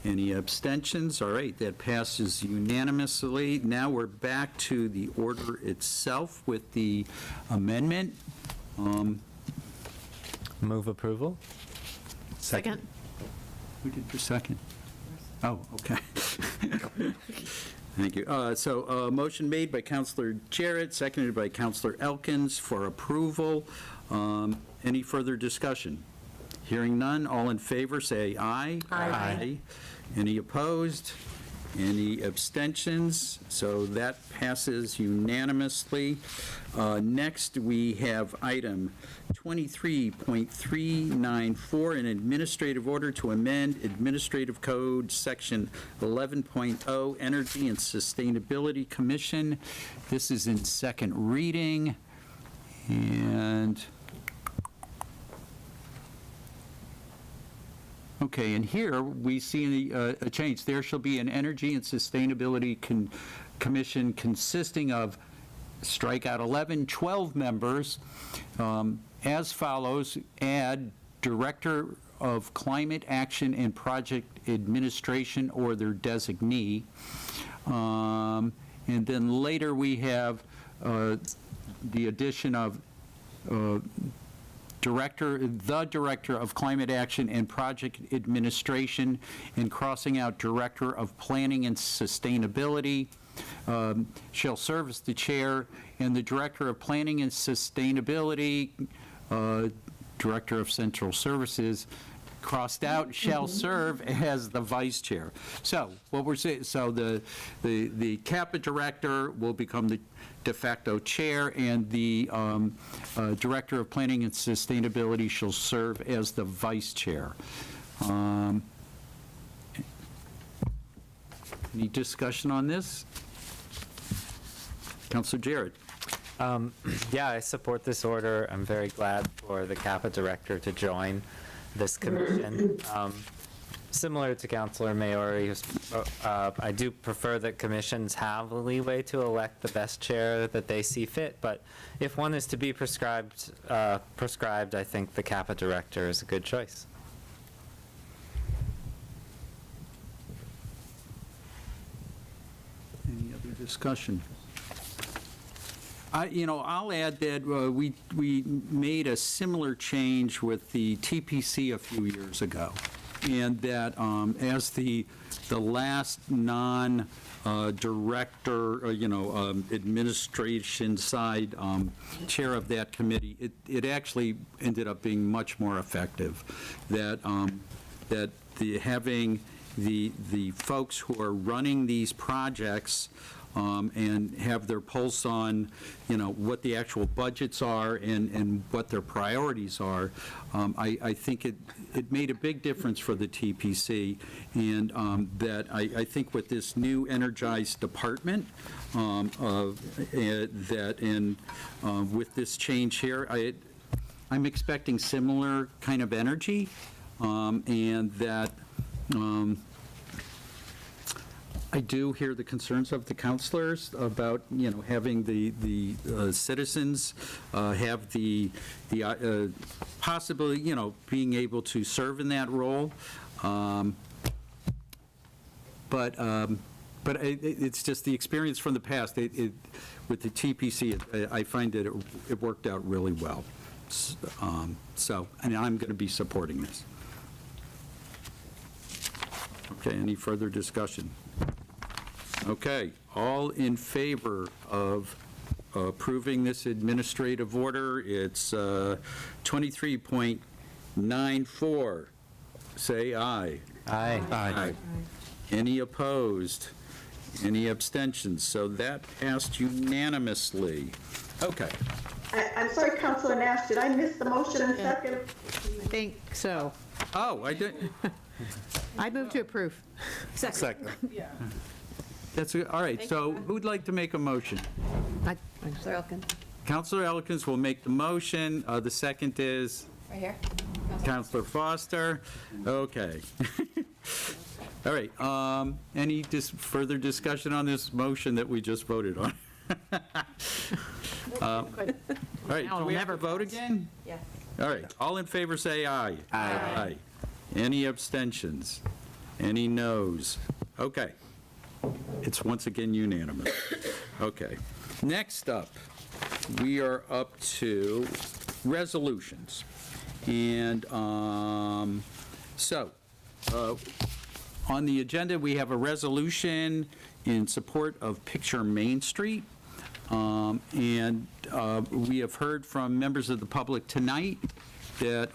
Any abstentions? All right, that passes unanimously. Now we're back to the order itself with the amendment. Move approval? Second. Who did the second? Oh, okay. Thank you. So motion made by Counselor Jarrett, seconded by Counselor Elkins for approval. Any further discussion? Hearing none, all in favor, say aye. Aye. Any opposed? Any abstentions? So that passes unanimously. Next, we have item 23.394, an administrative order to amend Administrative Code Section 11.0, Energy and Sustainability Commission. This is in second reading, and okay, and here we see a change. There shall be an Energy and Sustainability Commission consisting of, strike out 11, 12 members, as follows: add Director of Climate Action and Project Administration or their designee. And then later we have the addition of the Director of Climate Action and Project Administration, and crossing out Director of Planning and Sustainability shall serve as the chair, and the Director of Planning and Sustainability, Director of Central Services, crossed out, shall serve as the vice chair. So what we're saying, so the CAPA director will become the de facto chair, and the Director of Planning and Sustainability shall serve as the vice chair. Any discussion on this? Councilor Jarrett. Yeah, I support this order. I'm very glad for the CAPA director to join this commission. Similar to Councilor Maori, I do prefer that commissions have the leeway to elect the best chair that they see fit, but if one is to be prescribed, I think the CAPA director is a good choice. Any other discussion? I'll add that we made a similar change with the TPC a few years ago, and that as the last non-director, administration side chair of that committee, it actually ended up being much more effective. That having the folks who are running these projects and have their pulse on, what the actual budgets are and what their priorities are, I think it made a big difference for the TPC, and that I think with this new energized department, with this change here, I'm expecting similar kind of energy, and that I do hear the concerns of the counselors about, having the citizens have the possibility, being able to serve in that role. But it's just the experience from the past. With the TPC, I find that it worked out really well. So, and I'm going to be supporting this. Okay, any further discussion? Okay, all in favor of approving this administrative order? It's 23.94. Say aye. Aye. Aye. Any opposed? Any abstentions? So that passed unanimously. Okay. I'm sorry, Councilor Nash, did I miss the motion and second? I think so. Oh, I didn't. I move to approve. Second. That's, all right, so who'd like to make a motion? Councilor Elkins. Counselor Elkins will make the motion. The second is? Right here. Counselor Foster. Okay. All right, any further discussion on this motion that we just voted on? All right, do we have to vote again? Yeah. All right, all in favor say aye. Aye. Any abstentions? Any noes? Okay. It's once again unanimous. Okay. Next up, we are up to resolutions. And on the agenda, we have a resolution in support of Picture Main Street. And we have heard from members of the public tonight that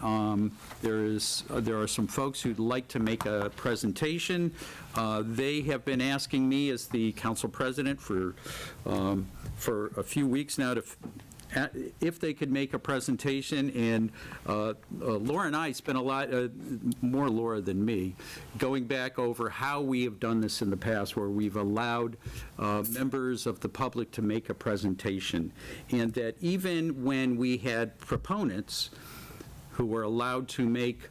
there are some folks who'd like to make a presentation. They have been asking me as the council president for a few weeks now if they could make a presentation, and Laura and I spent a lot, more Laura than me, going back over how we have done this in the past, where we've allowed members of the public to make a presentation, and that even when we had proponents who were allowed to make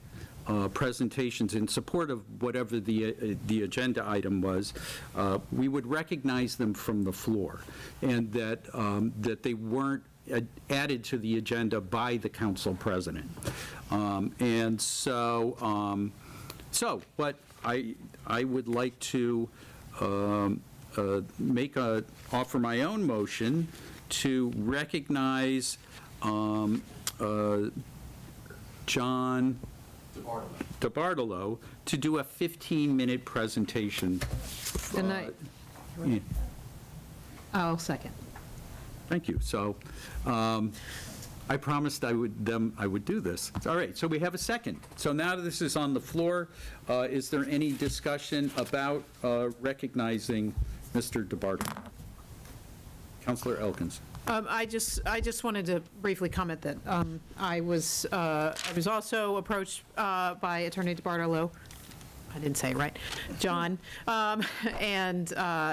presentations in support of whatever the agenda item was, we would recognize them from the floor, and that they weren't added to the agenda by the council president. And so, but I would like to offer my own motion to recognize John DeBartolo to do a 15-minute presentation. Tonight. I'll second. Thank you. So I promised I would do this. All right, so we have a second. So now that this is on the floor, is there any discussion about recognizing Mr. DeBartolo? Councilor Elkins. I just wanted to briefly comment that I was also approached by Attorney DeBartolo. I didn't say it right, John, and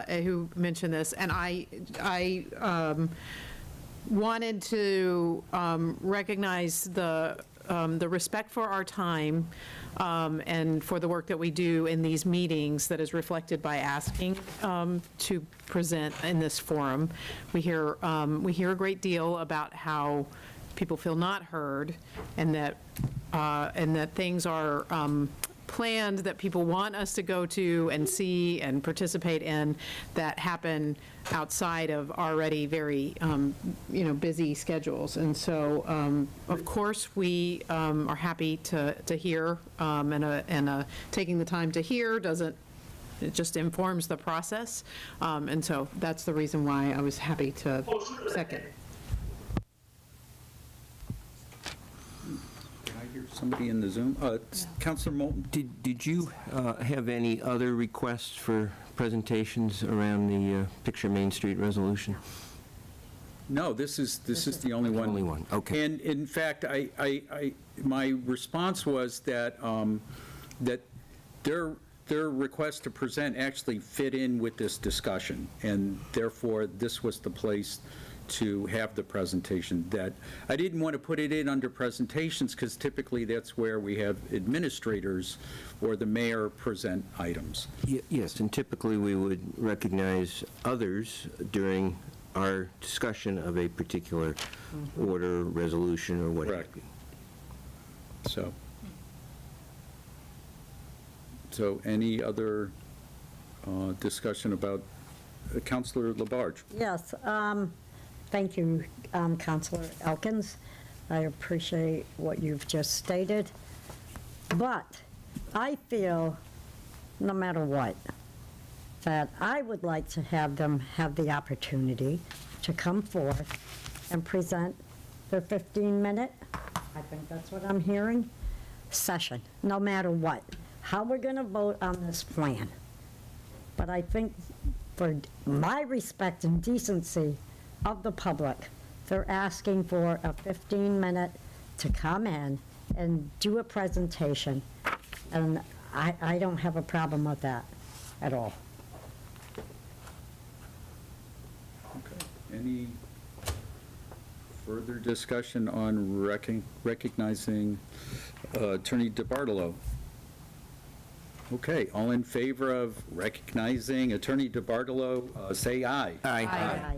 who mentioned this, and I wanted to recognize the respect for our time and for the work that we do in these meetings that is reflected by asking to present in this forum. We hear a great deal about how people feel not heard, and that things are planned that people want us to go to and see and participate in that happen outside of already very busy schedules. And so of course we are happy to hear, and taking the time to hear it just informs the process, and so that's the reason why I was happy to second. Somebody in the Zoom? Councilor Moulton? Did you have any other requests for presentations around the Picture Main Street resolution? No, this is the only one. Only one, okay. And in fact, my response was that their request to present actually fit in with this discussion, and therefore this was the place to have the presentation. That I didn't want to put it in under presentations because typically that's where we have administrators or the mayor present items. Yes, and typically we would recognize others during our discussion of a particular order, resolution, or what have you. So any other discussion about Councilor Labarge? Yes, thank you, Councilor Elkins. I appreciate what you've just stated. But I feel, no matter what, that I would like to have them have the opportunity to come forth and present their 15-minute, I think that's what I'm hearing, session, no matter what, how we're going to vote on this plan. But I think for my respect and decency of the public, they're asking for a 15-minute to come in and do a presentation, and I don't have a problem with that at all. Okay. Any further discussion on recognizing Attorney DiBartolo? Okay, all in favor of recognizing Attorney DiBartolo, say aye. Aye.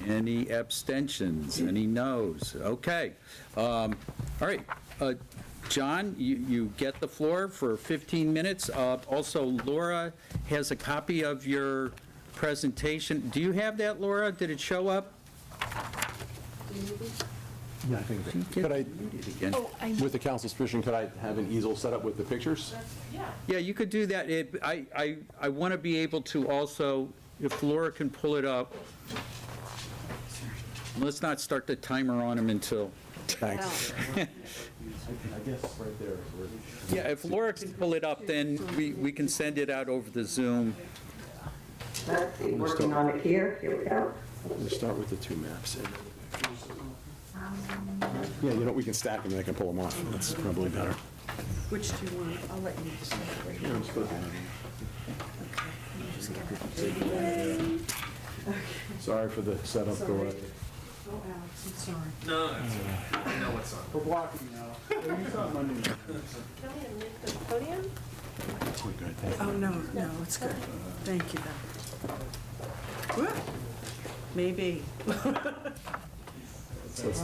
Any abstentions? Any noes? Okay. All right. John, you get the floor for 15 minutes. Also, Laura has a copy of your presentation. Do you have that, Laura? Did it show up? Yeah, I think. Could I, with the council's permission, could I have an easel set up with the pictures? Yeah, you could do that. I want to be able to also, if Laura can pull it up, let's not start the timer on him until. Thanks. I guess right there. Yeah, if Laura can pull it up, then we can send it out over the Zoom. Let's see, working on it here. Here we go. We'll start with the two maps. Yeah, you know, we can stack them and I can pull them off. That's probably better. Which do you want? I'll let you decide. Yeah, I'm supposed to have them. Sorry for the setup delay. Oh, Alex, I'm sorry. No, I know what's on. We're blocking you now. You saw Monday night. Can we admit the podium? We're good, thank you. Oh, no, it's good. Thank you, though. Whoop. Maybe. It's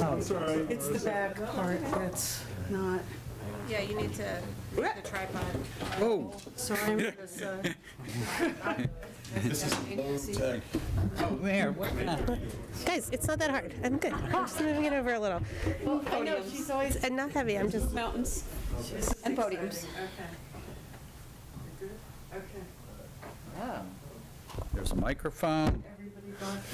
the back part that's not. Yeah, you need to move the tripod. Oh. Sorry, Melissa. This is tech. Oh, Mayor, what? Guys, it's not that hard. I'm good. I'm just moving it over a little. I know, she's always. And not heavy, I'm just. Mountains and podiums. There's a microphone.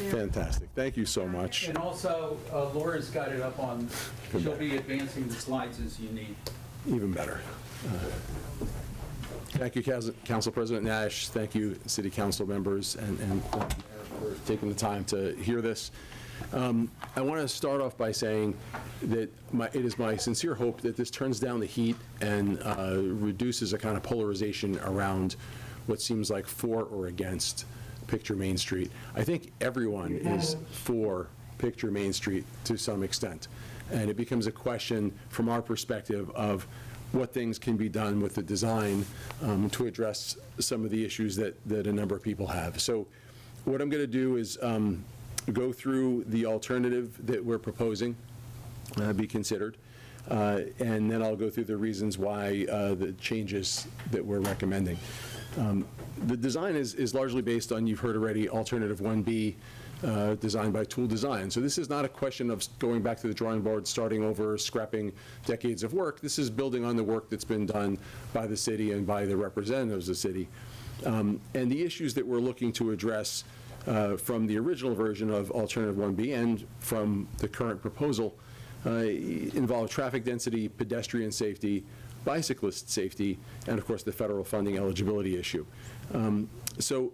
Fantastic. Thank you so much. And also, Laura's got it up on, she'll be advancing the slides as you need. Even better. Thank you, Council President Nash. Thank you, City Council members, and for taking the time to hear this. I want to start off by saying that it is my sincere hope that this turns down the heat and reduces a kind of polarization around what seems like for or against Picture Main Street. I think everyone is for Picture Main Street to some extent. And it becomes a question from our perspective of what things can be done with the design to address some of the issues that a number of people have. So what I'm going to do is go through the alternative that we're proposing be considered, and then I'll go through the reasons why the changes that we're recommending. The design is largely based on, you've heard already, Alternative 1B, designed by Tool Design. So this is not a question of going back to the drawing board, starting over, scrapping decades of work. This is building on the work that's been done by the city and by the representatives of the city. And the issues that we're looking to address from the original version of Alternative 1B and from the current proposal involve traffic density, pedestrian safety, bicyclist safety, and of course the federal funding eligibility issue. So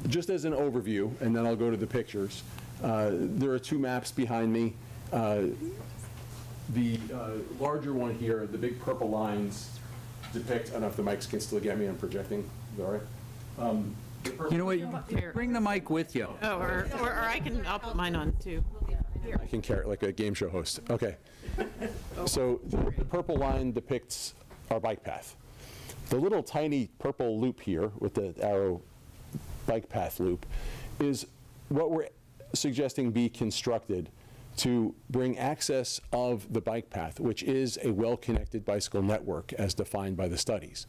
just as an overview, and then I'll go to the pictures, there are two maps behind me. The larger one here, the big purple lines depict, I don't know if the mics can still get me, I'm projecting, is that all right? You know what, bring the mic with you. Oh, or I'll put mine on too. I can carry it like a game show host. Okay. So the purple line depicts our bike path. The little tiny purple loop here with the arrow bike path loop is what we're suggesting be constructed to bring access of the bike path, which is a well-connected bicycle network as defined by the studies,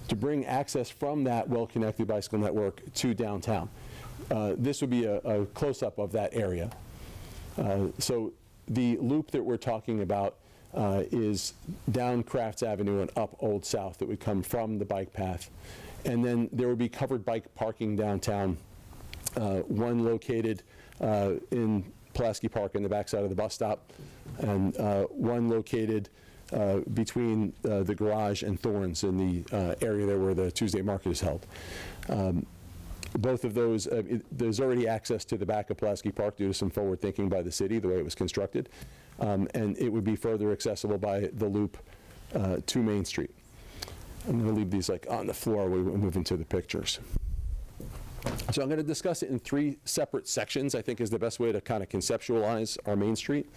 to bring access from that well-connected bicycle network to downtown. This would be a close-up of that area. So the loop that we're talking about is down Crafts Avenue and up Old South that would come from the bike path. And then there would be covered bike parking downtown, one located in Pulaski Park in the backside of the bus stop, and one located between the garage and Thorns in the area there where the Tuesday market is held. Both of those, there's already access to the back of Pulaski Park due to some forward thinking by the city, the way it was constructed, and it would be further accessible by the loop to Main Street. I'm going to leave these like on the floor when we move into the pictures. So I'm going to discuss it in 3 separate sections, I think is the best way to kind of conceptualize our Main Street.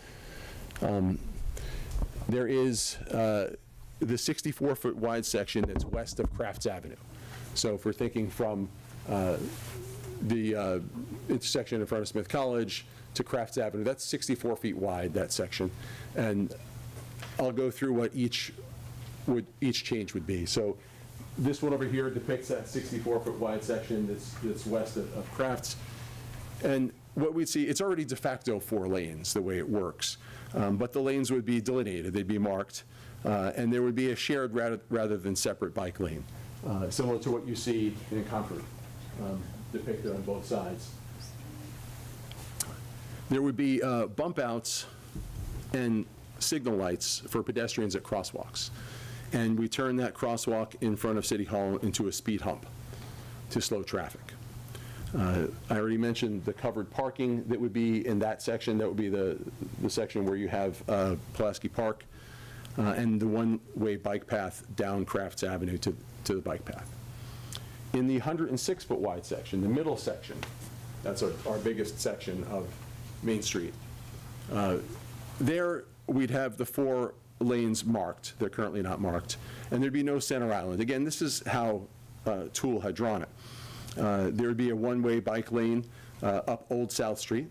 There is the 64-foot wide section that's west of Crafts Avenue. So if we're thinking from the intersection in front of Smith College to Crafts Avenue, that's 64 feet wide, that section. And I'll go through what each change would be. So this one over here depicts that 64-foot wide section that's west of Crafts. And what we'd see, it's already de facto 4 lanes, the way it works. But the lanes would be delineated, they'd be marked, and there would be a shared rather than separate bike lane, similar to what you see in Concord, depicted on both sides. There would be bump outs and signal lights for pedestrians at crosswalks. And we turn that crosswalk in front of City Hall into a speed hump to slow traffic. I already mentioned the covered parking that would be in that section. That would be the section where you have Pulaski Park and the one-way bike path down Crafts Avenue to the bike path. In the 106-foot wide section, the middle section, that's our biggest section of Main Street. There we'd have the 4 lanes marked. They're currently not marked. And there'd be no center island. Again, this is how Toole had drawn it. There would be a one-way bike lane up Old South Street.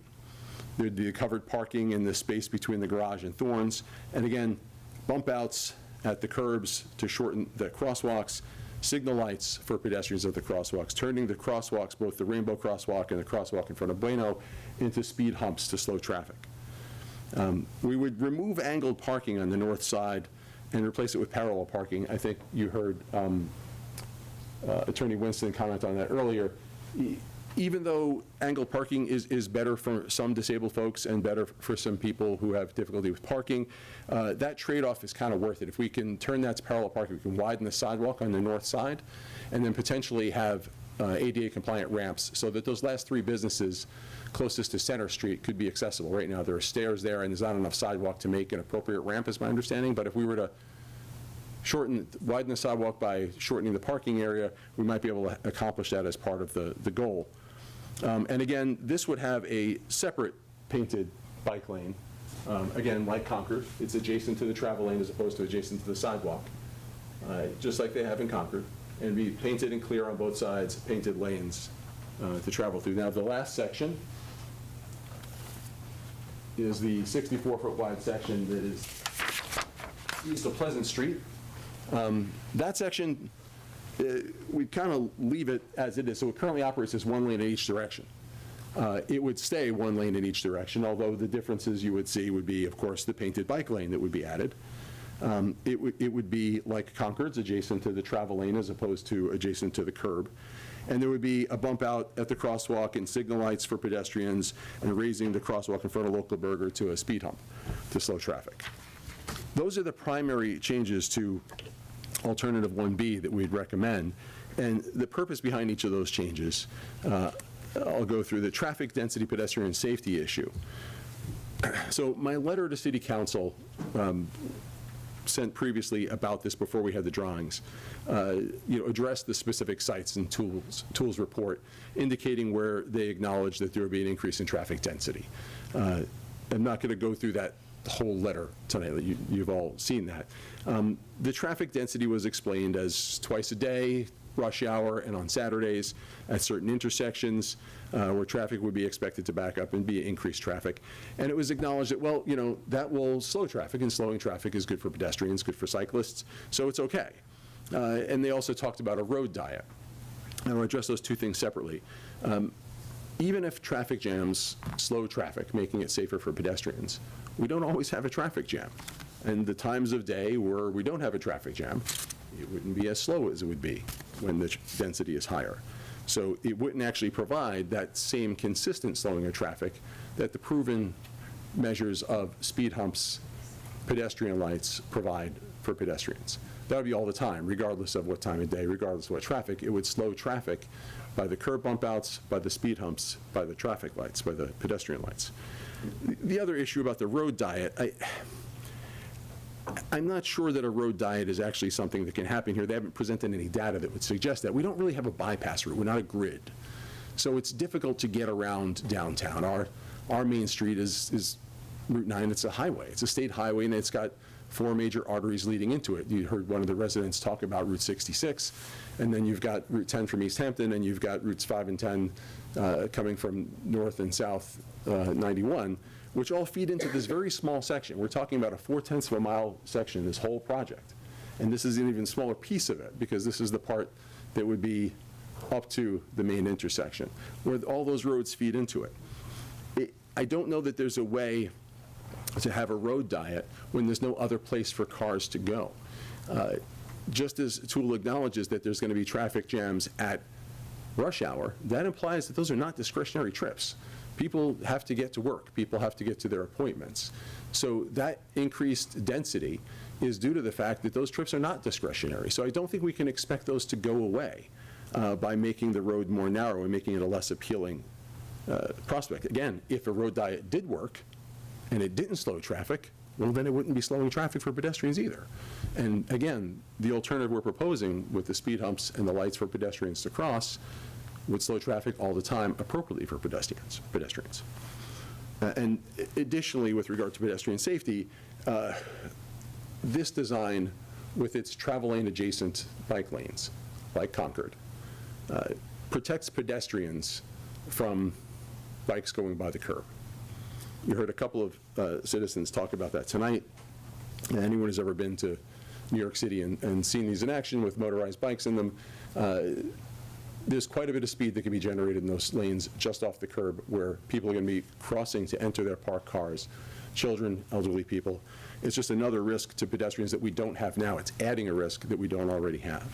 There'd be covered parking in the space between the garage and Thorns. And again, bump outs at the curbs to shorten the crosswalks, signal lights for pedestrians at the crosswalks, turning the crosswalks, both the Rainbow Crosswalk and the crosswalk in front of Bueno, into speed humps to slow traffic. We would remove angled parking on the north side and replace it with parallel parking. I think you heard Attorney Winston comment on that earlier. Even though angled parking is better for some disabled folks and better for some people who have difficulty with parking, that trade-off is kind of worth it. If we can turn that to parallel parking, we can widen the sidewalk on the north side and then potentially have ADA compliant ramps so that those last 3 businesses closest to Center Street could be accessible. Right now there are stairs there and there's not enough sidewalk to make an appropriate ramp, is my understanding. But if we were to widen the sidewalk by shortening the parking area, we might be able to accomplish that as part of the goal. And again, this would have a separate painted bike lane. Again, like Concord, it's adjacent to the travel lane as opposed to adjacent to the sidewalk, just like they have in Concord, and be painted and clear on both sides, painted lanes to travel through. Now, the last section is the 64-foot wide section that is east of Pleasant Street. That section, we kind of leave it as it is. So it currently operates as 1 lane in each direction. It would stay 1 lane in each direction, although the differences you would see would be, of course, the painted bike lane that would be added. It would be like Concord's, adjacent to the travel lane as opposed to adjacent to the curb. And there would be a bump out at the crosswalk and signal lights for pedestrians and raising the crosswalk in front of Local Burger to a speed hump to slow traffic. Those are the primary changes to Alternative 1B that we'd recommend. And the purpose behind each of those changes, I'll go through the traffic density pedestrian safety issue. So my letter to City Council sent previously about this before we had the drawings, addressed the specific sites and tools report, indicating where they acknowledged that there would be an increase in traffic density. I'm not going to go through that whole letter tonight. You've all seen that. The traffic density was explained as twice a day, rush hour, and on Saturdays at certain intersections where traffic would be expected to back up and be increased traffic. And it was acknowledged that, well, that will slow traffic, and slowing traffic is good for pedestrians, good for cyclists, so it's okay. And they also talked about a road diet. And I'll address those two things separately. Even if traffic jams slow traffic, making it safer for pedestrians, we don't always have a traffic jam. And the times of day where we don't have a traffic jam, it wouldn't be as slow as it would be when the density is higher. So it wouldn't actually provide that same consistent slowing of traffic that the proven measures of speed humps, pedestrian lights provide for pedestrians. That would be all the time, regardless of what time of day, regardless of what traffic. It would slow traffic by the curb bump outs, by the speed humps, by the traffic lights, by the pedestrian lights. The other issue about the road diet, I'm not sure that a road diet is actually something that can happen here. They haven't presented any data that would suggest that. We don't really have a bypass route. We're not a grid. So it's difficult to get around downtown. Our main street is Route 9. It's a highway. It's a state highway, and it's got 4 major arteries leading into it. You heard one of the residents talk about Route 66, and then you've got Route 10 from East Hampton, and you've got Routes 5 and 10 coming from north and south 91, which all feed into this very small section. We're talking about a 0.4 of a mile section, this whole project. And this is an even smaller piece of it, because this is the part that would be up to the main intersection, where all those roads feed into it. I don't know that there's a way to have a road diet when there's no other place for cars to go. Just as Toole acknowledges that there's going to be traffic jams at rush hour, that implies that those are not discretionary trips. People have to get to work. People have to get to their appointments. So that increased density is due to the fact that those trips are not discretionary. So I don't think we can expect those to go away by making the road more narrow and making it a less appealing prospect. Again, if a road diet did work and it didn't slow traffic, well, then it wouldn't be slowing traffic for pedestrians either. And again, the alternative we're proposing with the speed humps and the lights for pedestrians to cross would slow traffic all the time appropriately for pedestrians. And additionally, with regard to pedestrian safety, this design, with its travel lane adjacent bike lanes, like Concord, protects pedestrians from bikes going by the curb. You heard a couple of citizens talk about that tonight. Anyone who's ever been to New York City and seen these in action with motorized bikes in them, there's quite a bit of speed that can be generated in those lanes just off the curb, where people are going to be crossing to enter their parked cars, children, elderly people. It's just another risk to pedestrians that we don't have now. It's adding a risk that we don't already have.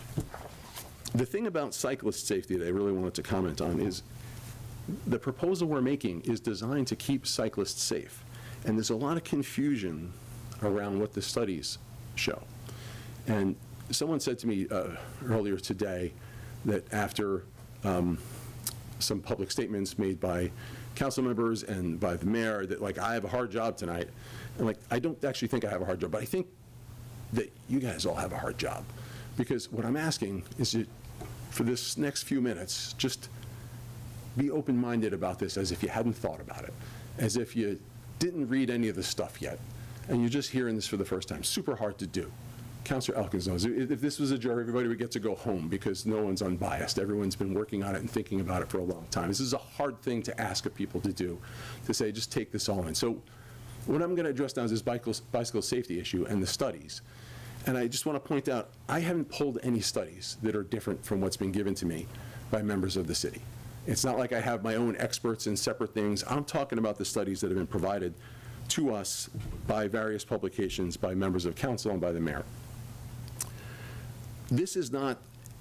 The thing about cyclist safety that I really wanted to comment on is the proposal we're making is designed to keep cyclists safe. And there's a lot of confusion around what the studies show. And someone said to me earlier today that after some public statements made by council members and by the mayor that, like, I have a hard job tonight. And, like, I don't actually think I have a hard job, but I think that you guys all have a hard job. Because what I'm asking is that for this next few minutes, just be open-minded about this as if you hadn't thought about it, as if you didn't read any of the stuff yet, and you're just hearing this for the first time. Super hard to do. Councilor Elkins knows, if this was a jury, everybody would get to go home because no one's unbiased. Everyone's been working on it and thinking about it for a long time. This is a hard thing to ask of people to do, to say, just take this all in. So what I'm going to address now is this bicycle safety issue and the studies. And I just want to point out, I haven't pulled any studies that are different from what's been given to me by members of the city. It's not like I have my own experts in separate things. I'm talking about the studies that have been provided to us by various publications, by members of council, and by the mayor. This is not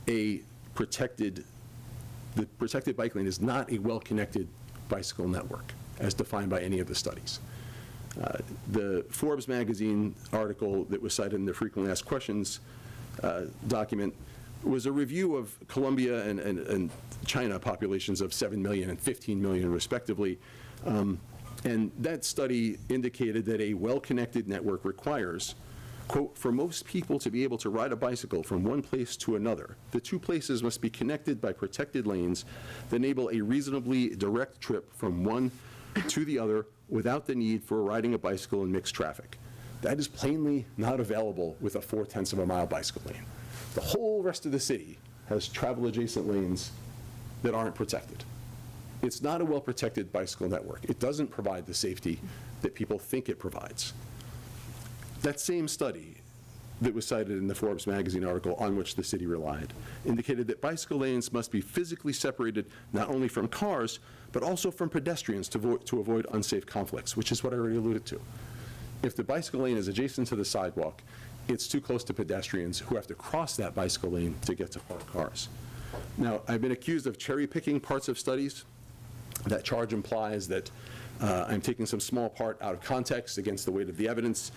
a the protected bike lane is not a well-connected bicycle network as defined by any of the studies. The Forbes magazine article that was cited in the frequently asked questions document was a review of Colombia and China populations of 7 million and 15 million respectively. And that study indicated that a well-connected network requires Quote, "For most people to be able to ride a bicycle from one place to another, the two places must be connected by protected lanes that enable a reasonably direct trip from one to the other without the need for riding a bicycle in mixed traffic. That is plainly not available with a 4/10 of a mile bicycle lane. The whole rest of the city has travel-adjacent lanes that aren't protected. It's not a well-protected bicycle network. It doesn't provide the safety that people think it provides." That same study that was cited in the Forbes magazine article on which the city relied indicated that bicycle lanes must be physically separated not only from cars, but also from pedestrians to avoid unsafe conflicts, which is what I already alluded to. If the bicycle lane is adjacent to the sidewalk, it's too close to pedestrians who have to cross that bicycle lane to get to parked cars. Now, I've been accused of cherry-picking parts of studies. That charge implies that I'm taking some small part out of context against the weight of the evidence.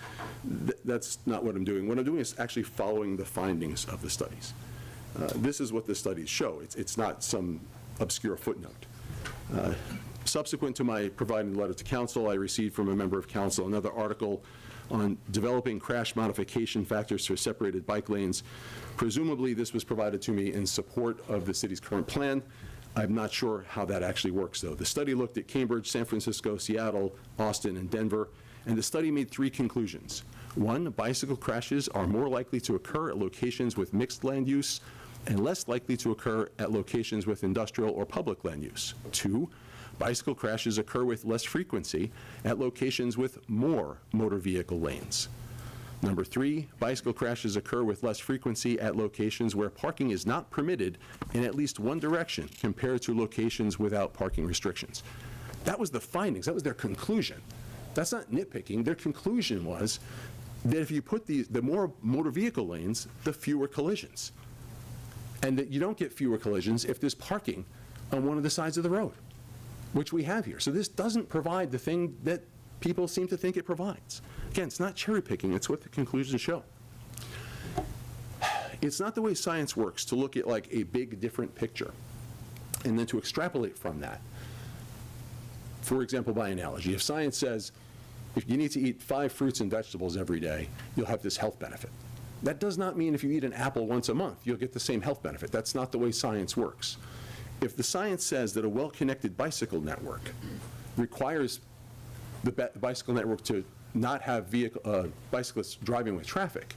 That's not what I'm doing. What I'm doing is actually following the findings of the studies. This is what the studies show. It's not some obscure footnote. Subsequent to my providing the letter to council, I received from a member of council another article on developing crash modification factors for separated bike lanes. Presumably, this was provided to me in support of the city's current plan. I'm not sure how that actually works, though. The study looked at Cambridge, San Francisco, Seattle, Austin, and Denver, and the study made 3 conclusions. 1, bicycle crashes are more likely to occur at locations with mixed land use and less likely to occur at locations with industrial or public land use. 2, bicycle crashes occur with less frequency at locations with more motor vehicle lanes. Number 3, bicycle crashes occur with less frequency at locations where parking is not permitted in at least one direction compared to locations without parking restrictions. That was the findings. That was their conclusion. That's not nitpicking. Their conclusion was that if you put the more motor vehicle lanes, the fewer collisions. And that you don't get fewer collisions if there's parking on one of the sides of the road, which we have here. So this doesn't provide the thing that people seem to think it provides. Again, it's not cherry picking, it's what the conclusions show. It's not the way science works to look at like a big different picture and then to extrapolate from that. For example, by analogy, if science says if you need to eat 5 fruits and vegetables every day, you'll have this health benefit. That does not mean if you eat an apple once a month, you'll get the same health benefit. That's not the way science works. If the science says that a well-connected bicycle network requires the bicycle network to not have bicyclists driving with traffic,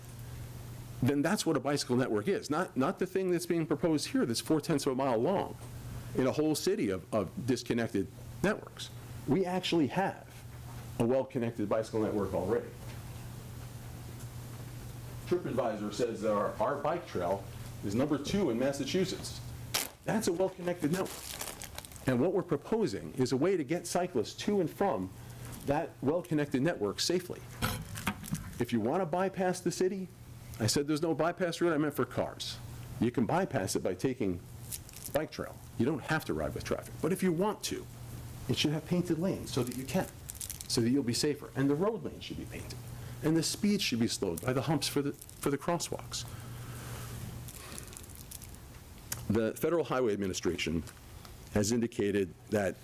then that's what a bicycle network is. Not the thing that's being proposed here that's 4/10 of a mile long in a whole city of disconnected networks. We actually have a well-connected bicycle network already. TripAdvisor says that our bike trail is number 2 in Massachusetts. That's a well-connected network. And what we're proposing is a way to get cyclists to and from that well-connected network safely. If you want to bypass the city, I said there's no bypass route, I meant for cars. You can bypass it by taking bike trail. You don't have to ride with traffic. But if you want to, it should have painted lanes so that you can, so that you'll be safer. And the road lanes should be painted. And the speed should be slowed by the humps for the crosswalks. The Federal Highway Administration has indicated that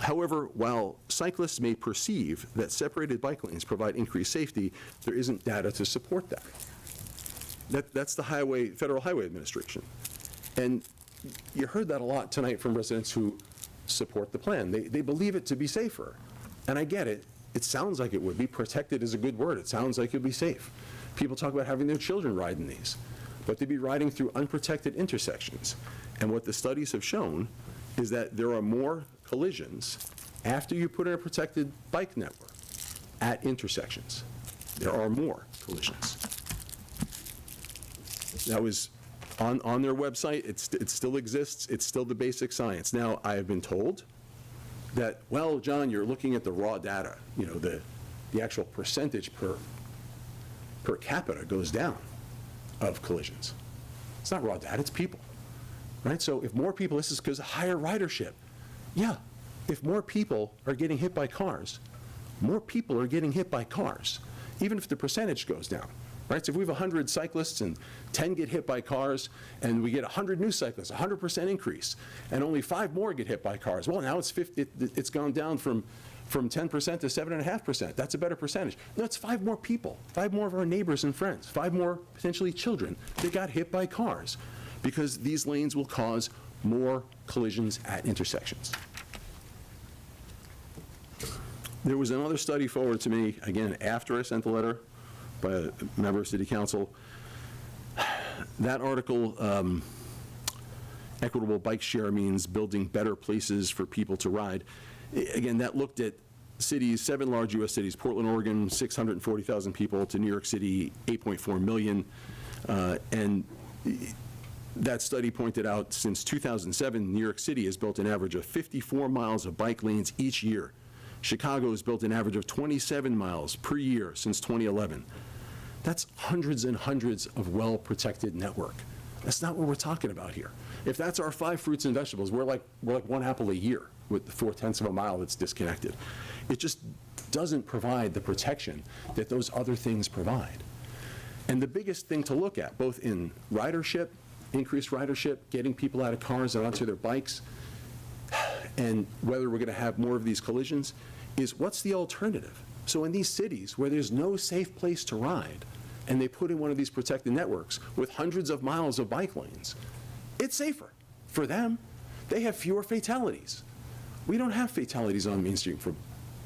however, while cyclists may perceive that separated bike lanes provide increased safety, there isn't data to support that. That's the Federal Highway Administration. And you heard that a lot tonight from residents who support the plan. They believe it to be safer. And I get it. It sounds like it would be. Protected is a good word. It sounds like it would be safe. People talk about having their children ride in these, but they'd be riding through unprotected intersections. And what the studies have shown is that there are more collisions after you put in a protected bike network at intersections. There are more collisions. That was on their website. It still exists. It's still the basic science. Now, I have been told that, well, John, you're looking at the raw data. You know, the actual percentage per capita goes down of collisions. It's not raw data, it's people. Right? So if more people, this is because of higher ridership. Yeah, if more people are getting hit by cars, more people are getting hit by cars, even if the percentage goes down. Right? So if we have 100 cyclists and 10 get hit by cars, and we get 100 new cyclists, 100% increase, and only 5 more get hit by cars, well, now it's 50, it's gone down from from 10% to 7.5%. That's a better percentage. No, it's 5 more people, 5 more of our neighbors and friends, 5 more potentially children that got hit by cars, because these lanes will cause more collisions at intersections. There was another study forwarded to me, again, after I sent the letter by a member of City Council. That article, equitable bike share means building better places for people to ride. Again, that looked at cities, 7 large U.S. cities, Portland, Oregon, 640,000 people, to New York City, 8.4 million. And that study pointed out since 2007, New York City has built an average of 54 miles of bike lanes each year. Chicago has built an average of 27 miles per year since 2011. That's hundreds and hundreds of well-protected network. That's not what we're talking about here. If that's our 5 fruits and vegetables, we're like 1 apple a year with the 0.4 of a mile that's disconnected. It just doesn't provide the protection that those other things provide. And the biggest thing to look at, both in ridership, increased ridership, getting people out of cars and onto their bikes, and whether we're going to have more of these collisions, is what's the alternative? So in these cities where there's no safe place to ride, and they put in one of these protected networks with hundreds of miles of bike lanes, it's safer for them. They have fewer fatalities. We don't have fatalities on Main Street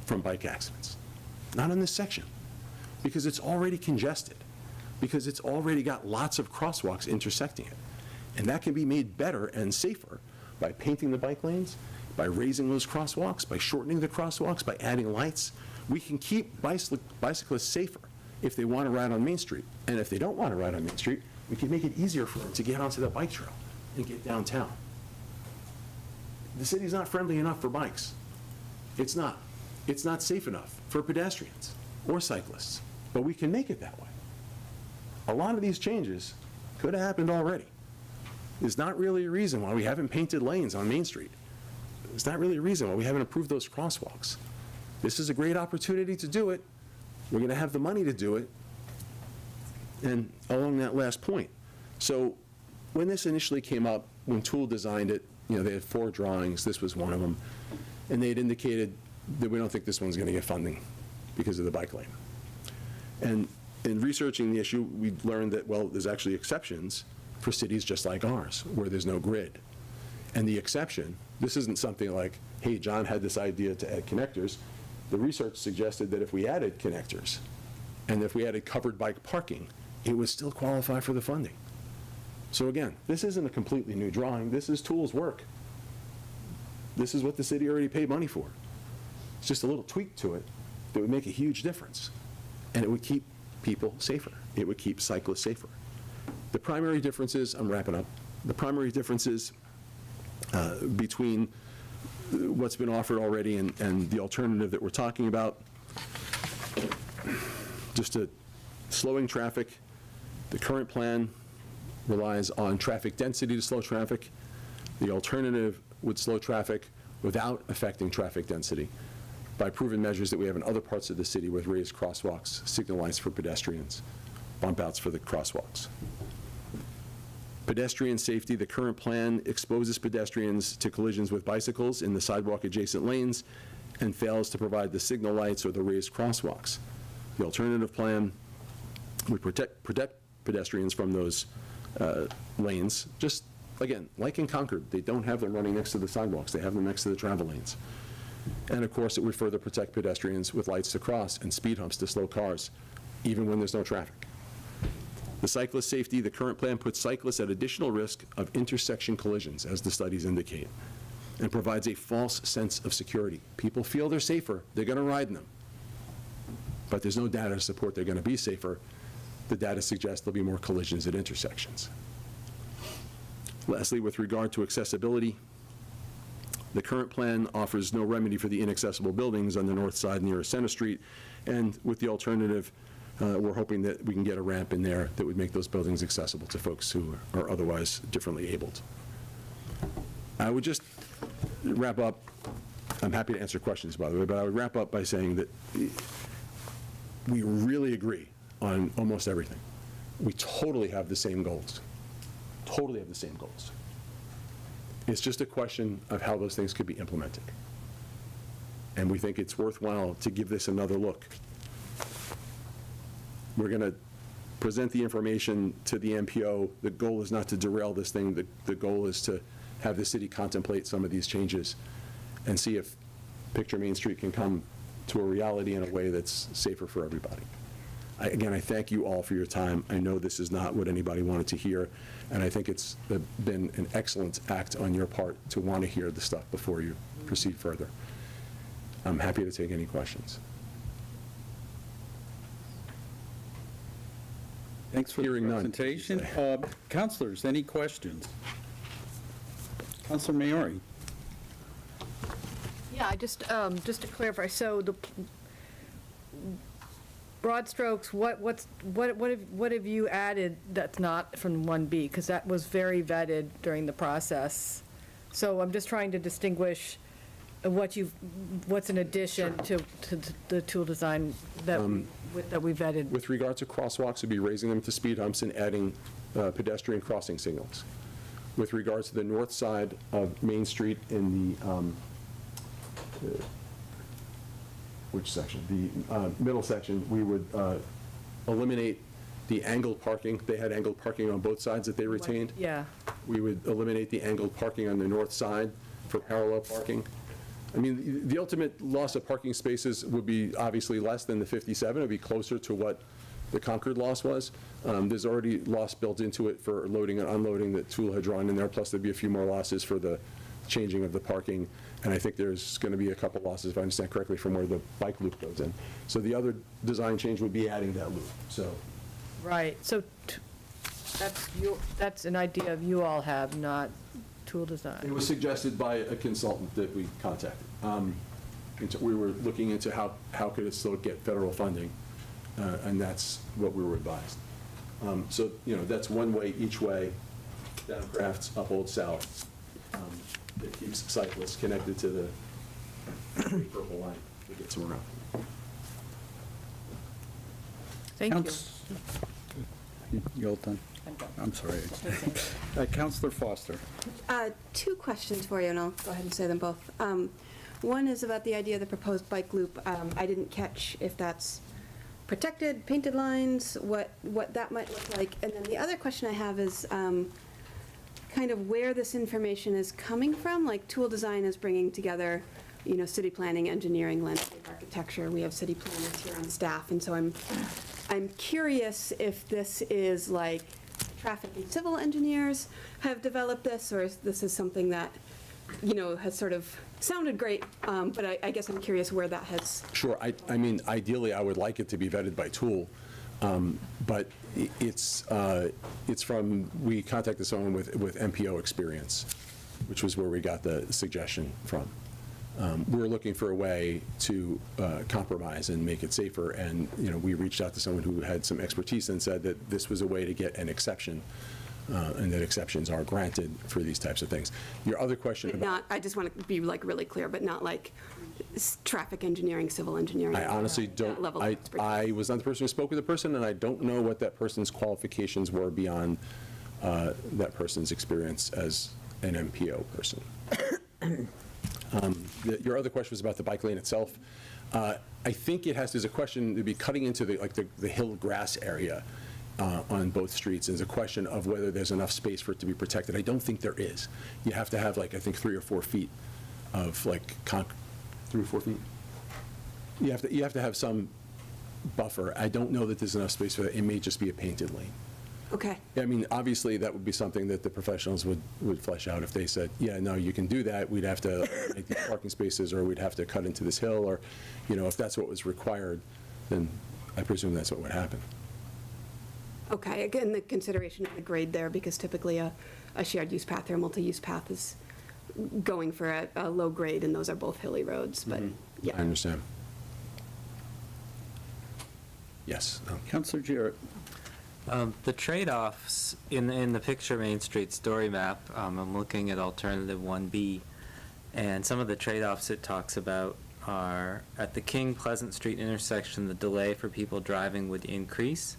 from bike accidents. Not in this section, because it's already congested, because it's already got lots of crosswalks intersecting it. And that can be made better and safer by painting the bike lanes, by raising those crosswalks, by shortening the crosswalks, by adding lights. We can keep bicyclists safer if they want to ride on Main Street. And if they don't want to ride on Main Street, we can make it easier for them to get onto the bike trail and get downtown. The city's not friendly enough for bikes. It's not. It's not safe enough for pedestrians or cyclists, but we can make it that way. A lot of these changes could have happened already. There's not really a reason why we haven't painted lanes on Main Street. There's not really a reason why we haven't improved those crosswalks. This is a great opportunity to do it. We're going to have the money to do it. And along that last point, so when this initially came up, when Tool designed it, they had 4 drawings, this was one of them, and they had indicated that we don't think this one's going to get funding because of the bike lane. And in researching the issue, we learned that, well, there's actually exceptions for cities just like ours, where there's no grid. And the exception, this isn't something like, hey, John had this idea to add connectors. The research suggested that if we added connectors, and if we added covered bike parking, it would still qualify for the funding. So again, this isn't a completely new drawing. This is Tool's work. This is what the city already paid money for. It's just a little tweak to it that would make a huge difference. And it would keep people safer. It would keep cyclists safer. The primary differences, I'm wrapping up, the primary differences between what's been offered already and the alternative that we're talking about, just slowing traffic. The current plan relies on traffic density to slow traffic. The alternative would slow traffic without affecting traffic density by proven measures that we have in other parts of the city with raised crosswalks, signal lights for pedestrians, bump outs for the crosswalks. Pedestrian safety, the current plan exposes pedestrians to collisions with bicycles in the sidewalk adjacent lanes and fails to provide the signal lights or the raised crosswalks. The alternative plan would protect pedestrians from those lanes. Just, again, like in Concord, they don't have them running next to the sidewalks. They have them next to the travel lanes. And of course, it would further protect pedestrians with lights to cross and speed humps to slow cars, even when there's no traffic. The cyclist safety, the current plan puts cyclists at additional risk of intersection collisions, as the studies indicate, and provides a false sense of security. People feel they're safer, they're going to ride in them. But there's no data to support they're going to be safer. The data suggests there'll be more collisions at intersections. Lastly, with regard to accessibility, the current plan offers no remedy for the inaccessible buildings on the north side near Center Street, and with the alternative, we're hoping that we can get a ramp in there that would make those buildings accessible to folks who are otherwise differently abled. I would just wrap up. I'm happy to answer questions, by the way, but I would wrap up by saying that we really agree on almost everything. We totally have the same goals. Totally have the same goals. It's just a question of how those things could be implemented. and we think it's worthwhile to give this another look. We're going to present the information to the MPO. The goal is not to derail this thing. The goal is to have the city contemplate some of these changes and see if Picture Main Street can come to a reality in a way that's safer for everybody. Again, I thank you all for your time. I know this is not what anybody wanted to hear, and I think it's been an excellent act on your part to want to hear the stuff before you proceed further. I'm happy to take any questions. Thanks for the presentation. Councilors, any questions? Councilor Maori. Yeah, just to clarify, so the broad strokes, what have you added that's not from 1B? Because that was very vetted during the process. So I'm just trying to distinguish what's in addition to the tool design that we vetted. With regard to crosswalks, we'd be raising them to speed humps and adding pedestrian crossing signals. With regards to the north side of Main Street in the which section? The middle section, we would eliminate the angled parking. They had angled parking on both sides that they retained. Yeah. We would eliminate the angled parking on the north side for parallel parking. I mean, the ultimate loss of parking spaces would be obviously less than the 57. It would be closer to what the Concord loss was. There's already loss built into it for loading and unloading that Tool had drawn in there, plus there'd be a few more losses for the changing of the parking. And I think there's going to be a couple losses, if I understand correctly, from where the bike loop goes in. So the design change would be adding that loop, so. Right, so that's an idea you all have, not Tool design. It was suggested by a consultant that we contacted. We were looking into how could it still get federal funding, and that's what we were advised. So, that's one way each way, down Crafts, up Old South, that keeps cyclists connected to the purple line that gets them around. Thank you. You all done? I'm sorry. Councilor Foster. Two questions for you, and I'll go ahead and say them both. One is about the idea of the proposed bike loop. I didn't catch if that's protected, painted lines, what that might look like. And then the other question I have is kind of where this information is coming from. Like Tool Design is bringing together, city planning, engineering, landscape architecture. We have city planners here on staff, and so I'm curious if this is like traffic and civil engineers have developed this, or if this is something that, has sort of sounded great, but I guess I'm curious where that has. Sure. I mean, ideally, I would like it to be vetted by Tool, but it's from, we contacted someone with MPO experience, which was where we got the suggestion from. We were looking for a way to compromise and make it safer, and we reached out to someone who had some expertise and said that this was a way to get an exception, and that exceptions are granted for these types of things. Your other question But about... not, I just want to be really clear, but not like traffic engineering, civil engineering. I honestly don't, level of expertise. I was not the person who spoke with the person, and I don't know what that person's qualifications were beyond that person's experience as an MPO person. Your other question was about the bike lane itself. I think there's a question to be cutting into the hill grass area on both streets. There's a question of whether there's enough space for it to be protected. I don't think there is. You have to have I think 3 or 4 feet of 3 or 4 feet? You have to have some buffer. I don't know that there's enough space for that. It may just be a painted lane. Okay. I mean, obviously, that would be something that the professionals would flesh out. If they said, yeah, no, you can do that, we'd have to make these parking spaces, or we'd have to cut into this hill, or, if that's what was required, then I presume that's what would happen. Okay, again, the consideration of the grade there, because typically a shared use path or a multi-use path is going for a low grade, and those are both hilly roads, but, yeah. I understand. Yes. Councilor Jarrett. The trade-offs in the Picture Main Street story map, I'm looking at alternative 1B, and some of the trade-offs it talks about are at the King Pleasant Street intersection, the delay for people driving would increase,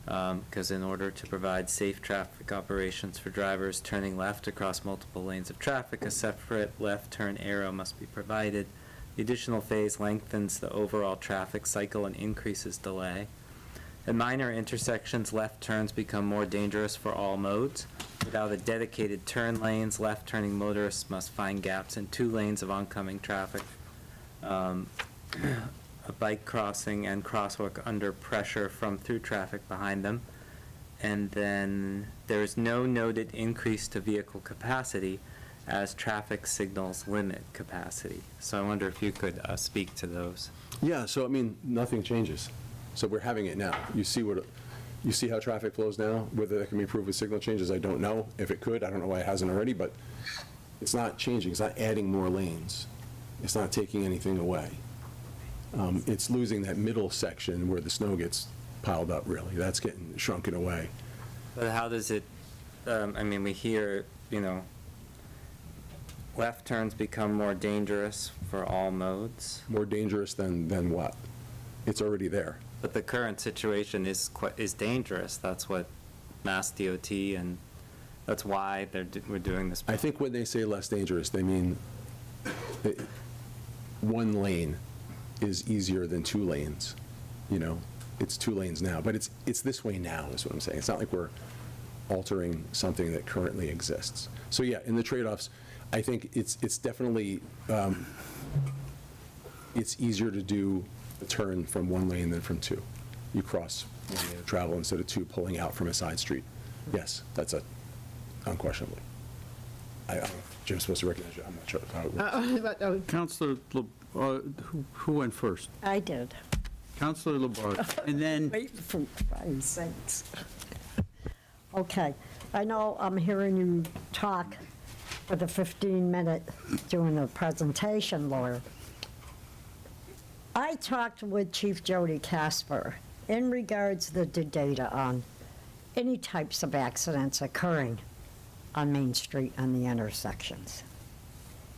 because in order to provide safe traffic operations for drivers turning left across multiple lanes of traffic, a separate left turn arrow must be provided. The additional phase lengthens the overall traffic cycle and increases delay. At minor intersections, left turns become more dangerous for all modes. Without a dedicated turn lanes, left-turning motorists must find gaps in 2 lanes of oncoming traffic. A bike crossing and crosswalk under pressure from through traffic behind them. And then there is no noted increase to vehicle capacity as traffic signals limit capacity. So I wonder if you could speak to those. Yeah, so I mean, nothing changes. So we're having it now. You see how traffic flows now? Whether that can be improved with signal changes, I don't know. If it could, I don't know why it hasn't already, but it's not changing. It's not adding more lanes. It's not taking anything away. It's losing that middle section where the snow gets piled up, really. That's getting shrunken away. But how does it, I mean, we hear, left turns become more dangerous for all modes. More dangerous than what? It's already there. But the current situation is dangerous. That's what Mass DOT, and that's why we're doing this. I think when they say less dangerous, they mean one lane is easier than 2 lanes. It's 2 lanes now, but it's this way now is what I'm saying. It's not like we're altering something that currently exists. So yeah, in the trade-offs, I think it's definitely, it's easier to do a turn from 1 lane than from 2. You cross 1 lane of travel instead of 2 pulling out from a side street. Yes, that's unquestionably. I don't know if Jim's supposed to recognize you. I'm not sure how it works. Counselor, who went first? I did. Counselor Labarge, and then... Wait, for Christ's sakes. Okay, I know I'm hearing you talk for the 15-minute doing the presentation, Laura. I talked with Chief Jody Casper in regards to the data on any types of accidents occurring on Main Street and the intersections.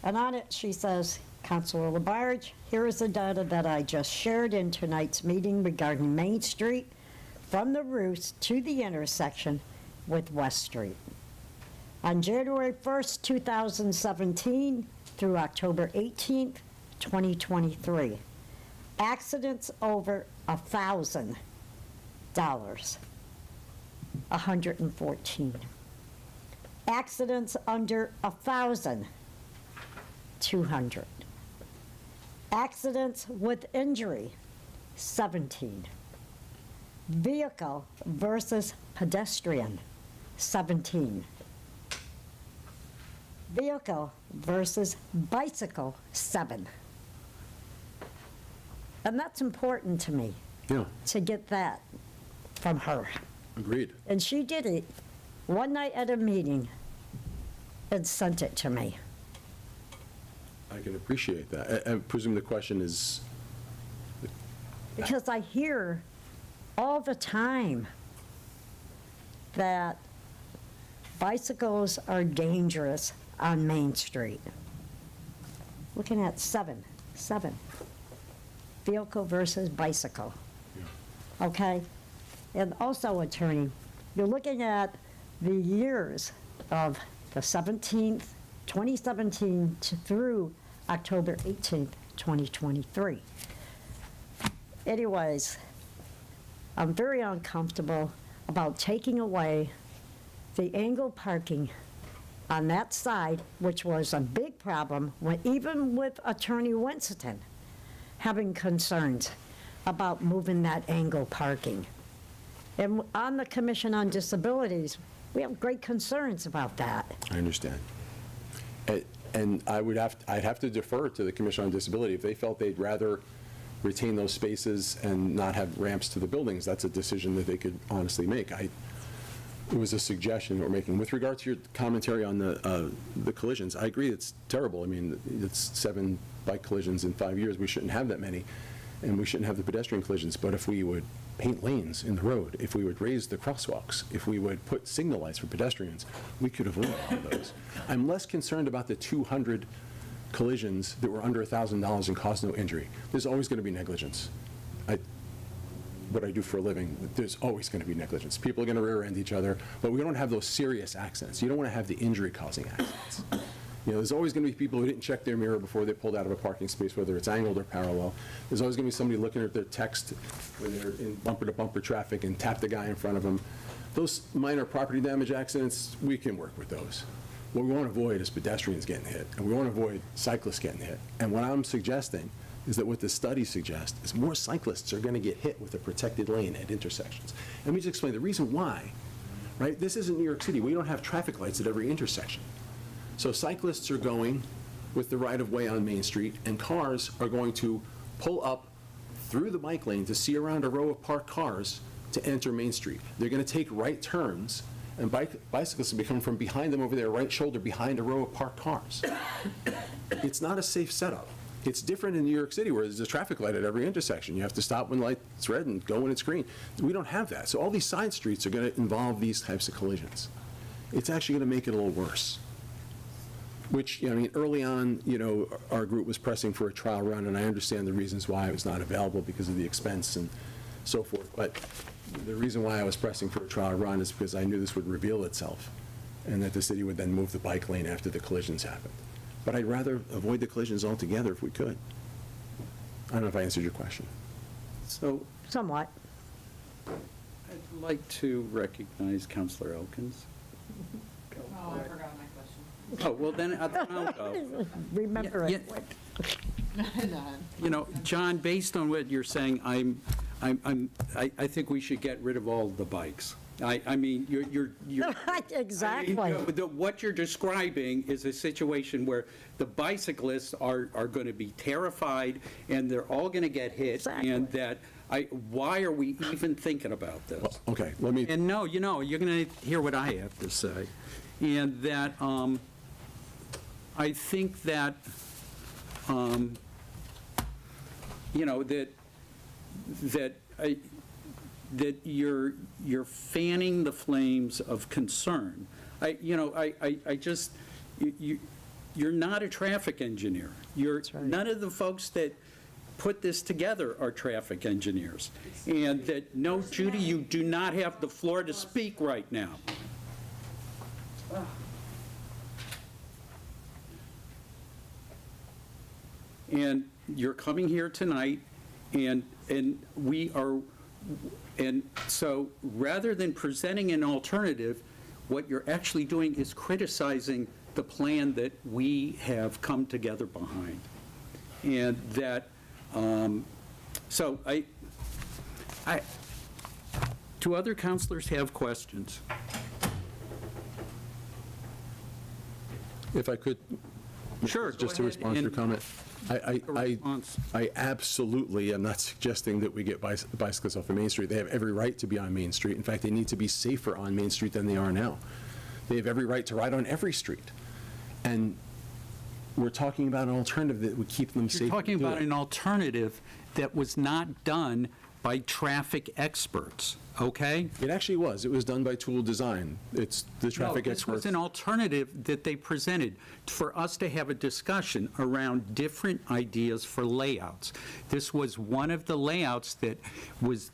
And on it, she says, Councilor Labarge, here is the data that I just shared in tonight's meeting regarding Main Street from the roofs to the intersection with West Street. On January 1st, 2017 through October 18th, 2023, accidents over $1,000, 114. Accidents under 1,000, 200. Accidents with injury, 17. Vehicle versus pedestrian, 17. Vehicle versus bicycle, 7. And that's important to me. Yeah. To get that from her. Agreed. And she did it one night at a meeting and sent it to me. I can appreciate that. I presume the question is... Because I hear all the time that bicycles are dangerous on Main Street. Looking at 7. Vehicle versus bicycle. Okay? And also, attorney, you're looking at the years of the 2017 through October 18th, 2023. Anyways, I'm very uncomfortable about taking away the angle parking on that side, which was a big problem, even with Attorney Winston having concerns about moving that angle parking. And on the Commission on Disabilities, we have great concerns about that. I understand. And I'd have to defer to the Commission on Disability. If they felt they'd rather retain those spaces and not have ramps to the buildings, that's a decision that they could honestly make. It was a suggestion we're making. With regard to your commentary on the collisions, I agree it's terrible. I mean, it's 7 bike collisions in 5 years. We shouldn't have that many, and we shouldn't have the pedestrian collisions. But if we would paint lanes in the road, if we would raise the crosswalks, if we would put signal lights for pedestrians, we could avoid all of those. I'm less concerned about the 200 collisions that were under $1,000 and caused no injury. There's always going to be negligence. What I do for a living, there's always going to be negligence. People are going to rear-end each other, but we don't have those serious accidents. You don't want to have the injury-causing accidents. There's always going to be people who didn't check their mirror before they pulled out of a parking space, whether it's angled or parallel. There's always going to be somebody looking at their text when they're in bumper-to-bumper traffic and tap the guy in front of them. Those minor property damage accidents, we can work with those. What we want to avoid is pedestrians getting hit, and we want to avoid cyclists getting hit. And what I'm suggesting is that what the study suggests is more cyclists are going to get hit with a protected lane at intersections. Let me just explain the reason why, right? This isn't New York City. We don't have traffic lights at every intersection. So cyclists are going with the right-of-way on Main Street, and cars are going to pull up through the bike lane to see around a row of parked cars to enter Main Street. They're going to take right turns, and bicyclists will be coming from behind them over their right shoulder behind a row of parked cars. It's not a safe setup. It's different in New York City where there's a traffic light at every intersection. You have to stop when light's red and go when it's green. We don't have that. So all these side streets are going to involve these types of collisions. It's actually going to make it a little worse. Which, early on, our group was pressing for a trial run, and I understand the reasons why it was not available because of the expense and so forth. But the reason why I was pressing for a trial run is because I knew this would reveal itself and that the city would then move the bike lane after the collisions happened. But I'd rather avoid the collisions altogether if we could. I don't know if I answered your question. So Somewhat. I'd like to recognize Counselor Elkins. Oh, I forgot my question. Oh, well, then I'll go. Remember Yeah, it. John, based on what you're saying, I think we should get rid of all the bikes. I mean, you're Exactly. what you're describing is a situation where the bicyclists are going to be terrified, and they're all going to get hit, Exactly. and that, why are we even thinking about this? Well, okay, let me... And no, you're going to hear what I have to say. And that, I think that, that you're fanning the flames of concern. You're not a traffic engineer. None of the folks that put this together are traffic engineers. And that, no, Judy, you do not have the floor to speak right now. And you're coming here tonight, and so rather than presenting an alternative, what you're actually doing is criticizing the plan that we have come together behind. And that, so do other counselors have questions? If I could, Sure, just go to ahead respond to your and- comment. A response. I absolutely am not suggesting that we get bicyclists off of Main Street. They have every right to be on Main Street. In fact, they need to be safer on Main Street than they are now. They have every right to ride on every street. And we're talking about an alternative that would keep them safe. You're talking about an alternative that was not done by traffic experts, okay? It actually was. It was done by Tool Design. It's the traffic No, this was experts. an alternative that they presented for us to have a discussion around different ideas for layouts. This was one of the layouts that was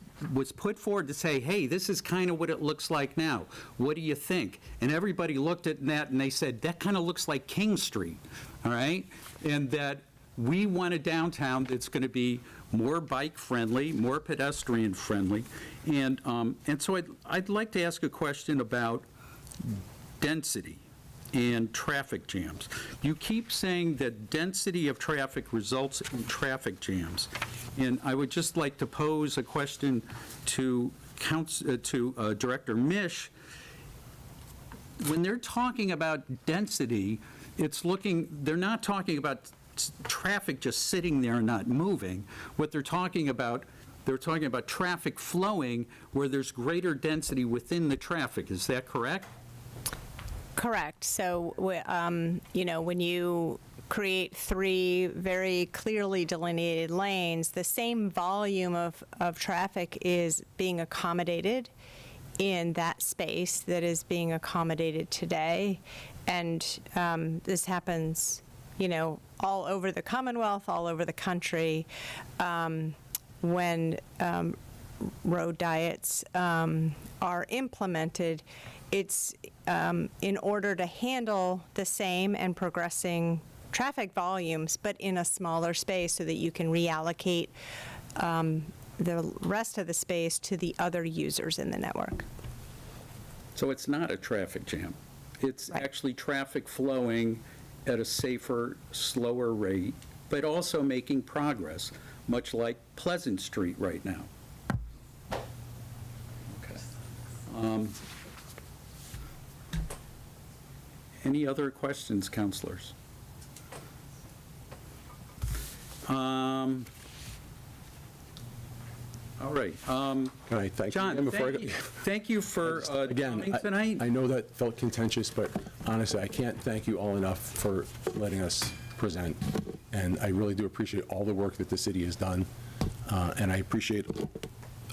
put forward to say, hey, this is kind of what it looks like now. What do you think? And everybody looked at that and they said, that kind of looks like King Street, all right? And that we want a downtown that's going to be more bike-friendly, more pedestrian-friendly. And so I'd like to ask a question about density and traffic jams. You keep saying that density of traffic results in traffic jams. And I would just like to pose a question to Director Mish. When they're talking about density, they're not talking about traffic just sitting there and not moving. What they're talking about traffic flowing where there's greater density within the traffic. Is that correct? Correct. So, when you create three very clearly delineated lanes, the same volume of traffic is being accommodated in that space that is being accommodated today. And this happens, all over the Commonwealth, all over the country, when road diets are implemented. it's in order to handle the same and progressing traffic volumes, but in a smaller space so that you can reallocate the rest of the space to the other users in the network. So it's not a traffic jam. It's actually traffic flowing at a safer, slower rate, but also making progress, much like Pleasant Street right now. Okay. Any other questions, counselors? All right. Can I thank you John, again before I go? thank you for coming tonight. I know that felt contentious, but honestly, I can't thank you all enough for letting us present. And I really do appreciate all the work that the city has done. And I appreciate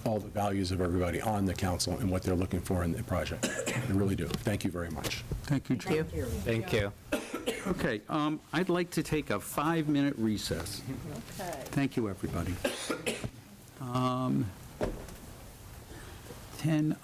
all the values of everybody on the council and what they're looking for in the project. I really do. Thank you very much. Thank you, John. Thank you. Okay, I'd like to take a 5-minute recess. Okay. Thank you, everybody. 10.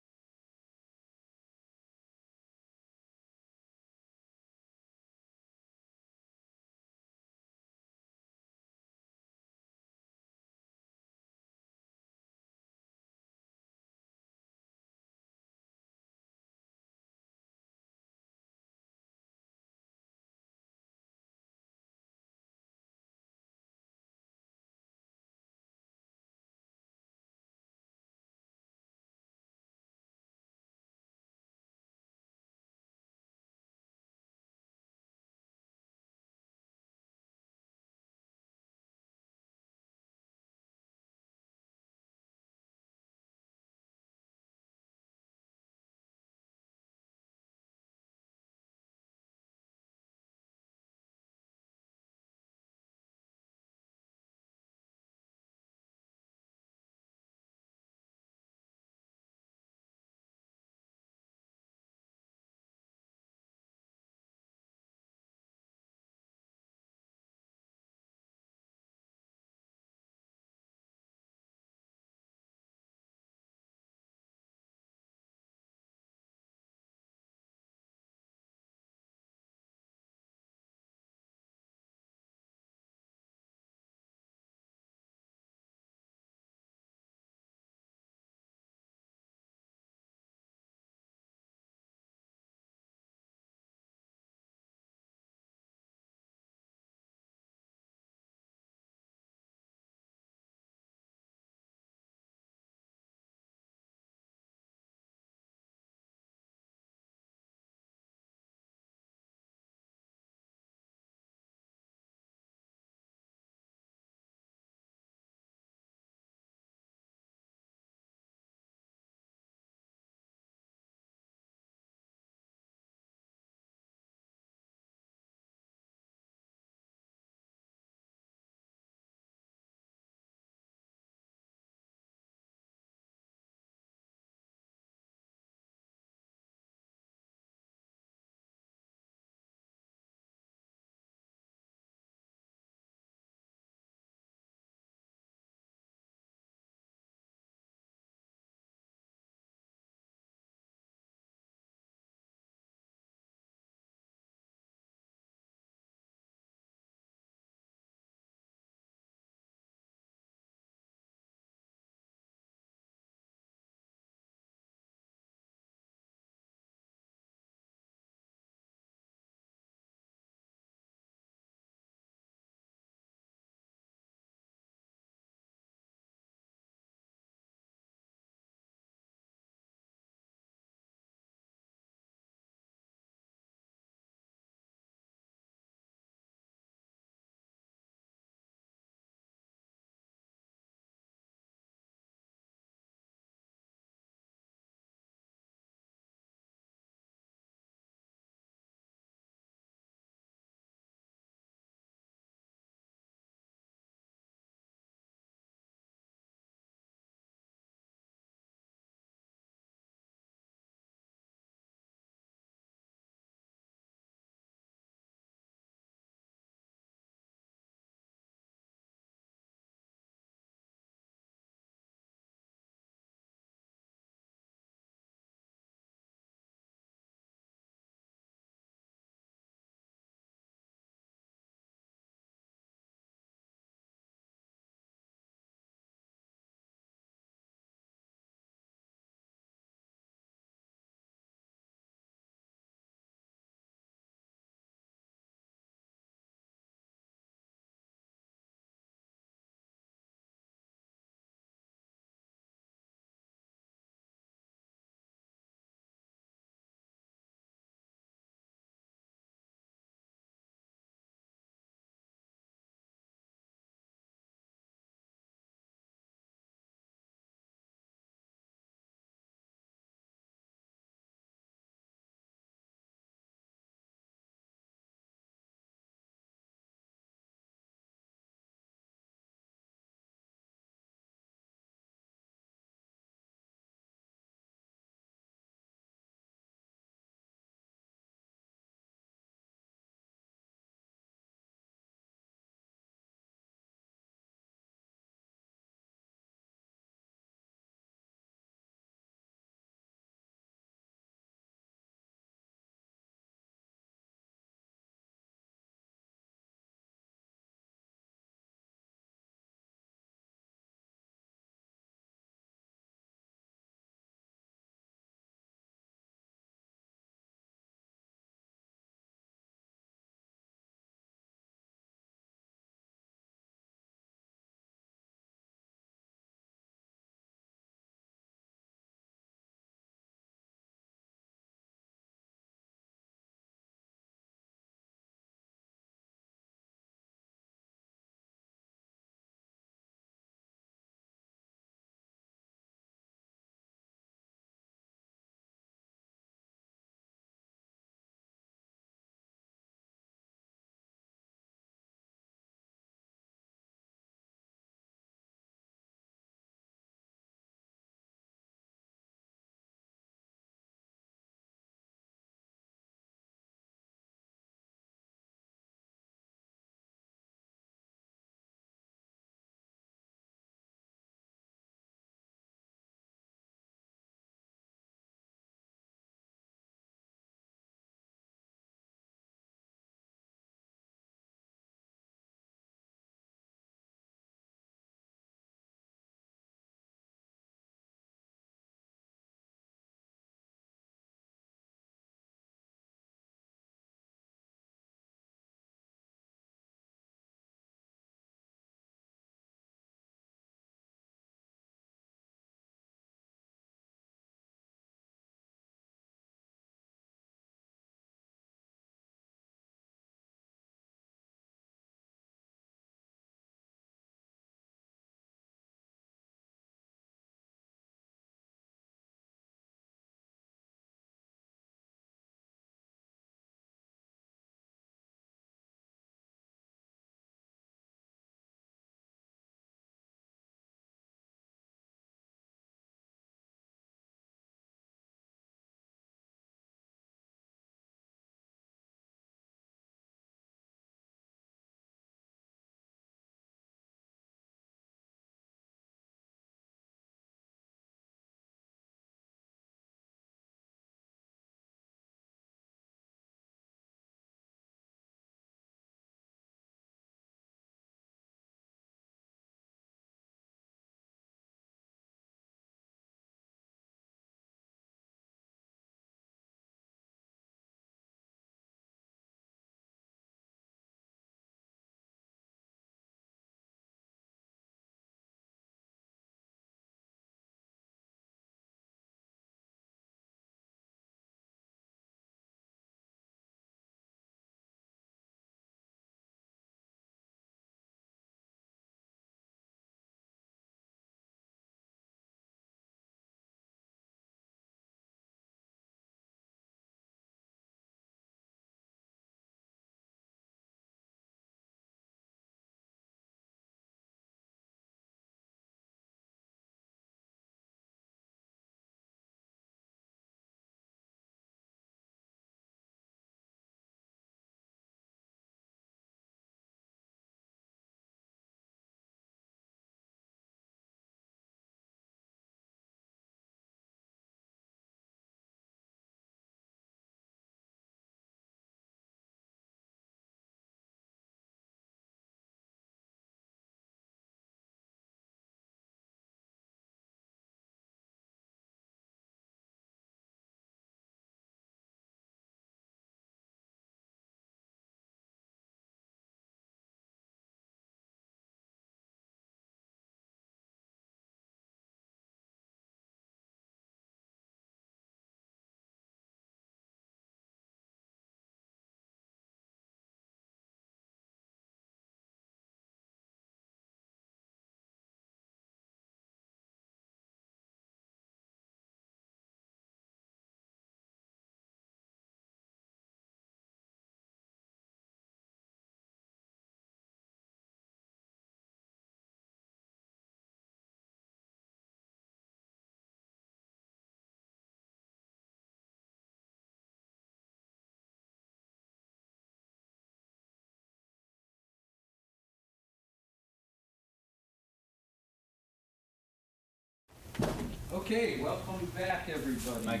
Okay, welcome back, everybody.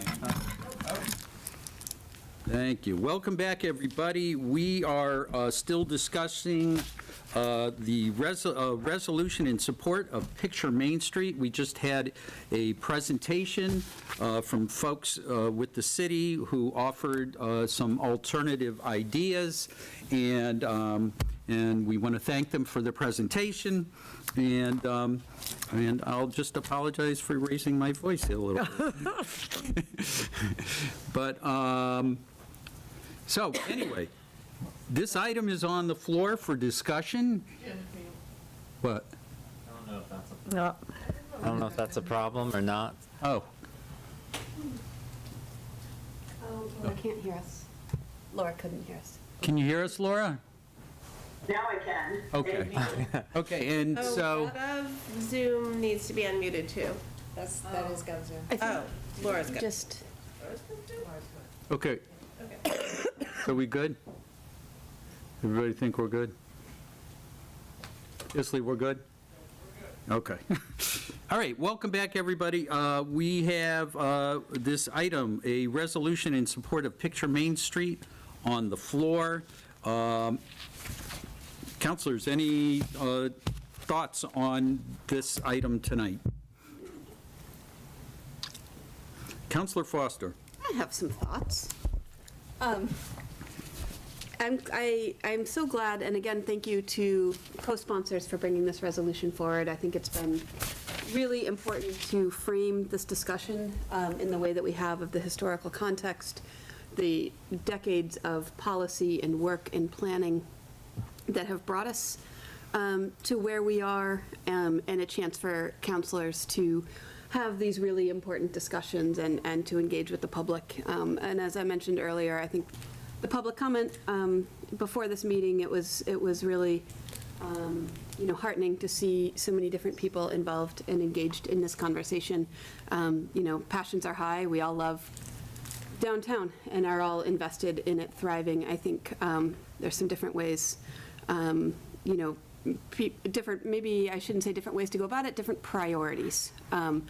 Thank you. Welcome back, everybody. We are still discussing the resolution in support of Picture Main Street. We just had a presentation from folks with the city who offered some alternative ideas, and we want to thank them for their presentation. And I'll just apologize for raising my voice a little bit. But, so anyway, this item is on the floor for discussion. What? I don't know if that's a problem or not. Oh. Oh, Laura can't hear us. Laura couldn't hear us. Can you hear us, Laura? Now I can. Okay. Okay, and Oh, so, Gov Zoom needs to be unmuted too. That is GovZoom. Oh, Laura's good. Just, okay. So we good? Everybody think we're good? Isley, we're good? Okay. All right, welcome back, everybody. We have this item, a resolution in support of Picture Main Street, on the floor. Councilors, any thoughts on this item tonight? Councilor Foster. I have some thoughts. I'm so glad, and again, thank you to co-sponsors for bringing this resolution forward. I think it's been really important to frame this discussion in the way that we have of the historical context, the decades of policy and work and planning that have brought us to where we are, and a chance for counselors to have these really important discussions and to engage with the public. And as I mentioned earlier, I think the public comment before this meeting, it was really heartening to see so many different people involved and engaged in this conversation. Passions are high. We all love downtown and are all invested in it thriving. I think there's some different ways, different, maybe I shouldn't say different ways to go about it, different priorities. And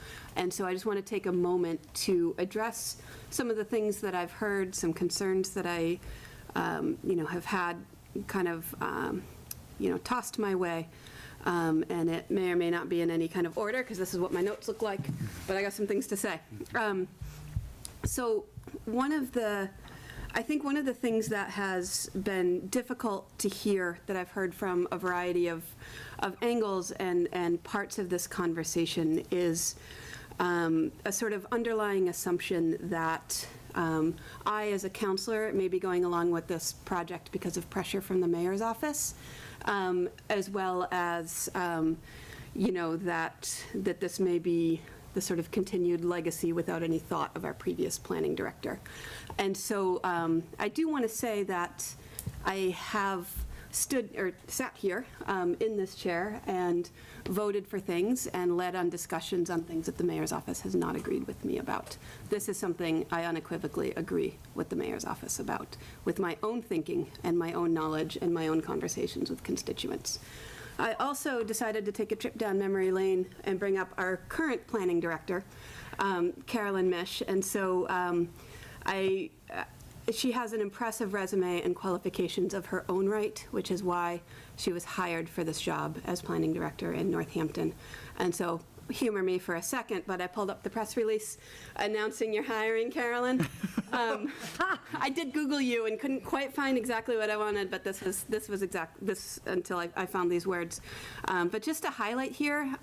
so I just want to take a moment to address some of the things that I've heard, some concerns that I, have had kind of, tossed my way. And it may or may not be in any kind of order, because this is what my notes look like, but I got some things to say. So I think one of the things that has been difficult to hear that I've heard from a variety of angles and parts of this conversation is a sort of underlying assumption that I, as a counselor, may be going along with this project because of pressure from the mayor's office, as well as, that this may be the sort of continued legacy without any thought of our previous planning director. And so I do want to say that I have sat here in this chair and voted for things and led on discussions on things that the mayor's office has not agreed with me about. This is something I unequivocally agree with the mayor's office about, with my own thinking and my own knowledge and my own conversations with constituents. I also decided to take a trip down memory lane and bring up our current planning director, Carolyn Misch. And so she has an impressive resume and qualifications of her own right, which is why she was hired for this job as planning director in Northampton. And so humor me for a second, but I pulled up the press release announcing your hiring, Carolyn. I did Google you and couldn't quite find exactly what I wanted, but this was until I found these words. But just to highlight here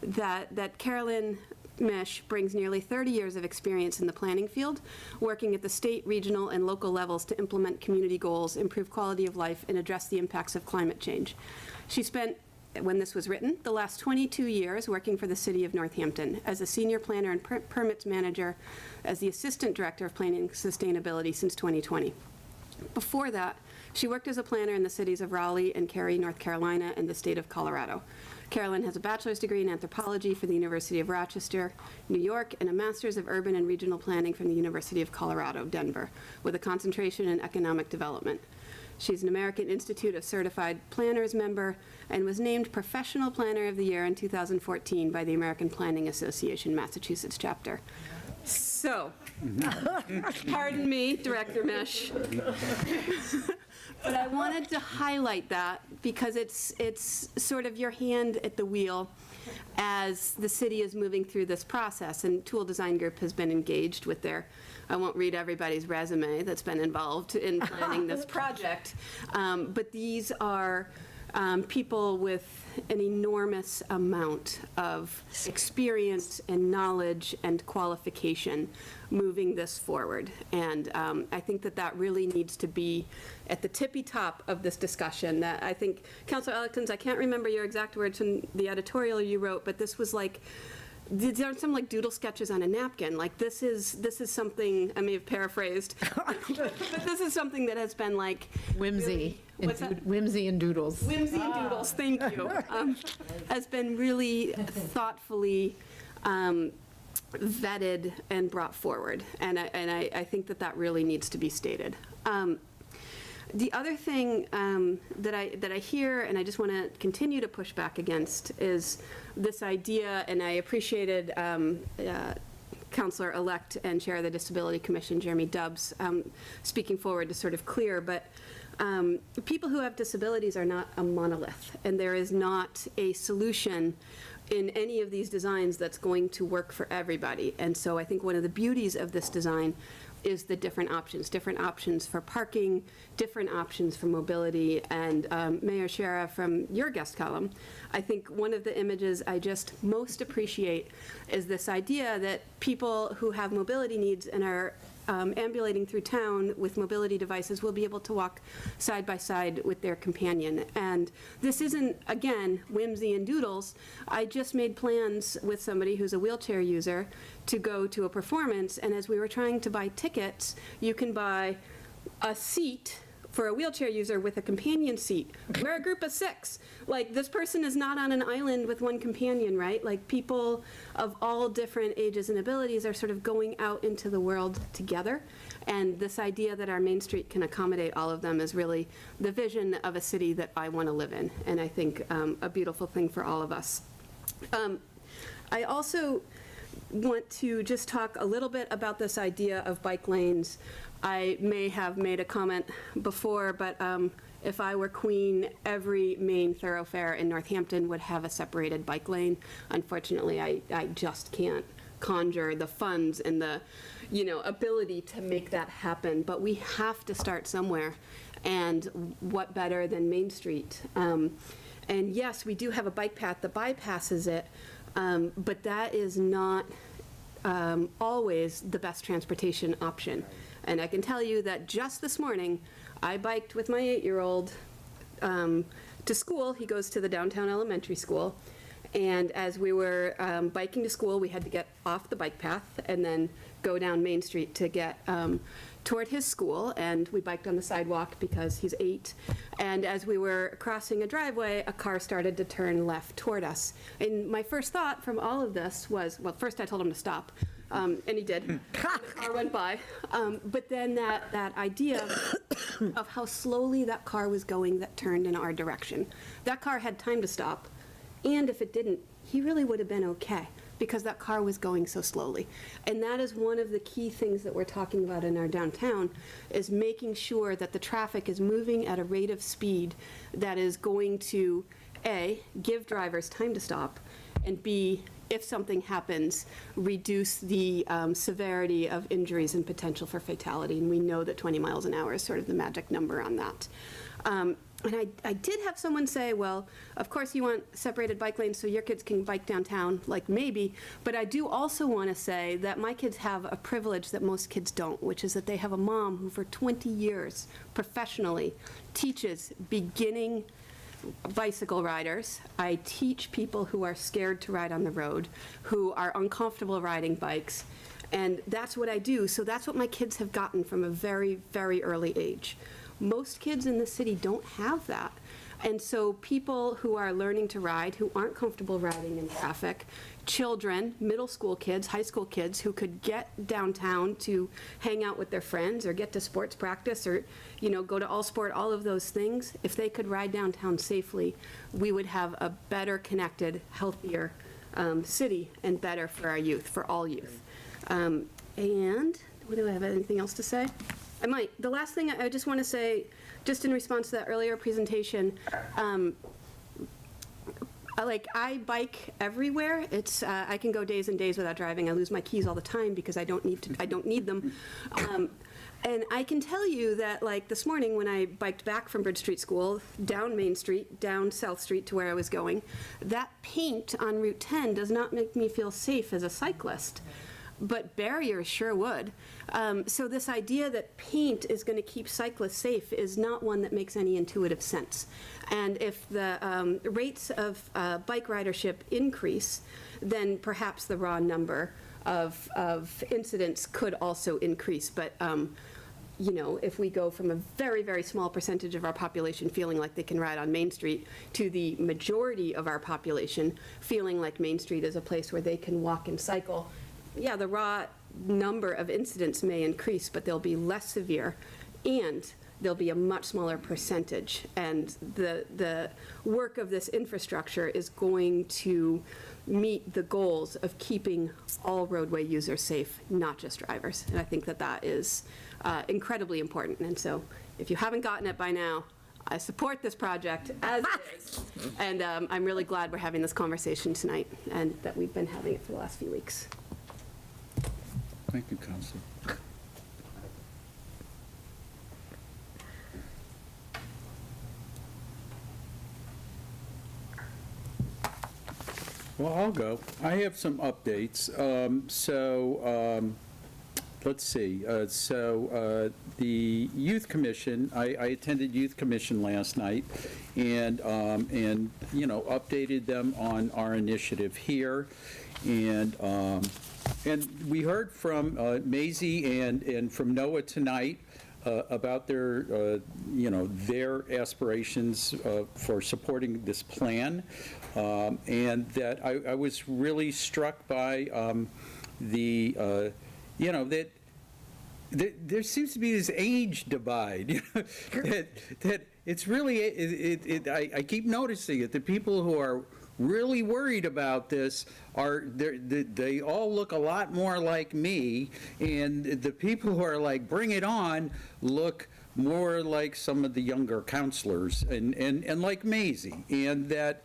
that Carolyn Misch brings nearly 30 years of experience in the planning field, working at the state, regional, and local levels to implement community goals, improve quality of life, and address the impacts of climate change. She spent, when this was written, the last 22 years working for the city of Northampton as a senior planner and permits manager, as the assistant director of planning and sustainability since 2020. Before that, she worked as a planner in the cities of Raleigh and Cary, North Carolina, and the state of Colorado. Carolyn has a bachelor's degree in anthropology from the University of Rochester, New York, and a master's of urban and regional planning from the University of Colorado, Denver, with a concentration in economic development. She's an American Institute of Certified Planners member and was named Professional Planner of the Year in 2014 by the American Planning Association Massachusetts chapter. So, pardon me, Director Mish. But I wanted to highlight that because it's sort of your hand at the wheel as the city is moving through this process. And Tool Design Group has been engaged with their, I won't read everybody's resume that's been involved in planning this project, but these are people with an enormous amount of experience and knowledge and qualification moving this forward. And I think that that really needs to be at the tippy top of this discussion. That I think, Councilor Elkins, I can't remember your exact words from the editorial you wrote, but this was like, there are some like doodle sketches on a napkin. Like this is something, I may have paraphrased, but this is something that has been like whimsy. Really, what's that? Whimsy and doodles. Whimsy and doodles, thank you. Has been really thoughtfully vetted and brought forward. And I think that that really needs to be stated. The other thing that I hear, and I just want to continue to push back against, is this idea, and I appreciated Councilor-elect and Chair of the Disability Commission, Jeremy Dubbs, speaking forward to sort of clear, but people who have disabilities are not a monolith, and there is not a solution in any of these designs that's going to work for everybody. And so I think one of the beauties of this design is the different options for parking, different options for mobility. And Mayor Shara, from your guest column, I think one of the images I just most appreciate is this idea that people who have mobility needs and are ambulating through town with mobility devices will be able to walk side by side with their companion. And this isn't, again, whimsy and doodles. I just made plans with somebody who's a wheelchair user to go to a performance, and as we were trying to buy tickets, you can buy a seat for a wheelchair user with a companion seat. We're a group of 6. Like, this person is not on an island with one companion, right? Like, people of all different ages and abilities are sort of going out into the world together. And this idea that our Main Street can accommodate all of them is really the vision of a city that I want to live in. And I think a beautiful thing for all of us. I also want to just talk a little bit about this idea of bike lanes. I may have made a comment before, but if I were queen, every main thoroughfare in Northampton would have a separated bike lane. Unfortunately, I just can't conjure the funds and the, ability to make that happen. But we have to start somewhere. And what better than Main Street? And yes, we do have a bike path that bypasses it, but that is not always the best transportation option. And I can tell you that just this morning, I biked with my 8-year-old to school. He goes to the downtown elementary school. And as we were biking to school, we had to get off the bike path and then go down Main Street to get toward his school. And we biked on the sidewalk because he's 8. And as we were crossing a driveway, a car started to turn left toward us. And my first thought from all of this was, well, first I told him to stop. And he did. The car went by. But then that idea of how slowly that car was going that turned in our direction. That car had time to stop. And if it didn't, he really would have been okay because that car was going so slowly. And that is one of the key things that we're talking about in our downtown, is making sure that the traffic is moving at a rate of speed that is going to, A, give drivers time to stop, and B, if something happens, reduce the severity of injuries and potential for fatality. And we know that 20 miles an hour is sort of the magic number on that. And I did have someone say, well, of course you want separated bike lanes so your kids can bike downtown, like maybe, but I do also want to say that my kids have a privilege that most kids don't, which is that they have a mom who for 20 years professionally teaches beginning bicycle riders. I teach people who are scared to ride on the road, who are uncomfortable riding bikes, and that's what I do. So that's what my kids have gotten from a very, very early age. Most kids in the city don't have that. And so people who are learning to ride, who aren't comfortable riding in traffic, children, middle school kids, high school kids who could get downtown to hang out with their friends or get to sports practice or, you know, go to All Sport, all of those things, if they could ride downtown safely, we would have a better connected, healthier city and better for our youth, for all youth. And what do I have, anything else to say? I might. The last thing I just want to say, just in response to that earlier presentation, I bike everywhere. It's I can go days and days without driving. I lose my keys all the time because I don't need them. And I can tell you that, like, this morning when I biked back from Bridge Street School, down Main Street, down South Street to where I was going, that paint on Route 10 does not make me feel safe as a cyclist. But barriers sure would. So this idea that paint is going to keep cyclists safe is not one that makes any intuitive sense. And if the rates of bike ridership increase, then perhaps the raw number of incidents could also increase. But you know, if we go from a very, very small percentage of our population feeling like they can ride on Main Street to the majority of our population feeling like Main Street is a place where they can walk and cycle, yeah, the raw number of incidents may increase, but they'll be less severe, and there'll be a much smaller percentage. And the work of this infrastructure is going to meet the goals of keeping all roadway users safe, not just drivers. And I think that that is incredibly important. And so if you haven't gotten it by now, I support this project as it is. And I'm really glad we're having this conversation tonight and that we've been having it for the last few weeks. Thank you, Councilor. Well, I'll go. I have some updates. Let's see. The Youth Commission, I attended Youth Commission last night and you know, updated them on our initiative here. And we heard from Maisie and from Noah tonight about their, you know, their aspirations for supporting this plan, and that I was really struck by you know, that there seems to be this age divide, that it's really, I keep noticing it, the people who are really worried about this they all look a lot more like me, and the people who are like, bring it on, look more like some of the younger counselors and like Maisie, and that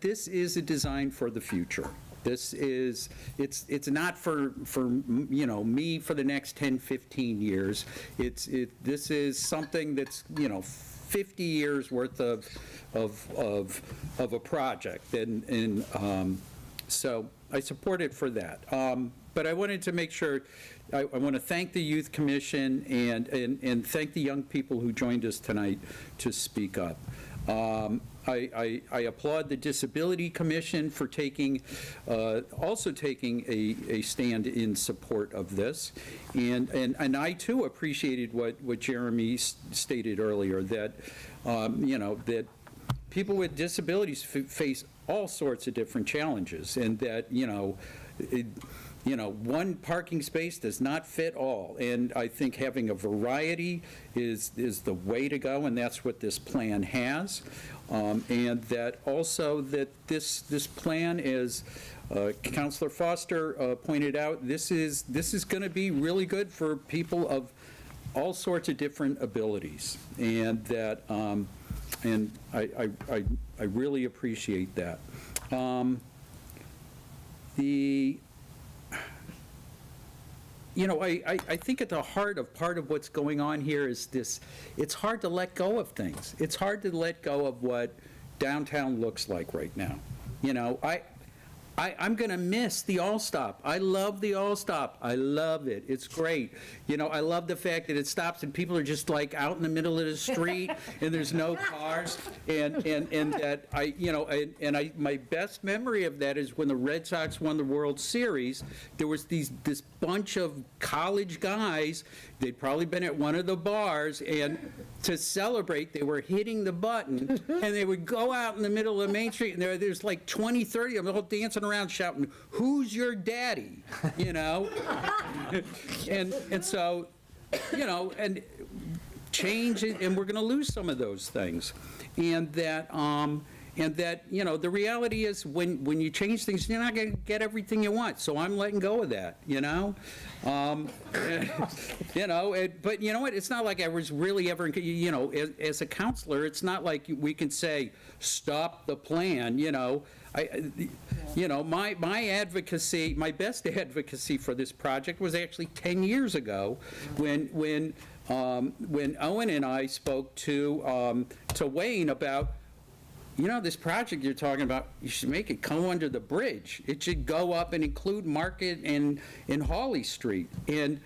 this is a design for the future. This is, it's not for you know, me for the next 10, 15 years. This is something that's, you know, 50 years worth of a project, and so I support it for that. But I wanted to make sure, I want to thank the Youth Commission and thank the young people who joined us tonight to speak up. I applaud the Disability Commission for also taking a stand in support of this, and I too appreciated what Jeremy stated earlier, that you know, that people with disabilities face all sorts of different challenges, and that, you know, one parking space does not fit all, and I think having a variety is the way to go, and that's what this plan has. And that also that this plan, as Councilor Foster pointed out, this is going to be really good for people of all sorts of different abilities, and that and I really appreciate that. You know, I think at the heart of part of what's going on here is this: it's hard to let go of things. It's hard to let go of what downtown looks like right now. You know, I'm going to miss the All-Stop. I love the All-Stop. I love it. It's great. You know, I love the fact that it stops and people are just like out in the middle of the street and there's no cars. And that my best memory of that is when the Red Sox won the World Series, there was this bunch of college guys, they'd probably been at one of the bars, and to celebrate, they were hitting the button, and they would go out in the middle of Main Street, and there's like 20, 30 of them all dancing around shouting, "Who's your daddy?" You know? and so, you know, and change, and we're going to lose some of those things. And that, you know, the reality is when you change things, you're not going to get everything you want. So I'm letting go of that, you know? You know, but you know what? It's not like I was really ever, you know, as a counselor, it's not like we can say, stop the plan, you know? You know, my advocacy, my best advocacy for this project was actually 10 years ago when Owen and I spoke to Wayne about, you know, this project you're talking about, you should make it come under the bridge. It should go up and include Market and Hawley Street. And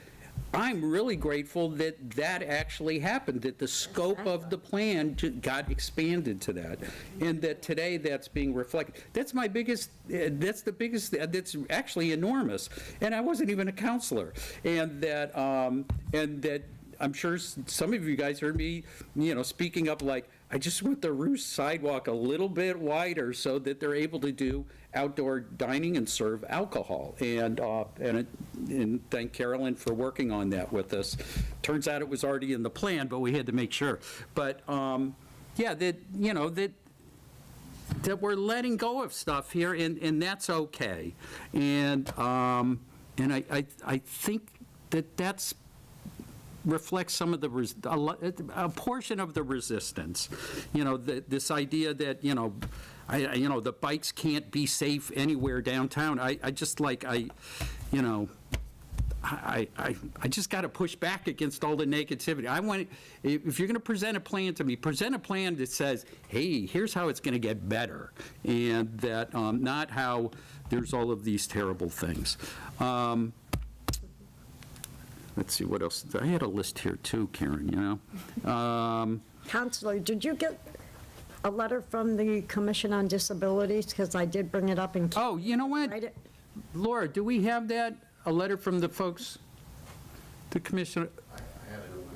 I'm really grateful that that actually happened, that the scope of the plan got expanded to that, and that today that's being reflected. That's my biggest, that's the biggest, that's actually enormous. And I wasn't even a counselor. And that I'm sure some of you guys heard me, you know, speaking up like, I just want the Roost sidewalk a little bit wider so that they're able to do outdoor dining and serve alcohol. And thank Carolyn for working on that with us. Turns out it was already in the plan, but we had to make sure. But yeah, that, you know, that we're letting go of stuff here, and that's okay. And I think that's reflects some of a portion of the resistance. You know, this idea that, you know, the bikes can't be safe anywhere downtown. I just got to push back against all the negativity. If you're going to present a plan to me, present a plan that says, hey, here's how it's going to get better, and that not how there's all of these terrible things. Let's see, what else? I had a list here too, Karen, you know. Counselor, did you get a letter from the Commission on Disabilities? Because I did bring it up in. Oh, you know what? Laura, do we have that? A letter from the folks, the Commission?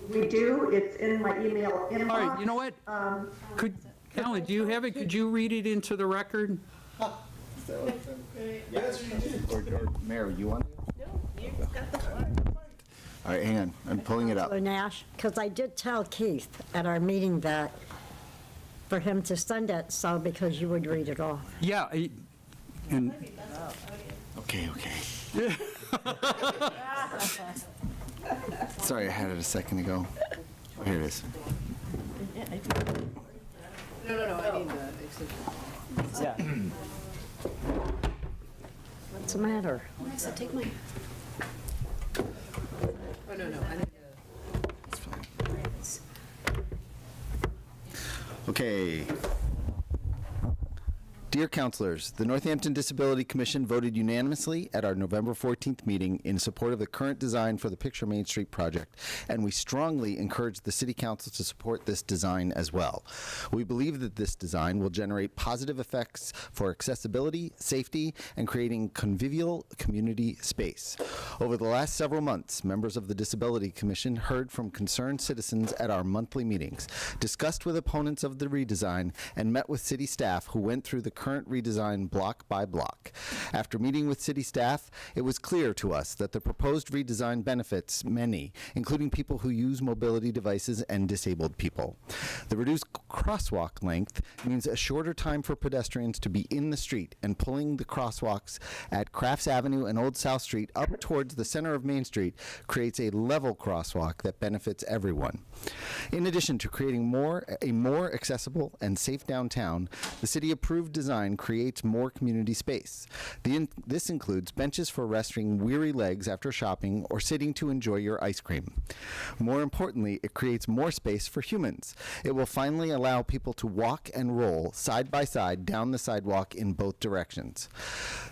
We do. It's in my email inbox. All right, you know what? Alan, do you have it? Could you read it into the record? Yes, or Mayor, you want it? No, you got the floor. All right, hang on. I'm pulling it up. Nash, because I did tell Keith at our meeting that for him to send it, so because you would read it all. Yeah. Okay. Sorry, I had it a second ago. Oh, here it is. No, I mean the extension. Yeah. What's the matter? Melissa, take my. Oh, no, I need Okay. Dear councilors, the Northampton Disability Commission voted unanimously at our November 14th meeting in support of the current design for the Picture Main Street project, and we strongly encourage the City Council to support this design as well. We believe that this design will generate positive effects for accessibility, safety, and creating convivial community space. Over the last several months, members of the Disability Commission heard from concerned citizens at our monthly meetings, discussed with opponents of the redesign, and met with city staff who went through the current redesign block by block. After meeting with city staff, it was clear to us that the proposed redesign benefits many, including people who use mobility devices and disabled people. The reduced crosswalk length means a shorter time for pedestrians to be in the street, and pulling the crosswalks at Crafts Avenue and Old South Street up towards the center of Main Street creates a level crosswalk that benefits everyone. In addition to creating a more accessible and safe downtown, the city approved design design creates more community space. This includes benches for resting weary legs after shopping or sitting to enjoy your ice cream. More importantly, it creates more space for humans. It will finally allow people to walk and roll side by side down the sidewalk in both directions.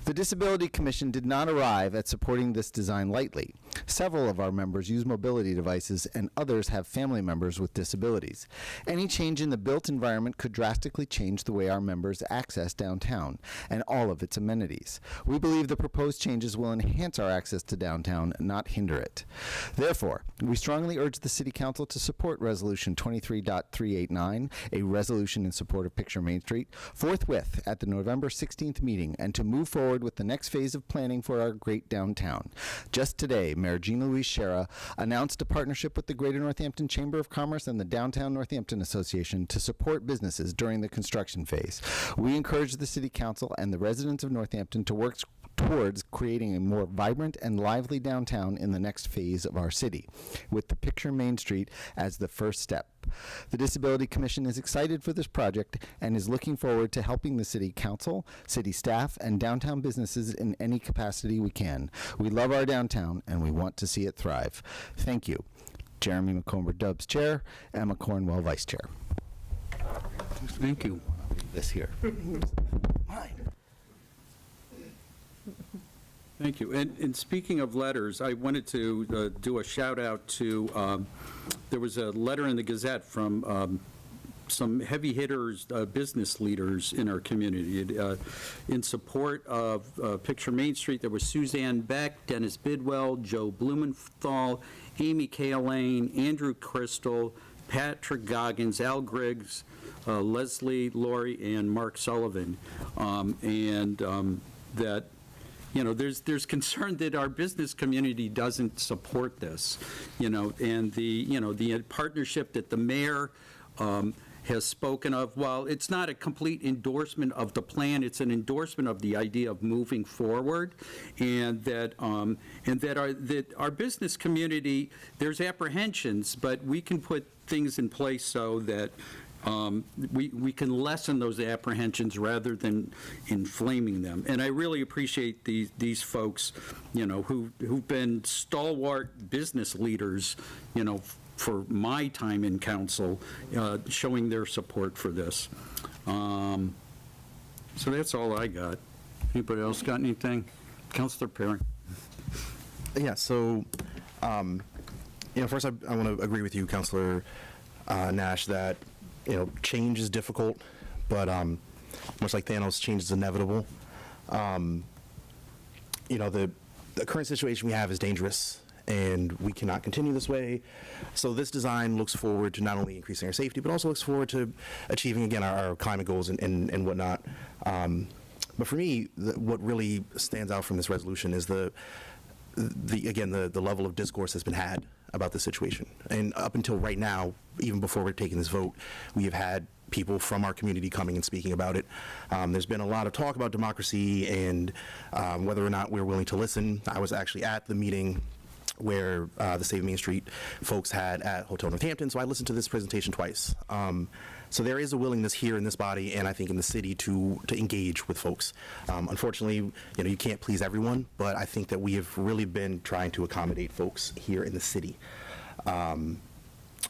The Disability Commission did not arrive at supporting this design lightly. Several of our members use mobility devices and others have family members with disabilities. Any change in the built environment could drastically change the way our members access downtown and all of its amenities. We believe the proposed changes will enhance our access to downtown, not hinder it. Therefore, we strongly urge the City Council to support Resolution 23.389, a resolution in support of Picture Main Street, forthwith at the November 16th meeting and to move forward with the next phase of planning for our great downtown. Just today, Mayor Jean-Louise Shera announced a partnership with the Greater Northampton Chamber of Commerce and the Downtown Northampton Association to support businesses during the construction phase. We encourage the City Council and the residents of Northampton to work towards creating a more vibrant and lively downtown in the next phase of our city, with the Picture Main Street as the first step. The Disability Commission is excited for this project and is looking forward to helping the City Council, city staff, and downtown businesses in any capacity we can. We love our downtown and we want to see it thrive. Thank you. Jeremy McComber-Dubbs, Chair, Emma Cornwell, Vice Chair. Thank you. This here. Thank you. And speaking of letters, I wanted to do a shout out to, there was a letter in the Gazette from some heavy hitters, business leaders in our community. In support of Picture Main Street, there was Suzanne Beck, Dennis Bidwell, Joe Blumenthal, Amy Kaelane, Andrew Crystal, Patrick Goggins, Al Griggs, Leslie Laurie, and Mark Sullivan. That, you know, there's concern that our business community doesn't support this, you know, and the partnership that the mayor has spoken of. While it's not a complete endorsement of the plan, it's an endorsement of the idea of moving forward, and that our business community, there's apprehensions, but we can put things in place so that we can lessen those apprehensions rather than inflaming them. And I really appreciate these folks, you know, who've been stalwart business leaders, you know, for my time in council, showing their support for this. So that's all I got. Anybody else got anything? Councilor Perry. Yeah, so, first I want to agree with you, Councilor Nash, that, change is difficult, but much like Thanos, change is inevitable. The current situation we have is dangerous, and we cannot continue this way. So this design looks forward to not only increasing our safety, but also looks forward to achieving, again, our climate goals and whatnot. But for me, what really stands out from this resolution is the level of discourse that's been had about the situation. And up until right now, even before we're taking this vote, we have had people from our community coming and speaking about it. There's been a lot of talk about democracy and whether or not we're willing to listen. I was actually at the meeting where the Save Main Street folks had at Hotel Northampton, so I listened to this presentation twice. So there is a willingness here in this body and I think in the city to engage with folks. Unfortunately, you can't please everyone, but I think that we have really been trying to accommodate folks here in the city.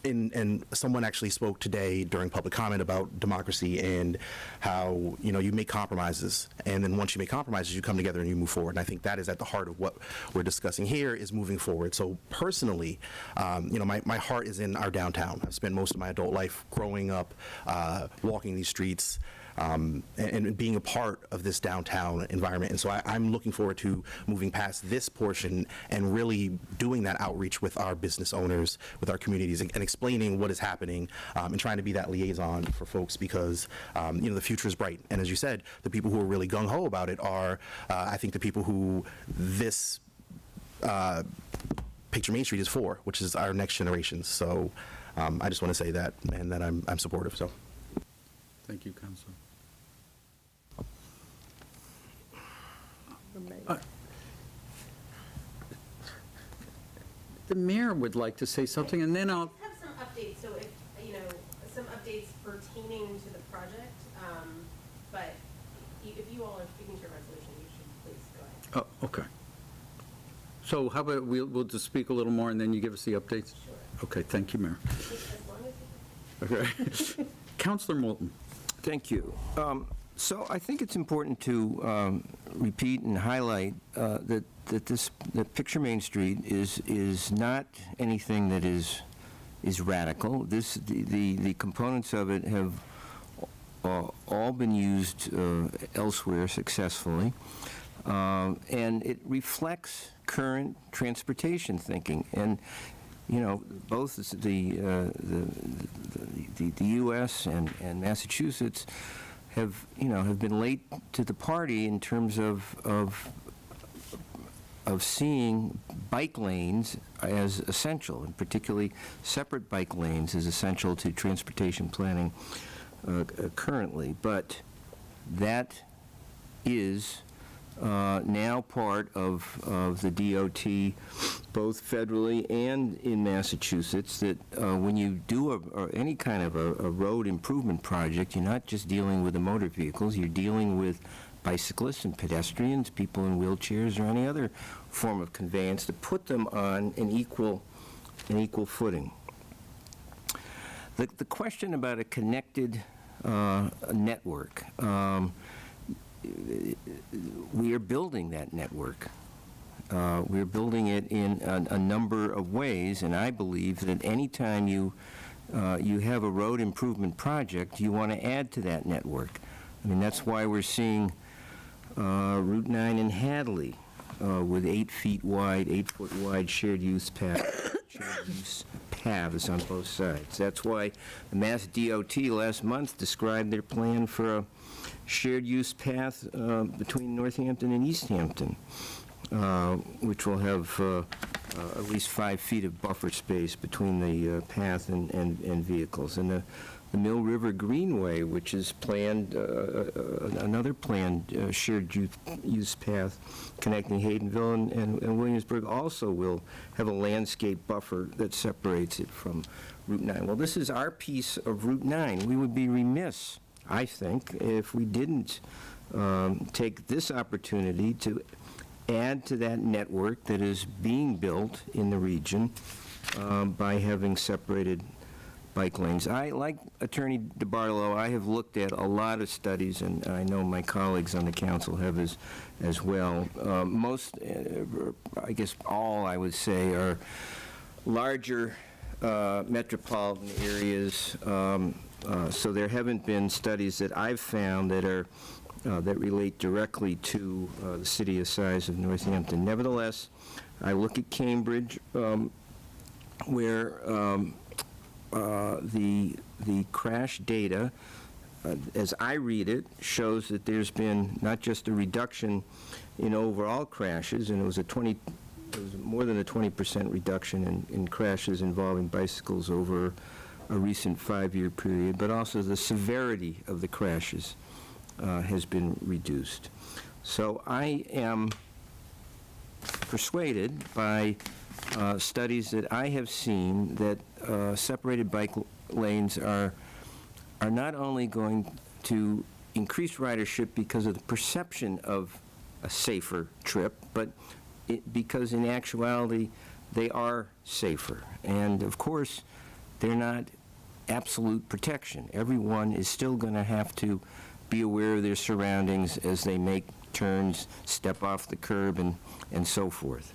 And someone actually spoke today during public comment about democracy and how, you make compromises, and then once you make compromises, you come together and you move forward. And I think that is at the heart of what we're discussing here, is moving forward. So personally, my heart is in our downtown. I've spent most of my adult life growing up, walking these streets, and being a part of this downtown environment. And so I'm looking forward to moving past this portion and really doing that outreach with our business owners, with our communities, and explaining what is happening, and trying to be that liaison for folks, because the future is bright. And as you said, the people who are really gung-ho about it are, I think, the people who this Picture Main Street is for, which is our next generation. So I just want to say that, and that I'm supportive. So thank you, Councilor. The mayor would like to say something, and then I'll have some updates. So if some updates pertaining to the project, but if you all are speaking to a resolution, you should please go ahead. Oh, okay. So how about we'll just speak a little more and then you give us the updates? Sure. Okay, thank you, Mayor. As long as you Okay. Counselor Moulton. Thank you. So I think it's important to repeat and highlight that Picture Main Street is not anything that is radical. The components of it have all been used elsewhere successfully, and it reflects current transportation thinking. And both the U.S. and Massachusetts have been late to the party in terms of seeing bike lanes as essential, and particularly separate bike lanes as essential to transportation planning currently. But that is now part of the DOT, both federally and in Massachusetts, that when you do any kind of a road improvement project, you're not just dealing with the motor vehicles, you're dealing with bicyclists and pedestrians, people in wheelchairs, or any other form of conveyance, to put them on an equal footing. The question about a connected network, we are building that network. We're building it in a number of ways, and I believe that anytime you have a road improvement project, you want to add to that network. I mean, that's why we're seeing Route 9 in Hadley with 8 foot wide shared use paths on both sides. That's why the Mass DOT last month described their plan for a shared use path between Northampton and East Hampton, which will have at least 5 feet of buffer space between the path and vehicles. And the Mill River Greenway, which is planned, another planned shared use path connecting Haydenville and Williamsburg, also will have a landscape buffer that separates it from Route 9. Well, this is our piece of Route 9. We would be remiss, I think, if we didn't take this opportunity to add to that network that is being built in the region by having separated bike lanes. Like Attorney DeBartolo, I have looked at a lot of studies, and I know my colleagues on the council have as well. Most, I guess all, I would say, are larger metropolitan areas. So there haven't been studies that I've found that are that relate directly to the city of size of Northampton. Nevertheless, I look at Cambridge, where the crash data, as I read it, shows that there's been not just a reduction in overall crashes, and it was more than a 20% reduction in crashes involving bicycles over a recent 5-year period, but also the severity of the crashes has been reduced. So I am persuaded by studies that I have seen that separated bike lanes are not only going to increase ridership because of the perception of a safer trip, but because in actuality they are safer. And of course, they're not absolute protection. Everyone is still going to have to be aware of their surroundings as they make turns, step off the curb, and so forth.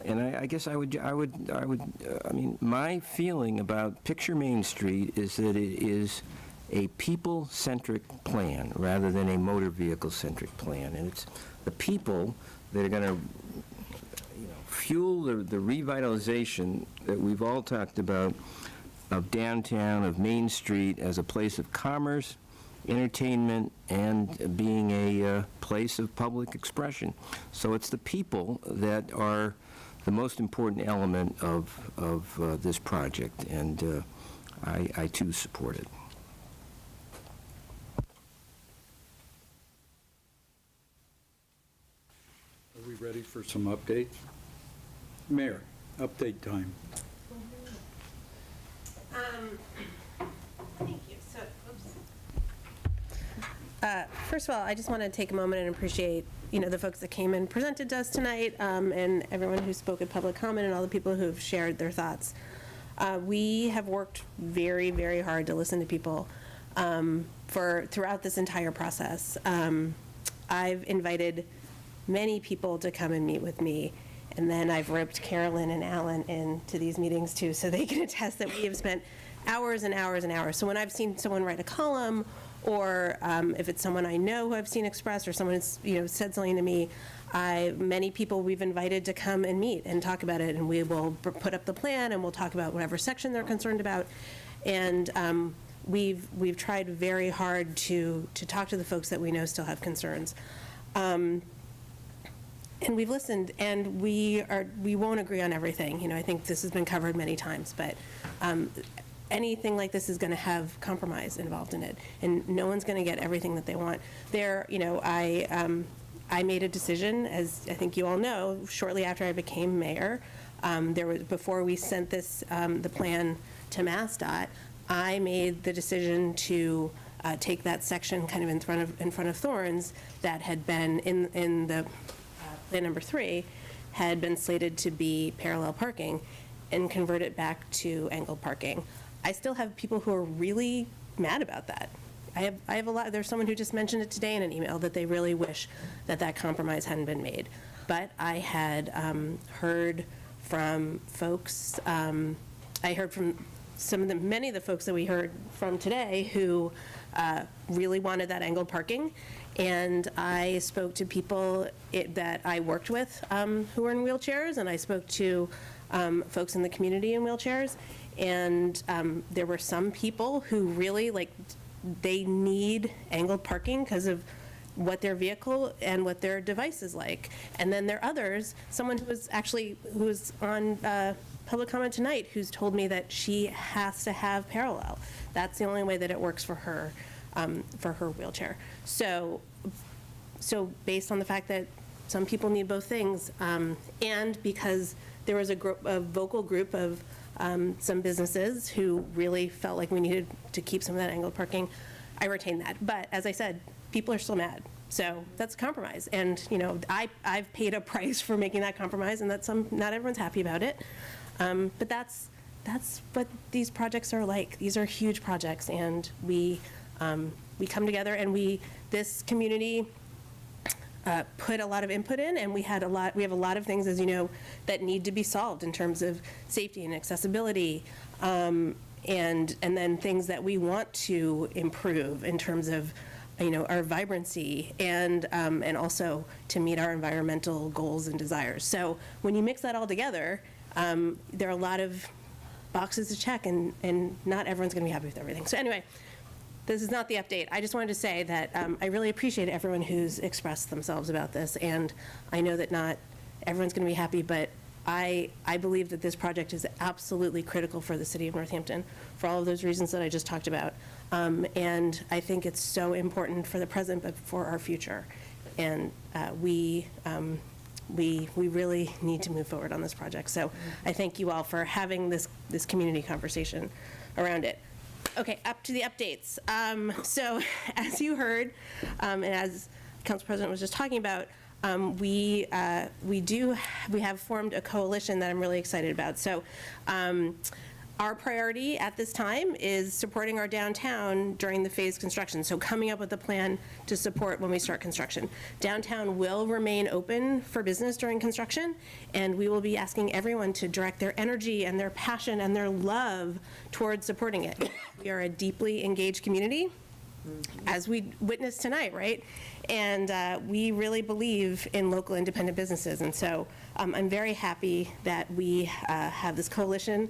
And I guess I mean, my feeling about Picture Main Street is that it is a people-centric plan rather than a motor vehicle-centric plan. And it's the people that are going to fuel the revitalization that we've all talked about of downtown, of Main Street as a place of commerce, entertainment, and being a place of public expression. So it's the people that are the most important element of this project, and I too support it. Are we ready for some updates? Mayor, update time. Thank you. So, oops. First of all, I just want to take a moment and appreciate, the folks that came and presented to us tonight, and everyone who spoke at public comment and all the people who've shared their thoughts. We have worked very, very hard to listen to people throughout this entire process. I've invited many people to come and meet with me, and then I've roped Carolyn and Alan into these meetings too, so they can attest that we have spent hours and hours and hours. So when I've seen someone write a column, or if it's someone I know who I've seen express, or someone has said something to me, many people we've invited to come and meet and talk about it, and we will put up the plan and we'll talk about whatever section they're concerned about. And we've tried very hard to talk to the folks that we know still have concerns. And we've listened, and we won't agree on everything. I think this has been covered many times, but anything like this is going to have compromise involved in it, and no one's going to get everything that they want. I made a decision, as I think you all know, shortly after I became mayor. Before we sent the plan to MassDOT, I made the decision to take that section kind of in front of Thorns that had been in the plan number 3, had been slated to be parallel parking, and convert it back to angled parking. I still have people who are really mad about that. I have a lot. There's someone who just mentioned it today in an email that they really wish that compromise hadn't been made. But I had heard from folks. I heard from many of the folks that we heard from today who really wanted that angled parking. And I spoke to people that I worked with who were in wheelchairs, and I spoke to folks in the community in wheelchairs. And there were some people who really, they need angled parking because of what their vehicle and what their device is like. And then there are others, someone who was on public comment tonight, who's told me that she has to have parallel. That's the only way that it works for her wheelchair. So based on the fact that some people need both things, and because there was a vocal group of some businesses who really felt like we needed to keep some of that angled parking, I retained that. But as I said, people are still mad. So that's a compromise. And, I've paid a price for making that compromise, and not everyone's happy about it. But that's what these projects are like. These are huge projects, and we come together, and this community put a lot of input in, and we have a lot of things, as you know, that need to be solved in terms of safety and accessibility, and then things that we want to improve in terms of our vibrancy, and also to meet our environmental goals and desires. So when you mix that all together, there are a lot of boxes to check, and not everyone's going to be happy with everything. So anyway, this is not the update. I just wanted to say that I really appreciate everyone who's expressed themselves about this, and I know that not everyone's going to be happy, but I believe that this project is absolutely critical for the city of Northampton for all of those reasons that I just talked about. And I think it's so important for the present, but for our future. And we really need to move forward on this project. So I thank you all for having this community conversation around it. Okay, up to the updates. So as you heard, and as Council President was just talking about, we have formed a coalition that I'm really excited about. So our priority at this time is supporting our downtown during the phased construction, so coming up with a plan to support when we start construction. Downtown will remain open for business during construction, and we will be asking everyone to direct their energy and their passion and their love towards supporting it. We are a deeply engaged community, as we witnessed tonight, right? And we really believe in local independent businesses. And so I'm very happy that we have this coalition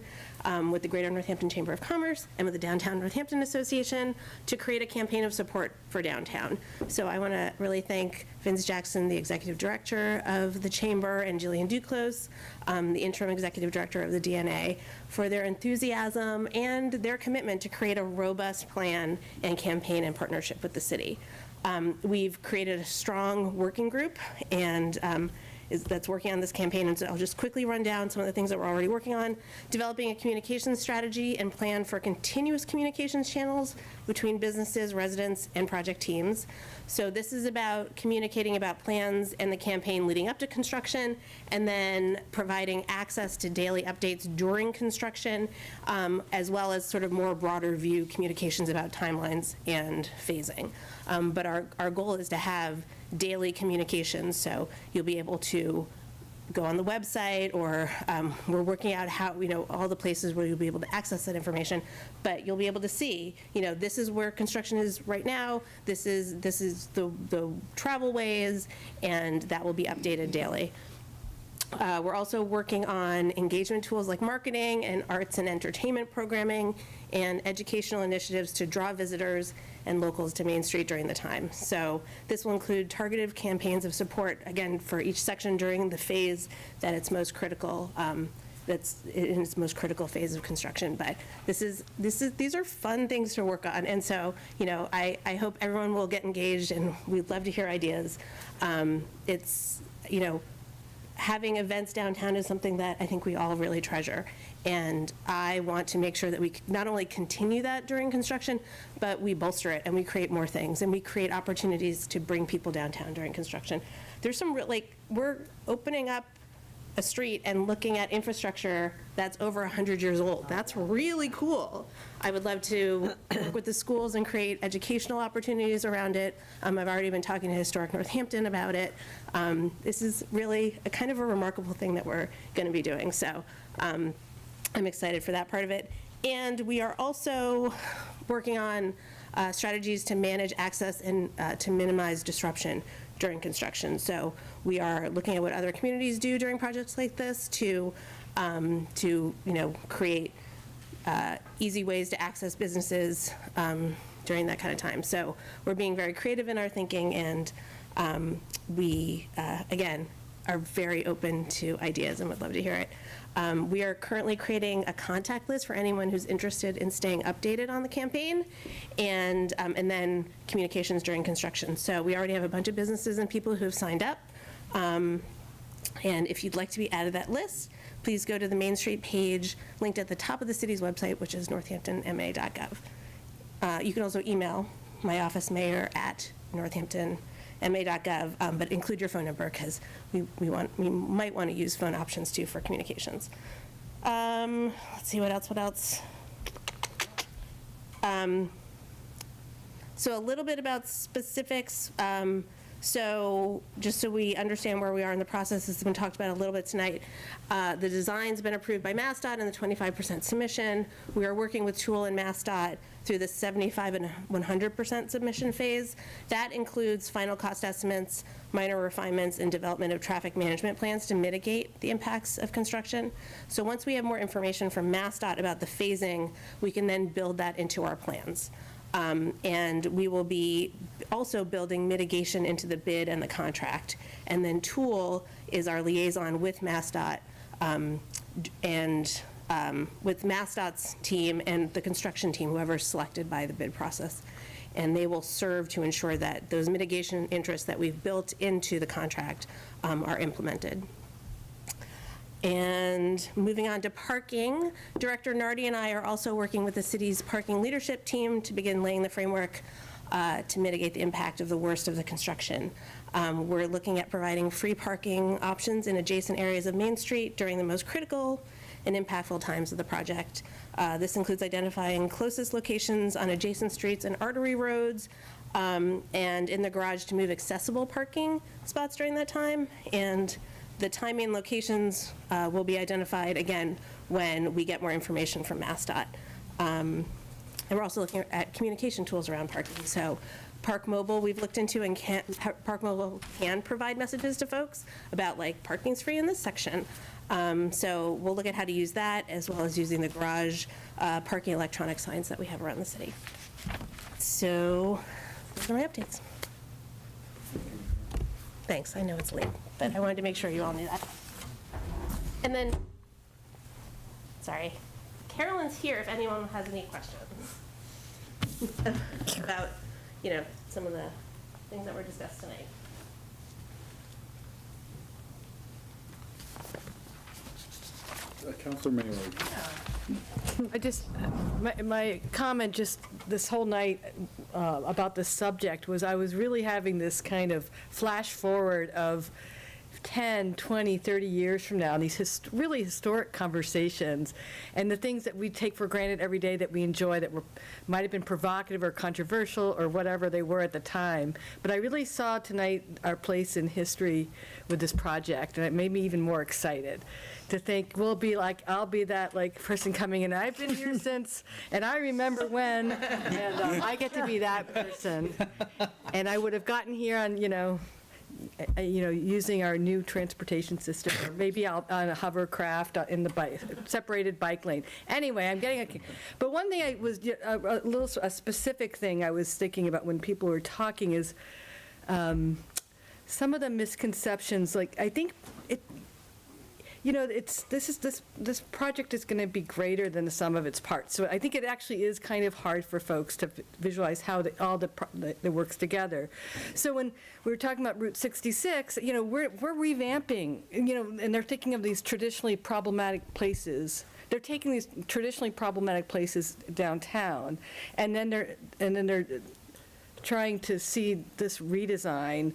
with the Greater Northampton Chamber of Commerce and with the Downtown Northampton Association to create a campaign of support for downtown. So I want to really thank Vince Jackson, the executive director of the Chamber, and Jillian Duclos, the interim executive director of the DNA, for their enthusiasm and their commitment to create a robust plan and campaign in partnership with the city. We've created a strong working group, and that's working on this campaign, and so I'll just quickly run down some of the things that we're already working on. Developing a communications strategy and plan for continuous communications channels between businesses, residents, and project teams. So this is about communicating about plans and the campaign leading up to construction, and then providing access to daily updates during construction, as well as sort of more broader view communications about timelines and phasing. But our goal is to have daily communications, so you'll be able to go on the website, or we're working out how, all the places where you'll be able to access that information, but you'll be able to see, this is where construction is right now, this is the travel ways, and that will be updated daily. We're also working on engagement tools like marketing and arts and entertainment programming and educational initiatives to draw visitors and locals to Main Street during the time. So this will include targeted campaigns of support, again, for each section during the phase that it's most critical, that's in its most critical phase of construction. But these are fun things to work on. And so, I hope everyone will get engaged, and we'd love to hear ideas. Having events downtown is something that I think we all really treasure. And I want to make sure that we not only continue that during construction, but we bolster it and we create more things and we create opportunities to bring people downtown during construction. There's some we're opening up a street and looking at infrastructure that's over 100 years old. That's really cool. I would love to work with the schools and create educational opportunities around it. I've already been talking to Historic Northampton about it. This is really a kind of a remarkable thing that we're going to be doing. So I'm excited for that part of it. And we are also working on strategies to manage access and to minimize disruption during construction. So we are looking at what other communities do during projects like this to create easy ways to access businesses during that kind of time. So we're being very creative in our thinking, and we, again, are very open to ideas and would love to hear it. We are currently creating a contact list for anyone who's interested in staying updated on the campaign, and then communications during construction. So we already have a bunch of businesses and people who have signed up. And if you'd like to be added to that list, please go to the Main Street page linked at the top of the city's website, which is northamptonma.gov. You can also email my office, mayor@northamptonma.gov, but include your phone number, because we might want to use phone options too for communications. Let's see, what else? So a little bit about specifics. So just so we understand where we are in the process, this has been talked about a little bit tonight. The design's been approved by MassDOT in the 25% submission. We are working with Tool and MassDOT through the 75 and 100% submission phase. That includes final cost estimates, minor refinements, and development of traffic management plans to mitigate the impacts of construction. So once we have more information from MassDOT about the phasing, we can then build that into our plans. And we will be also building mitigation into the bid and the contract. And then Tool is our liaison with MassDOT, with MassDOT's team and the construction team, whoever's selected by the bid process. And they will serve to ensure that those mitigation interests that we've built into the contract are implemented. And moving on to parking, Director Nardi and I are also working with the city's parking leadership team to begin laying the framework to mitigate the impact of the worst of the construction. We're looking at providing free parking options in adjacent areas of Main Street during the most critical and impactful times of the project. This includes identifying closest locations on adjacent streets and artery roads, and in the garage to move accessible parking spots during that time. And the timing and locations will be identified, again, when we get more information from MassDOT. And we're also looking at communication tools around parking. So Park Mobile we've looked into, and Park Mobile can provide messages to folks about, like, parking's free in this section. So we'll look at how to use that, as well as using the garage parking electronic signs that we have around the city. So those are my updates. Thanks, I know it's late, but I wanted to make sure you all knew that. And then, sorry, Carolyn's here if anyone has any questions about, some of the things that were discussed tonight. Councilor Mayor. I just, my comment just this whole night about the subject was I was really having this kind of flash forward of 10, 20, 30 years from now, and these really historic conversations, and the things that we take for granted every day that we enjoy that might have been provocative or controversial or whatever they were at the time. But I really saw tonight our place in history with this project, and it made me even more excited to think I'll be that person coming in. I've been here since, and I remember when, and I get to be that person. And I would have gotten here on, using our new transportation system, or maybe on a hovercraft in the separated bike lane. Anyway, I'm getting but one thing a specific thing I was thinking about when people were talking is some of the misconceptions. I think this project is going to be greater than the sum of its parts. So I think it actually is kind of hard for folks to visualize how all the works together. So when we were talking about Route 66, we're revamping, and they're thinking of these traditionally problematic places. They're taking these traditionally problematic places downtown, and then they're trying to see this redesign,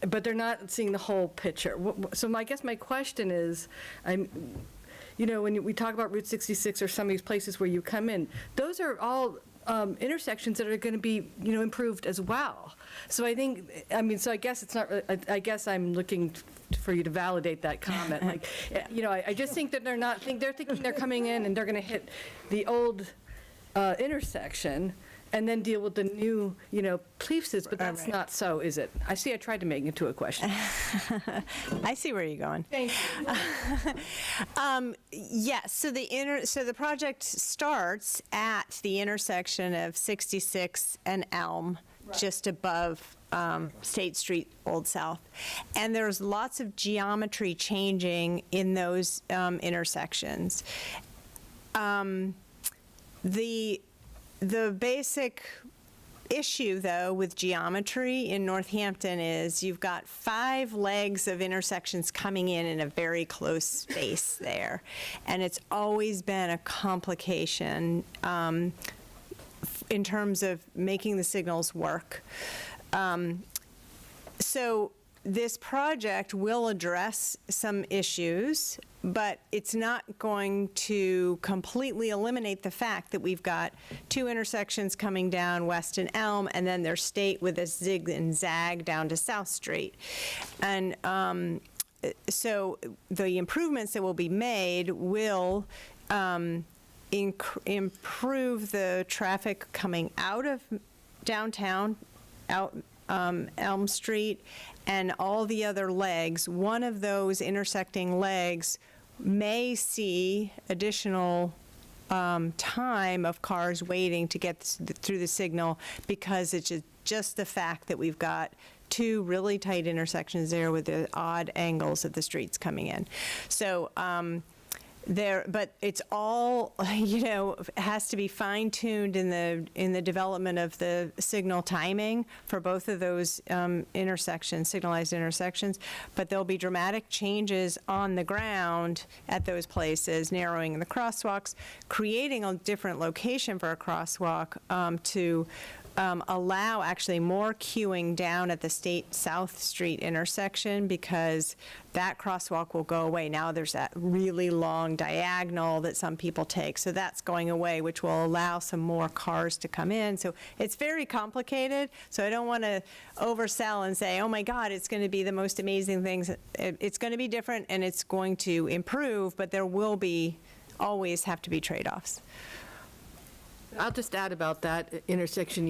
but they're not seeing the whole picture. So I guess my question is, when we talk about Route 66 or some of these places where you come in, those are all intersections that are going to be, improved as well. So I guess it's not. I guess I'm looking for you to validate that comment. I just think that they're thinking they're coming in and they're going to hit the old intersection and then deal with the new, places, but that's not so, is it? I tried to make it into a question. I see where you're going. Thank you. Yes, so the project starts at the intersection of 66 and Elm, just above State Street, Old South. And there's lots of geometry changing in those intersections. The basic issue, though, with geometry in Northampton is you've got 5 legs of intersections coming in a very close space there. And it's always been a complication in terms of making the signals work. So this project will address some issues, but it's not going to completely eliminate the fact that we've got 2 intersections coming down West and Elm, and then there's State with a zig and zag down to South Street. And so the improvements that will be made will improve the traffic coming out of downtown, out Elm Street, and all the other legs. One of those intersecting legs may see additional time of cars waiting to get through the signal, because it's just the fact that we've got 2 really tight intersections there with the odd angles of the streets coming in. So but it's all, has to be fine-tuned in the development of the signal timing for both of those signalized intersections. But there'll be dramatic changes on the ground at those places, narrowing the crosswalks, creating a different location for a crosswalk to allow actually more queuing down at the State South Street intersection, because that crosswalk will go away. Now there's that really long diagonal that some people take, so that's going away, which will allow some more cars to come in. So it's very complicated, so I don't want to oversell and say, oh my God, it's going to be the most amazing things. It's going to be different and it's going to improve, but there will always have to be trade-offs. I'll just add about that intersection,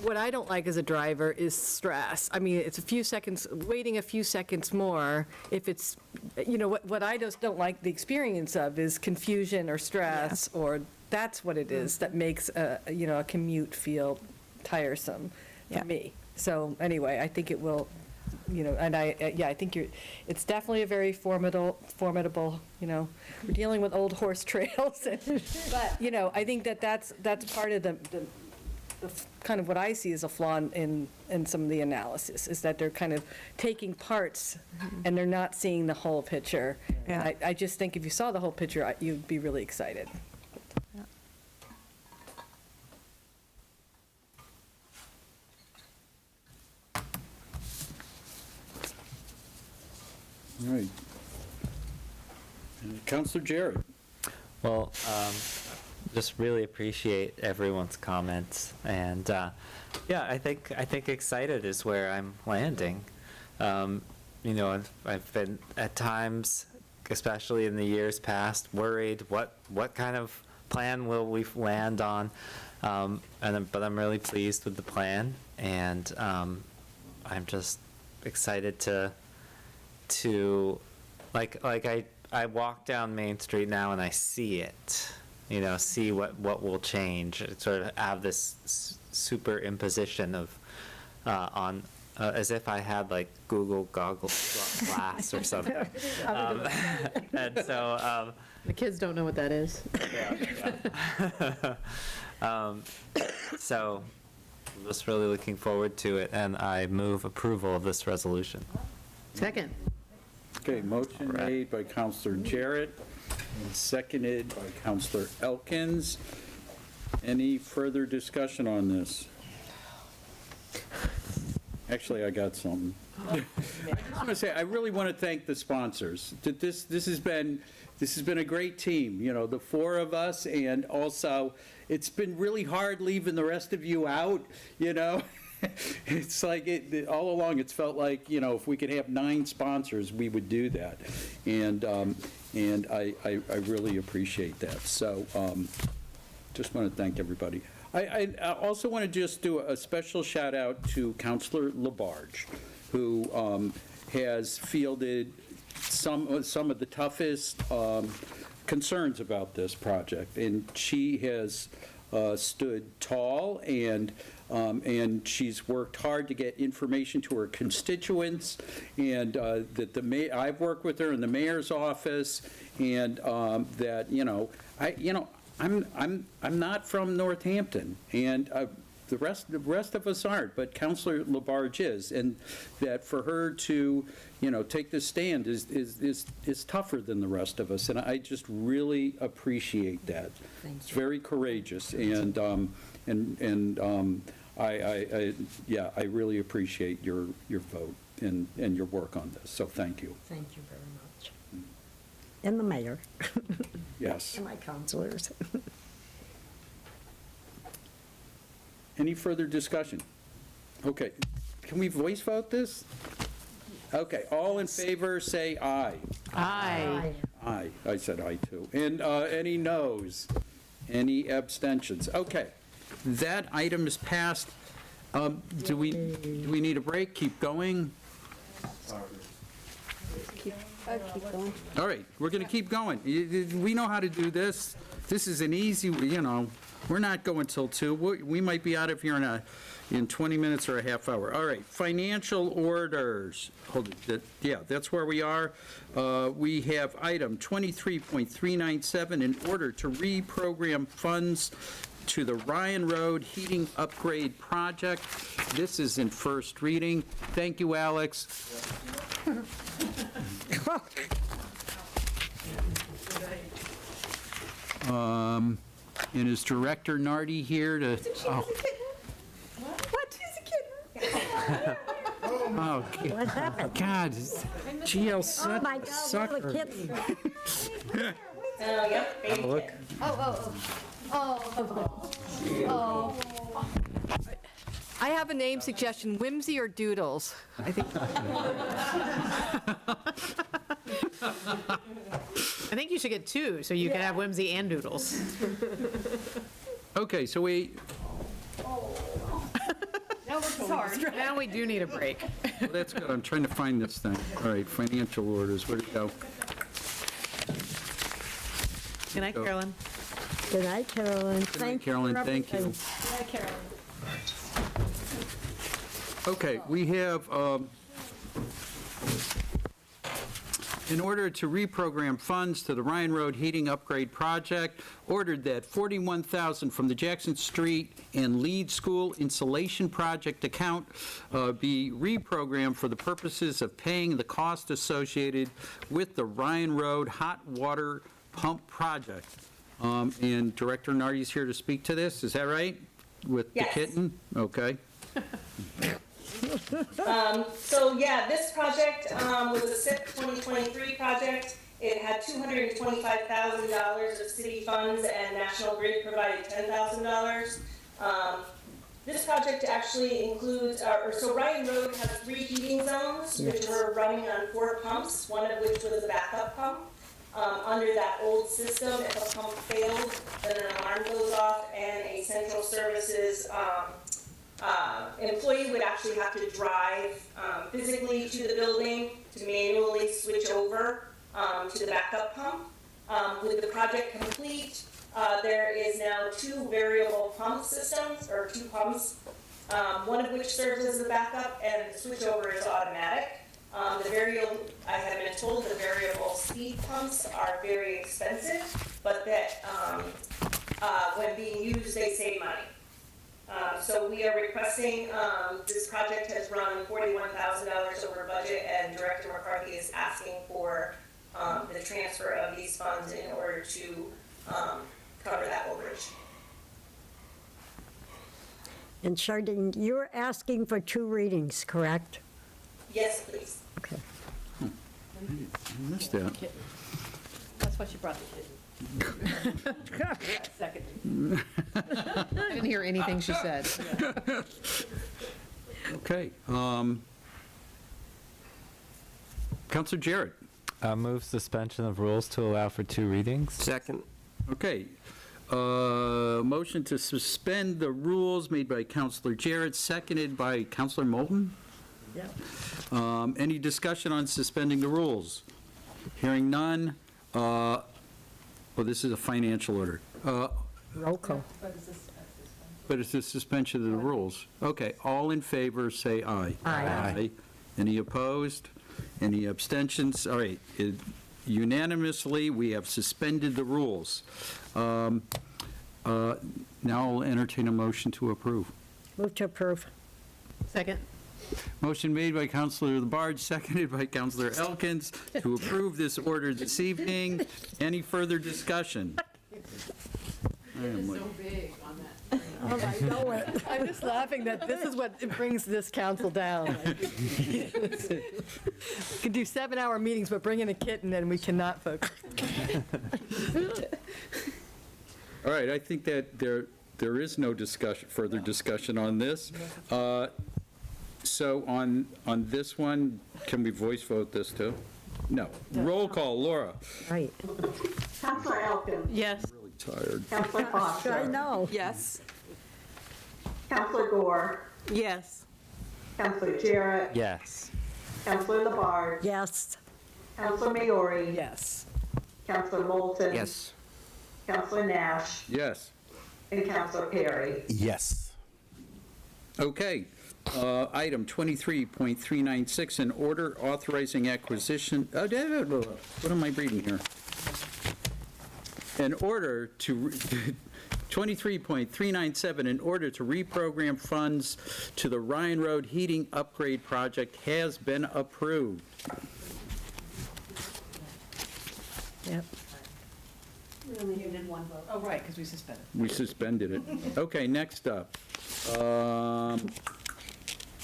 what I don't like as a driver is stress. I mean, it's a few seconds, waiting a few seconds more. If it's, what I just don't like the experience of is confusion or stress, or that's what it is that makes a commute feel tiresome for me. So anyway, I think it will, and I think it's definitely a very formidable, we're dealing with old horse trails. But, I think that's part of kind of what I see as a flaw in some of the analysis, is that they're kind of taking parts and they're not seeing the whole picture. And I just think if you saw the whole picture, you'd be really excited. All right. Counselor Jarrett. Well, just really appreciate everyone's comments, and yeah, I think excited is where I'm landing. You know, I've been at times, especially in the years past, worried what kind of plan will we land on, but I'm really pleased with the plan, and I'm just excited to like I walk down Main Street now and I see it, you know, see what will change. Sort of have this superimposition of on as if I had like Google Glass or something. And so the kids don't know what that is. So I'm just really looking forward to it, and I move approval of this resolution. Second. Okay, motion made by Counselor Jarrett and seconded by Counselor Elkins. Any further discussion on this? Actually, I got something. I just want to say, I really want to thank the sponsors. This has been a great team, you know, the four of us, and also it's been really hard leaving the rest of you out, you know. It's like, all along, it's felt like, you know, if we could have 9 sponsors, we would do that. And I really appreciate that. So just want to thank everybody. I also want to just do a special shout out to Counselor Labarge, who has fielded some of the toughest concerns about this project. And she has stood tall, and she's worked hard to get information to her constituents, and that I've worked with her in the mayor's office, and that, you know, I'm not from Northampton, and the rest of us aren't, but Counselor Labarge is, and that for her to, you know, take this stand is tougher than the rest of us, and I just really appreciate that. It's very courageous, and I really appreciate your vote and your work on this. So thank you. Thank you very much. And the mayor. Yes. And my counselors. Any further discussion? Okay, can we voice vote this? Okay, all in favor, say aye. Aye. Aye, I said aye too. And any noes? Any abstentions? Okay, that item is passed. Do we need a break? Keep going? Keep going. All right, we're going to keep going. We know how to do this. This is an easy, you know, we're not going till 2. We might be out of here in 20 minutes or a half hour. All right, financial orders. Hold it. Yeah, that's where we are. We have item 23.397, in order to reprogram funds to the Ryan Road Heating Upgrade Project. This is in first reading. Thank you, Alex. And is Director Nardi here to? Oh. What? She's a kid. Oh, What happened? God, GL Oh, my God, sucker. what a kitten. Oh, look. Oh. I have a name suggestion, Whimsy or Doodles. I think. I think you should get 2, so you can have Whimsy and Doodles. Okay, so we, Now we do need a break. well, that's good, I'm trying to find this thing. All right, financial orders, where'd it go? Good night, Carolyn. Good night, Carolyn. Good night, Carolyn, thank you. Hi, Carolyn. Okay, we have in order to reprogram funds to the Ryan Road Heating Upgrade Project, ordered that $41,000 from the Jackson Street and Lead School Insulation Project account be reprogrammed for the purposes of paying the cost associated with the Ryan Road Hot Water Pump Project. And Director Nardi's here to speak to this, is that right? With the kitten? Okay. So yeah, this project was a SIP 2023 project. It had $225,000 of city funds and National Grid provided $10,000. This project actually includes, so Ryan Road has 3 heating zones, which were running on 4 pumps, one of which was a backup pump. Under that old system, if a pump failed, then an alarm goes off and a central services employee would actually have to drive physically to the building to manually switch over to the backup pump. With the project complete, there is now 2 variable pump systems, or 2 pumps, one of which serves as the backup, and the switchover is automatic. I have been told the variable speed pumps are very expensive, but that when being used, they save money. So we are requesting, this project has run $41,000 over budget, and Director McCarthy is asking for the transfer of these funds in order to cover that overage. And Chardine, you're asking for 2 readings, correct? Yes, please. Okay. I missed that. That's why she brought the kitten. Second. I didn't hear anything she said. Okay. Counselor Jarrett. Move suspension of rules to allow for 2 readings. Second. Okay. Motion to suspend the rules made by Counselor Jarrett, seconded by Counselor Moulton. Yep. Any discussion on suspending the rules? Hearing none. Well, this is a financial order. Roll call. But it's a suspension of the rules. Okay, all in favor, say aye. Aye. Any opposed? Any abstentions? All right, unanimously, we have suspended the rules. Now I'll entertain a motion to approve. Move to approve. Second. Motion made by Counselor Labarge, seconded by Counselor Elkins to approve this order this evening. Any further discussion? It's so big on that. I know it. I'm just laughing that this is what brings this council down. We could do 7-hour meetings, but bring in a kitten and we cannot focus. All right, I think that there is no further discussion on this. So on this one, can we voice vote this too? No. Roll call, Laura. Right. Counselor Elkins. Yes. Really tired. Counselor Foster. I know. Yes. Counselor Gore. Yes. Counselor Jarrett. Yes. Counselor Labarge. Yes. Counselor Maori. Yes. Counselor Moulton. Yes. Counselor Nash. Yes. And Counselor Perry. Yes. Okay. Item 23.396, an order authorizing acquisition, what am I reading here? An order to, 23.397, in order to reprogram funds to the Ryan Road Heating Upgrade Project has been approved. Yep. We only needed 1 vote. Oh, right, because we suspended. We suspended it. Okay, next up.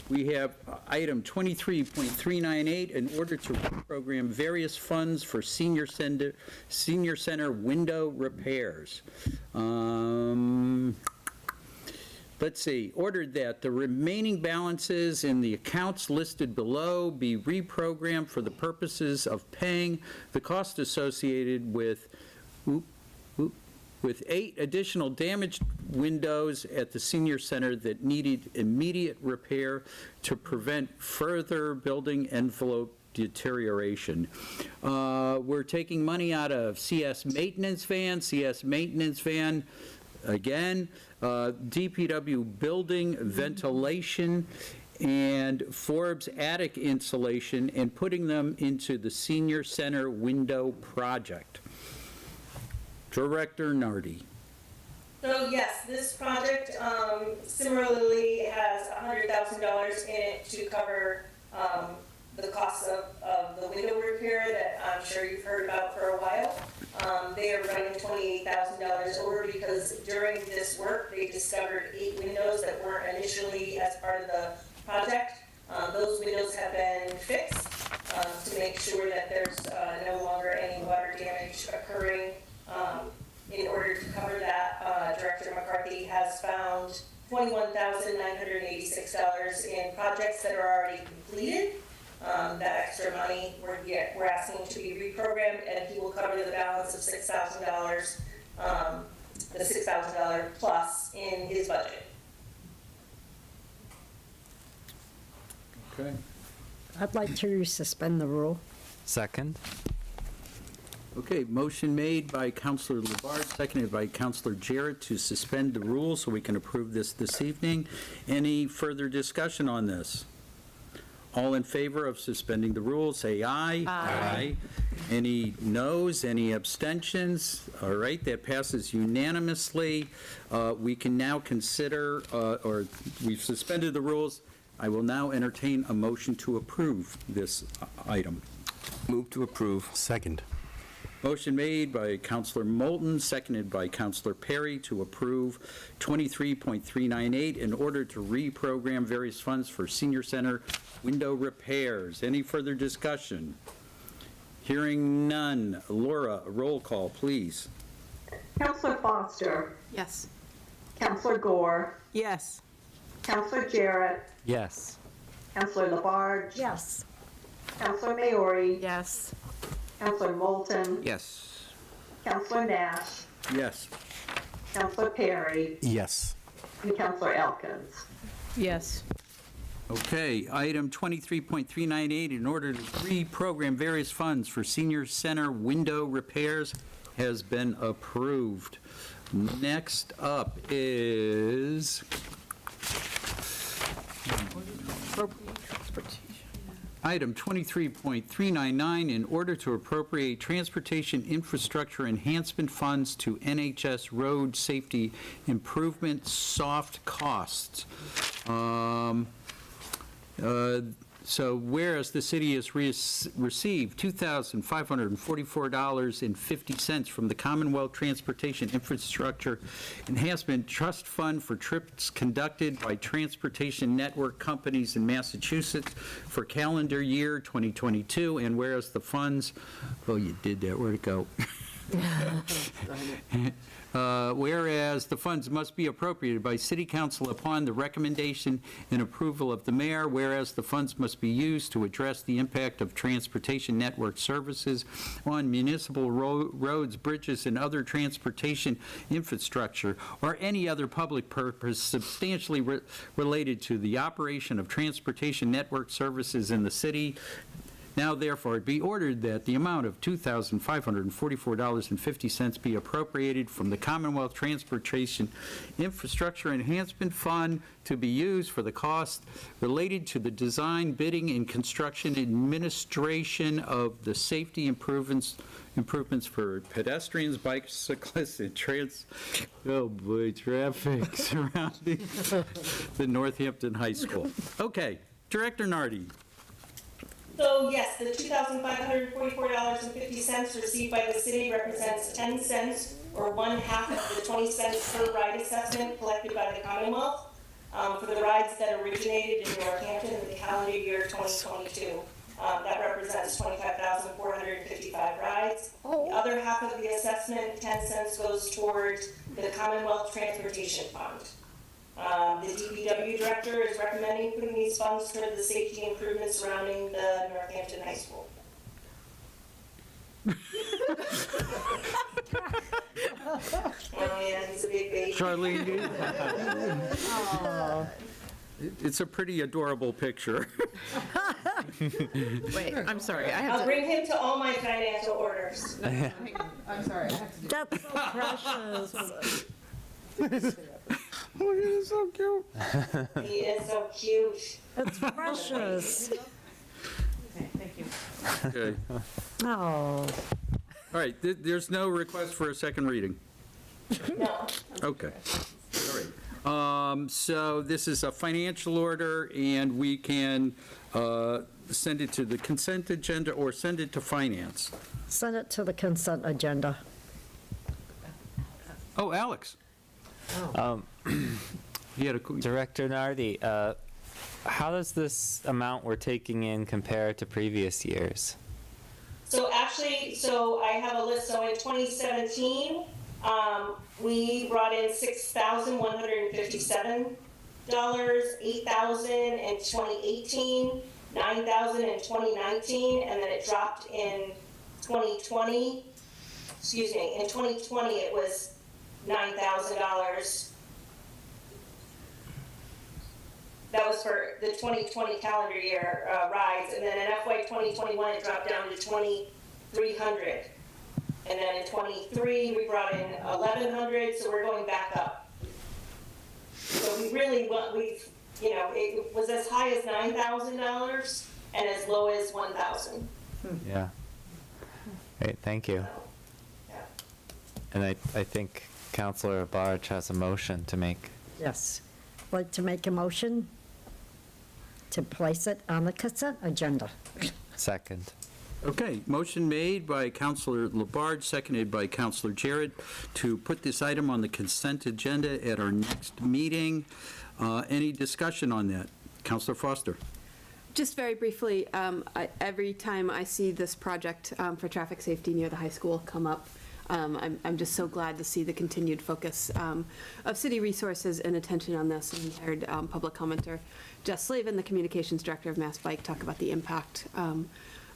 We have item 23.398, in order to reprogram various funds for senior center window repairs. Let's see, ordered that the remaining balances in the accounts listed below be reprogrammed for the purposes of paying the cost associated with 8 additional damaged windows at the senior center that needed immediate repair to prevent further building envelope deterioration. We're taking money out of CS maintenance van, again, DPW building ventilation, and Forbes attic insulation and putting them into the senior center window project. Director Nardi. So yes, this project similarly has $100,000 in it to cover the cost of the window repair that I'm sure you've heard about for a while. They are running $28,000 over because during this work, they discovered 8 windows that weren't initially as part of the project. Those windows have been fixed to make sure that there's no longer any water damage occurring. In order to cover that, Director McCarthy has found $21,986 in projects that are already completed. That extra money we're asking to be reprogrammed, and he will cover the balance of $6,000, the $6,000 plus in his budget. Okay. I'd like to suspend the rule. Second. Okay, motion made by Counselor Labarge, seconded by Counselor Jarrett to suspend the rules so we can approve this evening. Any further discussion on this? All in favor of suspending the rules, say aye. Aye. Any noes, any abstentions? All right, that passes unanimously. We can now consider, or we've suspended the rules. I will now entertain a motion to approve this item. Move to approve. Second. Motion made by Counselor Moulton, seconded by Counselor Perry to approve 23.398 in order to reprogram various funds for senior center window repairs. Any further discussion? Hearing none. Laura, roll call, please. Counselor Foster. Yes. Counselor Gore. Yes. Counselor Jarrett. Yes. Counselor Labarge. Yes. Counselor Maori. Yes. Counselor Moulton. Yes. Counselor Nash. Yes. Counselor Perry. Yes. And Counselor Elkins. Yes. Okay, item 23.398, in order to reprogram various funds for senior center window repairs, has been approved. Next up is item 23.399, in order to appropriate transportation infrastructure enhancement funds to NHS road safety improvement soft costs. So whereas the city has received $2,544.50 from the Commonwealth Transportation Infrastructure Enhancement Trust Fund for trips conducted by transportation network companies in Massachusetts for calendar year 2022, and whereas the funds, oh, you did that, where'd it go? Whereas the funds must be appropriated by City Council upon the recommendation and approval of the mayor, whereas the funds must be used to address the impact of transportation network services on municipal roads, bridges, and other transportation infrastructure, or any other public purpose substantially related to the operation of transportation network services in the city. Now, therefore, it be ordered that the amount of $2,544.50 be appropriated from the Commonwealth Transportation Infrastructure Enhancement Fund to be used for the cost related to the design, bidding, and construction administration of the safety improvements for pedestrians, bicyclists, and traffic surrounding the Northampton High School. Okay, Director Nardi. So yes, the $2,544.50 received by the city represents 10 cents or 1/2 of the 20 cents per ride assessment collected by the Commonwealth for the rides that originated in Northampton in the calendar year 2022. That represents 25,455 rides. The other half of the assessment, 10 cents, goes towards the Commonwealth Transportation Fund. The DPW director is recommending putting these funds toward the safety improvements surrounding the Northampton High School. Oh yeah, he's a big baby. Charlene? It's a pretty adorable picture. Wait, I'm sorry. I have I'll to. bring him to all my financial orders. I'm sorry. I have to do. That's so precious. Oh, he is so cute. He is so cute. It's precious. Okay, thank you. Okay. Oh, All right, there's no request for a second reading? No. Okay. All right. So this is a financial order, and we can send it to the consent agenda or send it to finance. send it to the consent agenda. Oh, Alex. You had a Director Nardi, how does this amount we're taking in compare to previous years? So actually, I have a list. So in 2017, we brought in $6,157, $8,000 in 2018, $9,000 in 2019, and then it dropped in 2020. Excuse me, in 2020 it was $9,000. That was for the 2020 calendar year rise, and then in FY 2021 it dropped down to 2,300, and then in 23 we brought in 1,100, so we're going back up. So we really it was as high as $9,000 and as low as $1,000. Yeah. Great, thank you. And I think Councilor Labarge has a motion to make. Yes. I'd like to make a motion to place it on the consent agenda. Second. Okay, motion made by Councilor Labarge, seconded by Councilor Jarrett, to put this item on the consent agenda at our next meeting. Any discussion on that? Councilor Foster. Just very briefly, every time I see this project for traffic safety near the high school come up, I'm just so glad to see the continued focus of city resources and attention on this. And we heard public commenter Jess Slavin, the communications director of Mass Bike, talk about the impact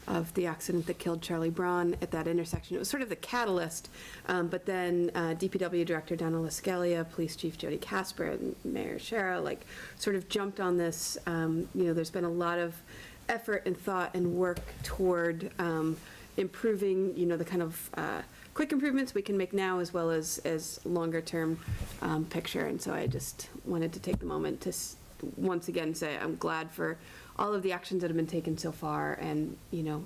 of the accident that killed Charlie Braun at that intersection. It was sort of the catalyst, but then DPW Director Donna Lascalia, Police Chief Jody Casper, and Mayor Shara, sort of jumped on this. There's been a lot of effort and thought and work toward improving, the kind of quick improvements we can make now, as well as longer term picture. And so I just wanted to take the moment to once again say I'm glad for all of the actions that have been taken so far, and the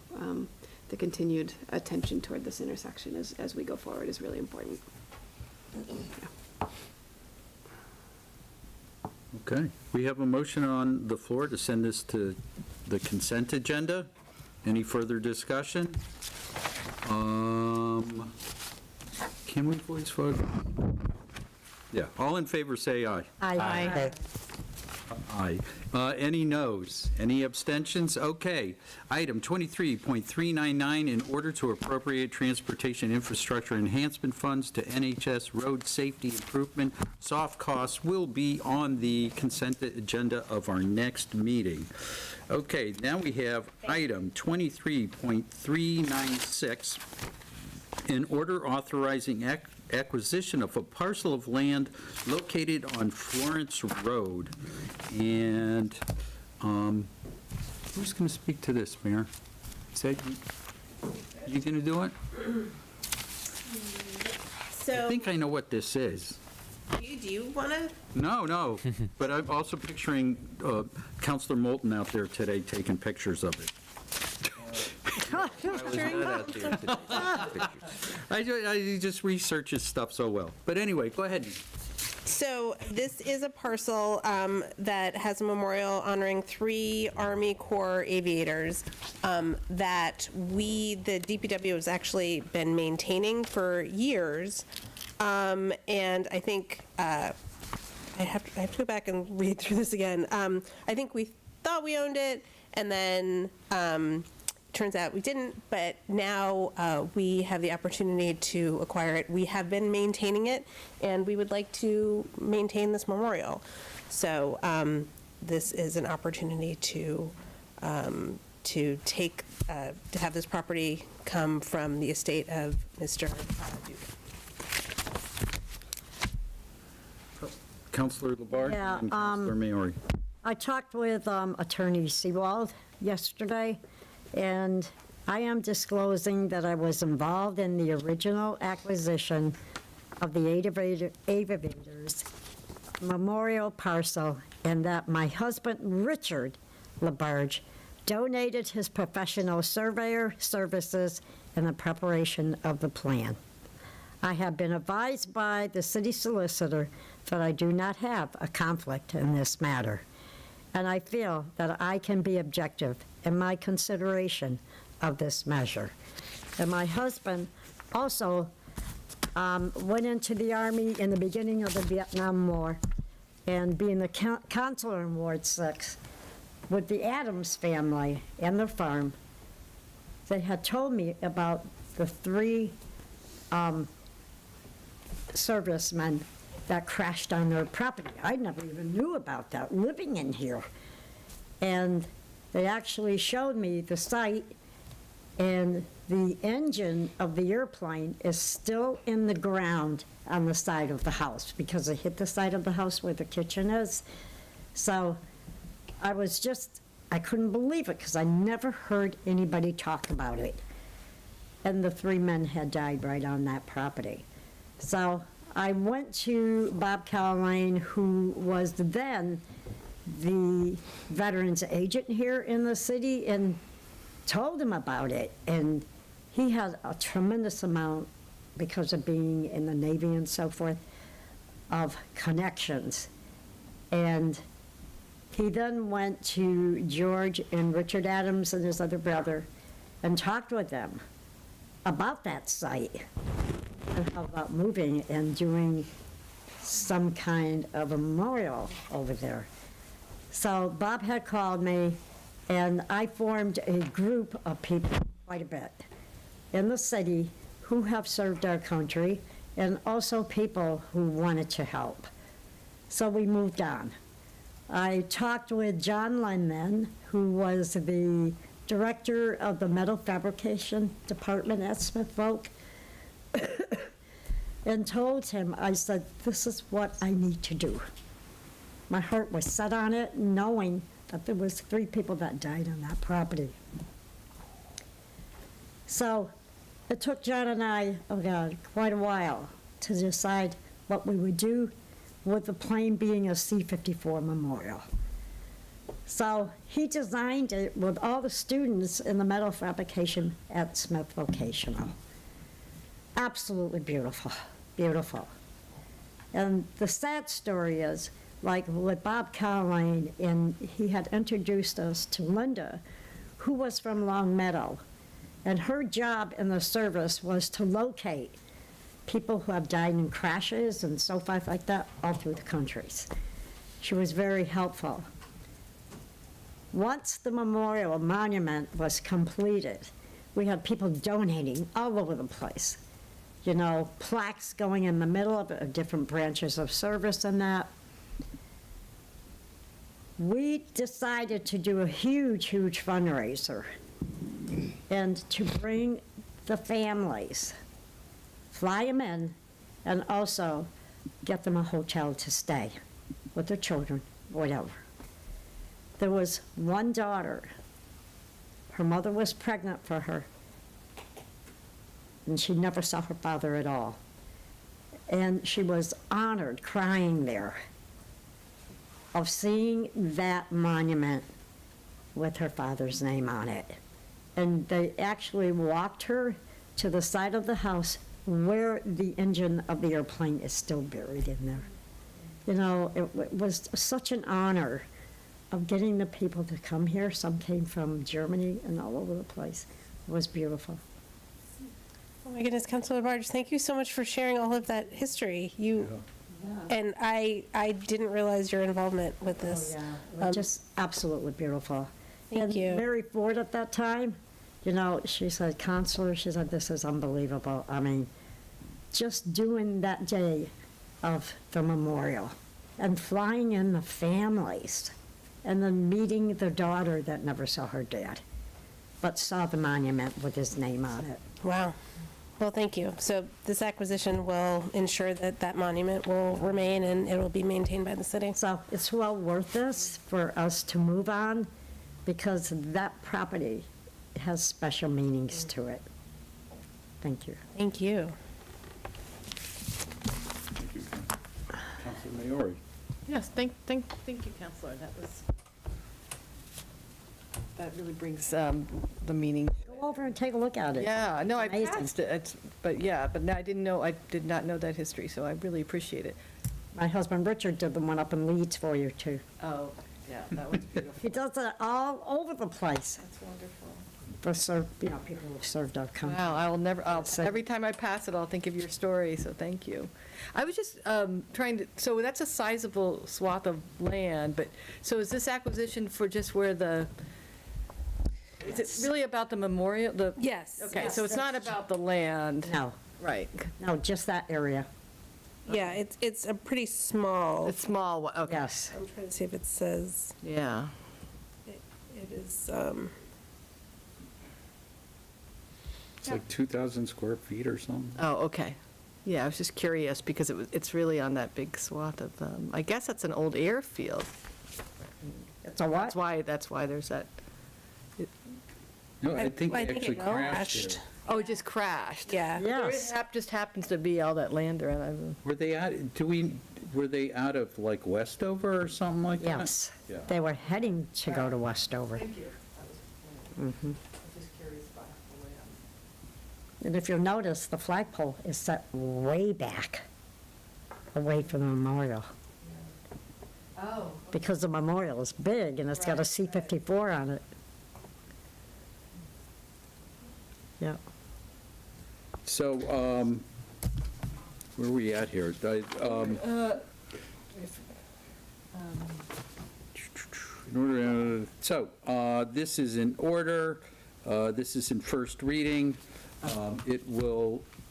continued attention toward this intersection as we go forward is really important. Yeah. Okay, we have a motion on the floor to send this to the consent agenda. Any further discussion? Can we voice vote? Yeah, all in favor say aye. Aye. Aye. Any noes? Any abstentions? Okay. Item 23.399, in order to appropriate transportation infrastructure enhancement funds to NHS road safety improvement, soft costs will be on the consent agenda of our next meeting. Okay, now we have item 23.396, in order authorizing acquisition of a parcel of land located on Florence Road. And who's going to speak to this, Mayor? Is that you going to do it? So, I think I know what this is. do you want to? No, but I'm also picturing Councilor Moulton out there today taking pictures of it. I just research his stuff so well. But anyway, go ahead. So this is a parcel that has a memorial honoring 3 Army Corps aviators that the DPW has actually been maintaining for years. And I think I have to go back and read through this again. I think we thought we owned it, and then turns out we didn't, but now we have the opportunity to acquire it. We have been maintaining it, and we would like to maintain this memorial. So this is an opportunity to take to have this property come from the estate of Mr. Duke. Councilor Labarge Yeah, and Councilor Maori. I talked with Attorney Seawald yesterday, and I am disclosing that I was involved in the original acquisition of the aviators memorial parcel and that my husband, Richard LaBarge, donated his professional surveyor services in the preparation of the plan. I have been advised by the city solicitor that I do not have a conflict in this matter, and I feel that I can be objective in my consideration of this measure. And my husband also went into the Army in the beginning of the Vietnam War, and being the counselor in Ward 6 with the Adams family and their farm, they had told me about the 3 servicemen that crashed on their property. I never even knew about that, living in here. And they actually showed me the site, and the engine of the airplane is still in the ground on the side of the house because it hit the side of the house where the kitchen is. So I couldn't believe it because I never heard anybody talk about it. And the 3 men had died right on that property. So I went to Bob Callahan, who was then the veterans agent here in the city, and told him about it. And he had a tremendous amount, because of being in the Navy and so forth, of connections. And he then went to George and Richard Adams and his other brother and talked with them about that site and how about moving and doing some kind of a memorial over there. So Bob had called me, and I formed a group of people, quite a bit, in the city who have served our country, and also people who wanted to help. So we moved on. I talked with John Lennon, who was the director of the metal fabrication department at Smith Folk, and told him, I said, this is what I need to do. My heart was set on it, knowing that there was 3 people that died on that property. So it took John and I, quite a while to decide what we would do with the plane being a C-54 memorial. So he designed it with all the students in the metal fabrication at Smith Vocational. Absolutely beautiful, beautiful. And the sad story is, like with Bob Callahan, and he had introduced us to Linda, who was from Long Meadow, and her job in the service was to locate people who have died in crashes and so forth like that all through the countries. She was very helpful. Once the memorial monument was completed, we had people donating all over the place. You know, plaques going in the middle of different branches of service and that. We decided to do a huge, huge fundraiser and to bring the families, fly them in, and also get them a hotel to stay with their children, whatever. There was one daughter. Her mother was pregnant for her, and she never saw her father at all. And she was honored, crying there, of seeing that monument with her father's name on it. And they actually walked her to the side of the house where the engine of the airplane is still buried in there. You know, it was such an honor of getting the people to come here. Some came from Germany and all over the place. It was beautiful. Oh my goodness, Councilor Barge, thank you so much for sharing all of that history. And I didn't realize your involvement with this. Oh, yeah. It was just absolutely beautiful. Thank you. Mary Ford at that time, you know, she said, Counselor, she said, this is unbelievable. I mean, just doing that day of the memorial and flying in the families and then meeting the daughter that never saw her dad, but saw the monument with his name on it. Wow. Well, thank you. So this acquisition will ensure that that monument will remain and it will be maintained by the city. So it's well worth this for us to move on because that property has special meanings to it. Thank you. Thank you. Councilor Maori. Yes, thank you, Counselor. That really brings the meaning. Go over and take a look at it. Yeah, no, I It's amazing. passed it, but now I did not know that history, so I really appreciate it. My husband Richard did the one up in Leeds for you, too. Oh, yeah, that was beautiful. He does it all over the place. That's wonderful. For people who've served our country. Wow, every time I pass it, I'll think of your story, so thank you. I was just so that's a sizable swath of land, but, so is this acquisition for just where is it really about the memorial, Yes. Okay, yes, so it's not that's- about the land? No. Right. No, just that area. Yeah, it's a pretty small. It's small, okay. Yes. I'm trying to see if it says. Yeah. It is, It's like 2,000 square feet or something. Oh, okay. Yeah, I was just curious because it's really on that big swath of, I guess that's an old airfield. It's a what? That's why there's that. No, I think I they think actually it crashed there. Oh, it just crashed. yeah. There Yes. just happens to be all that land around. Were they were they out of like Westover or something like that? Yes. Yeah. They were heading to go to Westover. Thank you. Mhm. I'm just curious about the land. And if you'll notice, the flagpole is set way back, away from the memorial. Oh. Because the memorial is big and it's got a C-54 on it. Yeah. So, where are we at here? This is in order. This is in first reading.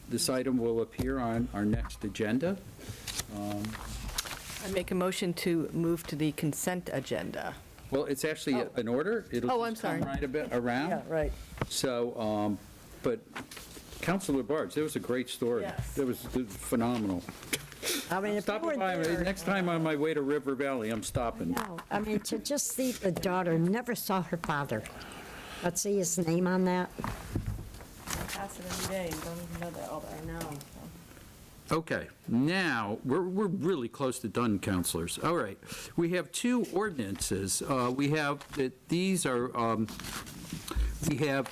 This item will appear on our next agenda. I make a motion to move to the consent agenda. Well, it's actually an order. It'll Oh, I'm just come sorry. right a bit around. Yeah, right. So, but Councilor Barge, that was a great story. Yes. That was phenomenal. I mean, if you Stopping were by, there. next time on my way to River Valley, I'm stopping. No, I mean, to just see the daughter never saw her father. Let's see his name on that. I pass it every day and don't even know that all that. I know. Okay, now, we're really close to done, counselors. All right, we have two ordinances. We have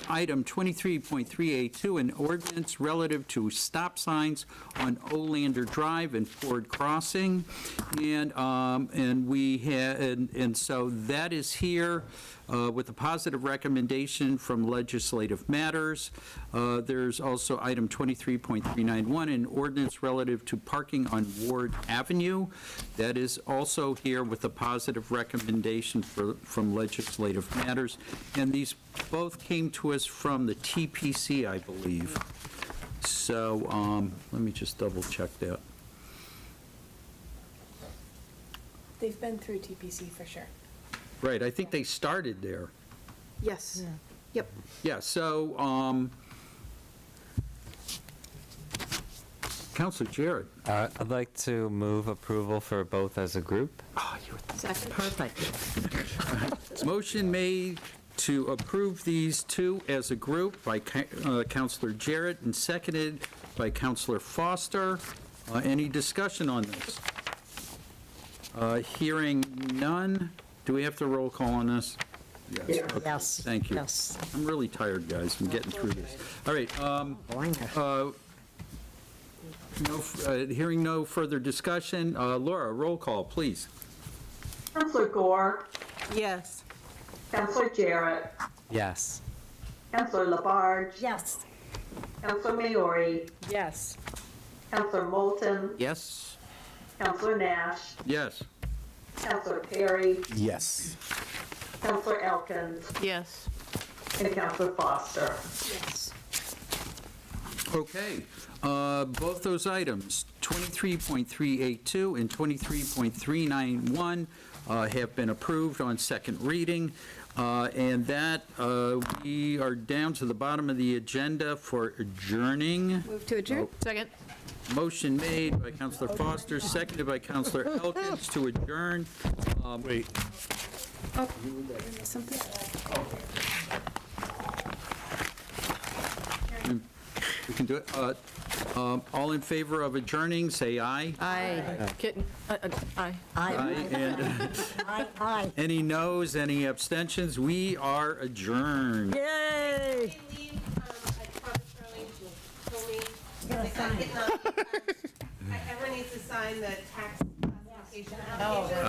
item 23.382, an ordinance relative to stop signs on Olander Drive and Ford Crossing. And so that is here with a positive recommendation from Legislative Matters. There's also item 23.391, an ordinance relative to parking on Ward Avenue. That is also here with a positive recommendation from Legislative Matters. And these both came to us from the TPC, I believe. So let me just double check that. They've been through TPC for sure. Right, I think they started there. Yes. Yep. Yeah, so, Counselor Jarrett. I'd like to move approval for both as a group. That's perfect. Motion made to approve these two as a group by Counselor Jarrett and seconded by Counselor Foster. Any discussion on this? Hearing none. Do we have to roll call on this? Yes. Okay, Yes. Thank you. Yes. I'm really tired, guys, from getting through this. All right, hearing no further discussion, Laura, roll call, please. Counselor Gore, Yes. Counselor Jarrett, Yes. Counselor Labarge, Yes. Counselor Maori, Yes. Counselor Moulton, Yes? Counselor Nash, Yes. Counselor Perry, Yes. Counselor Elkins, Yes. and Counselor Foster. Yes. Okay, both those items, 23.382 and 23.391, have been approved on second reading, and that, we are down to the bottom of the agenda for adjourning. Move to adjourn. Second. Motion made by Counselor Foster, seconded by Counselor Elkins to adjourn. Wait. Something? We can do it. All in favor of adjourning, say aye. Aye. Kitten, aye. Aye. And Aye. any noes, any abstentions? We are adjourned. Yay! Everyone needs to sign the tax classification application.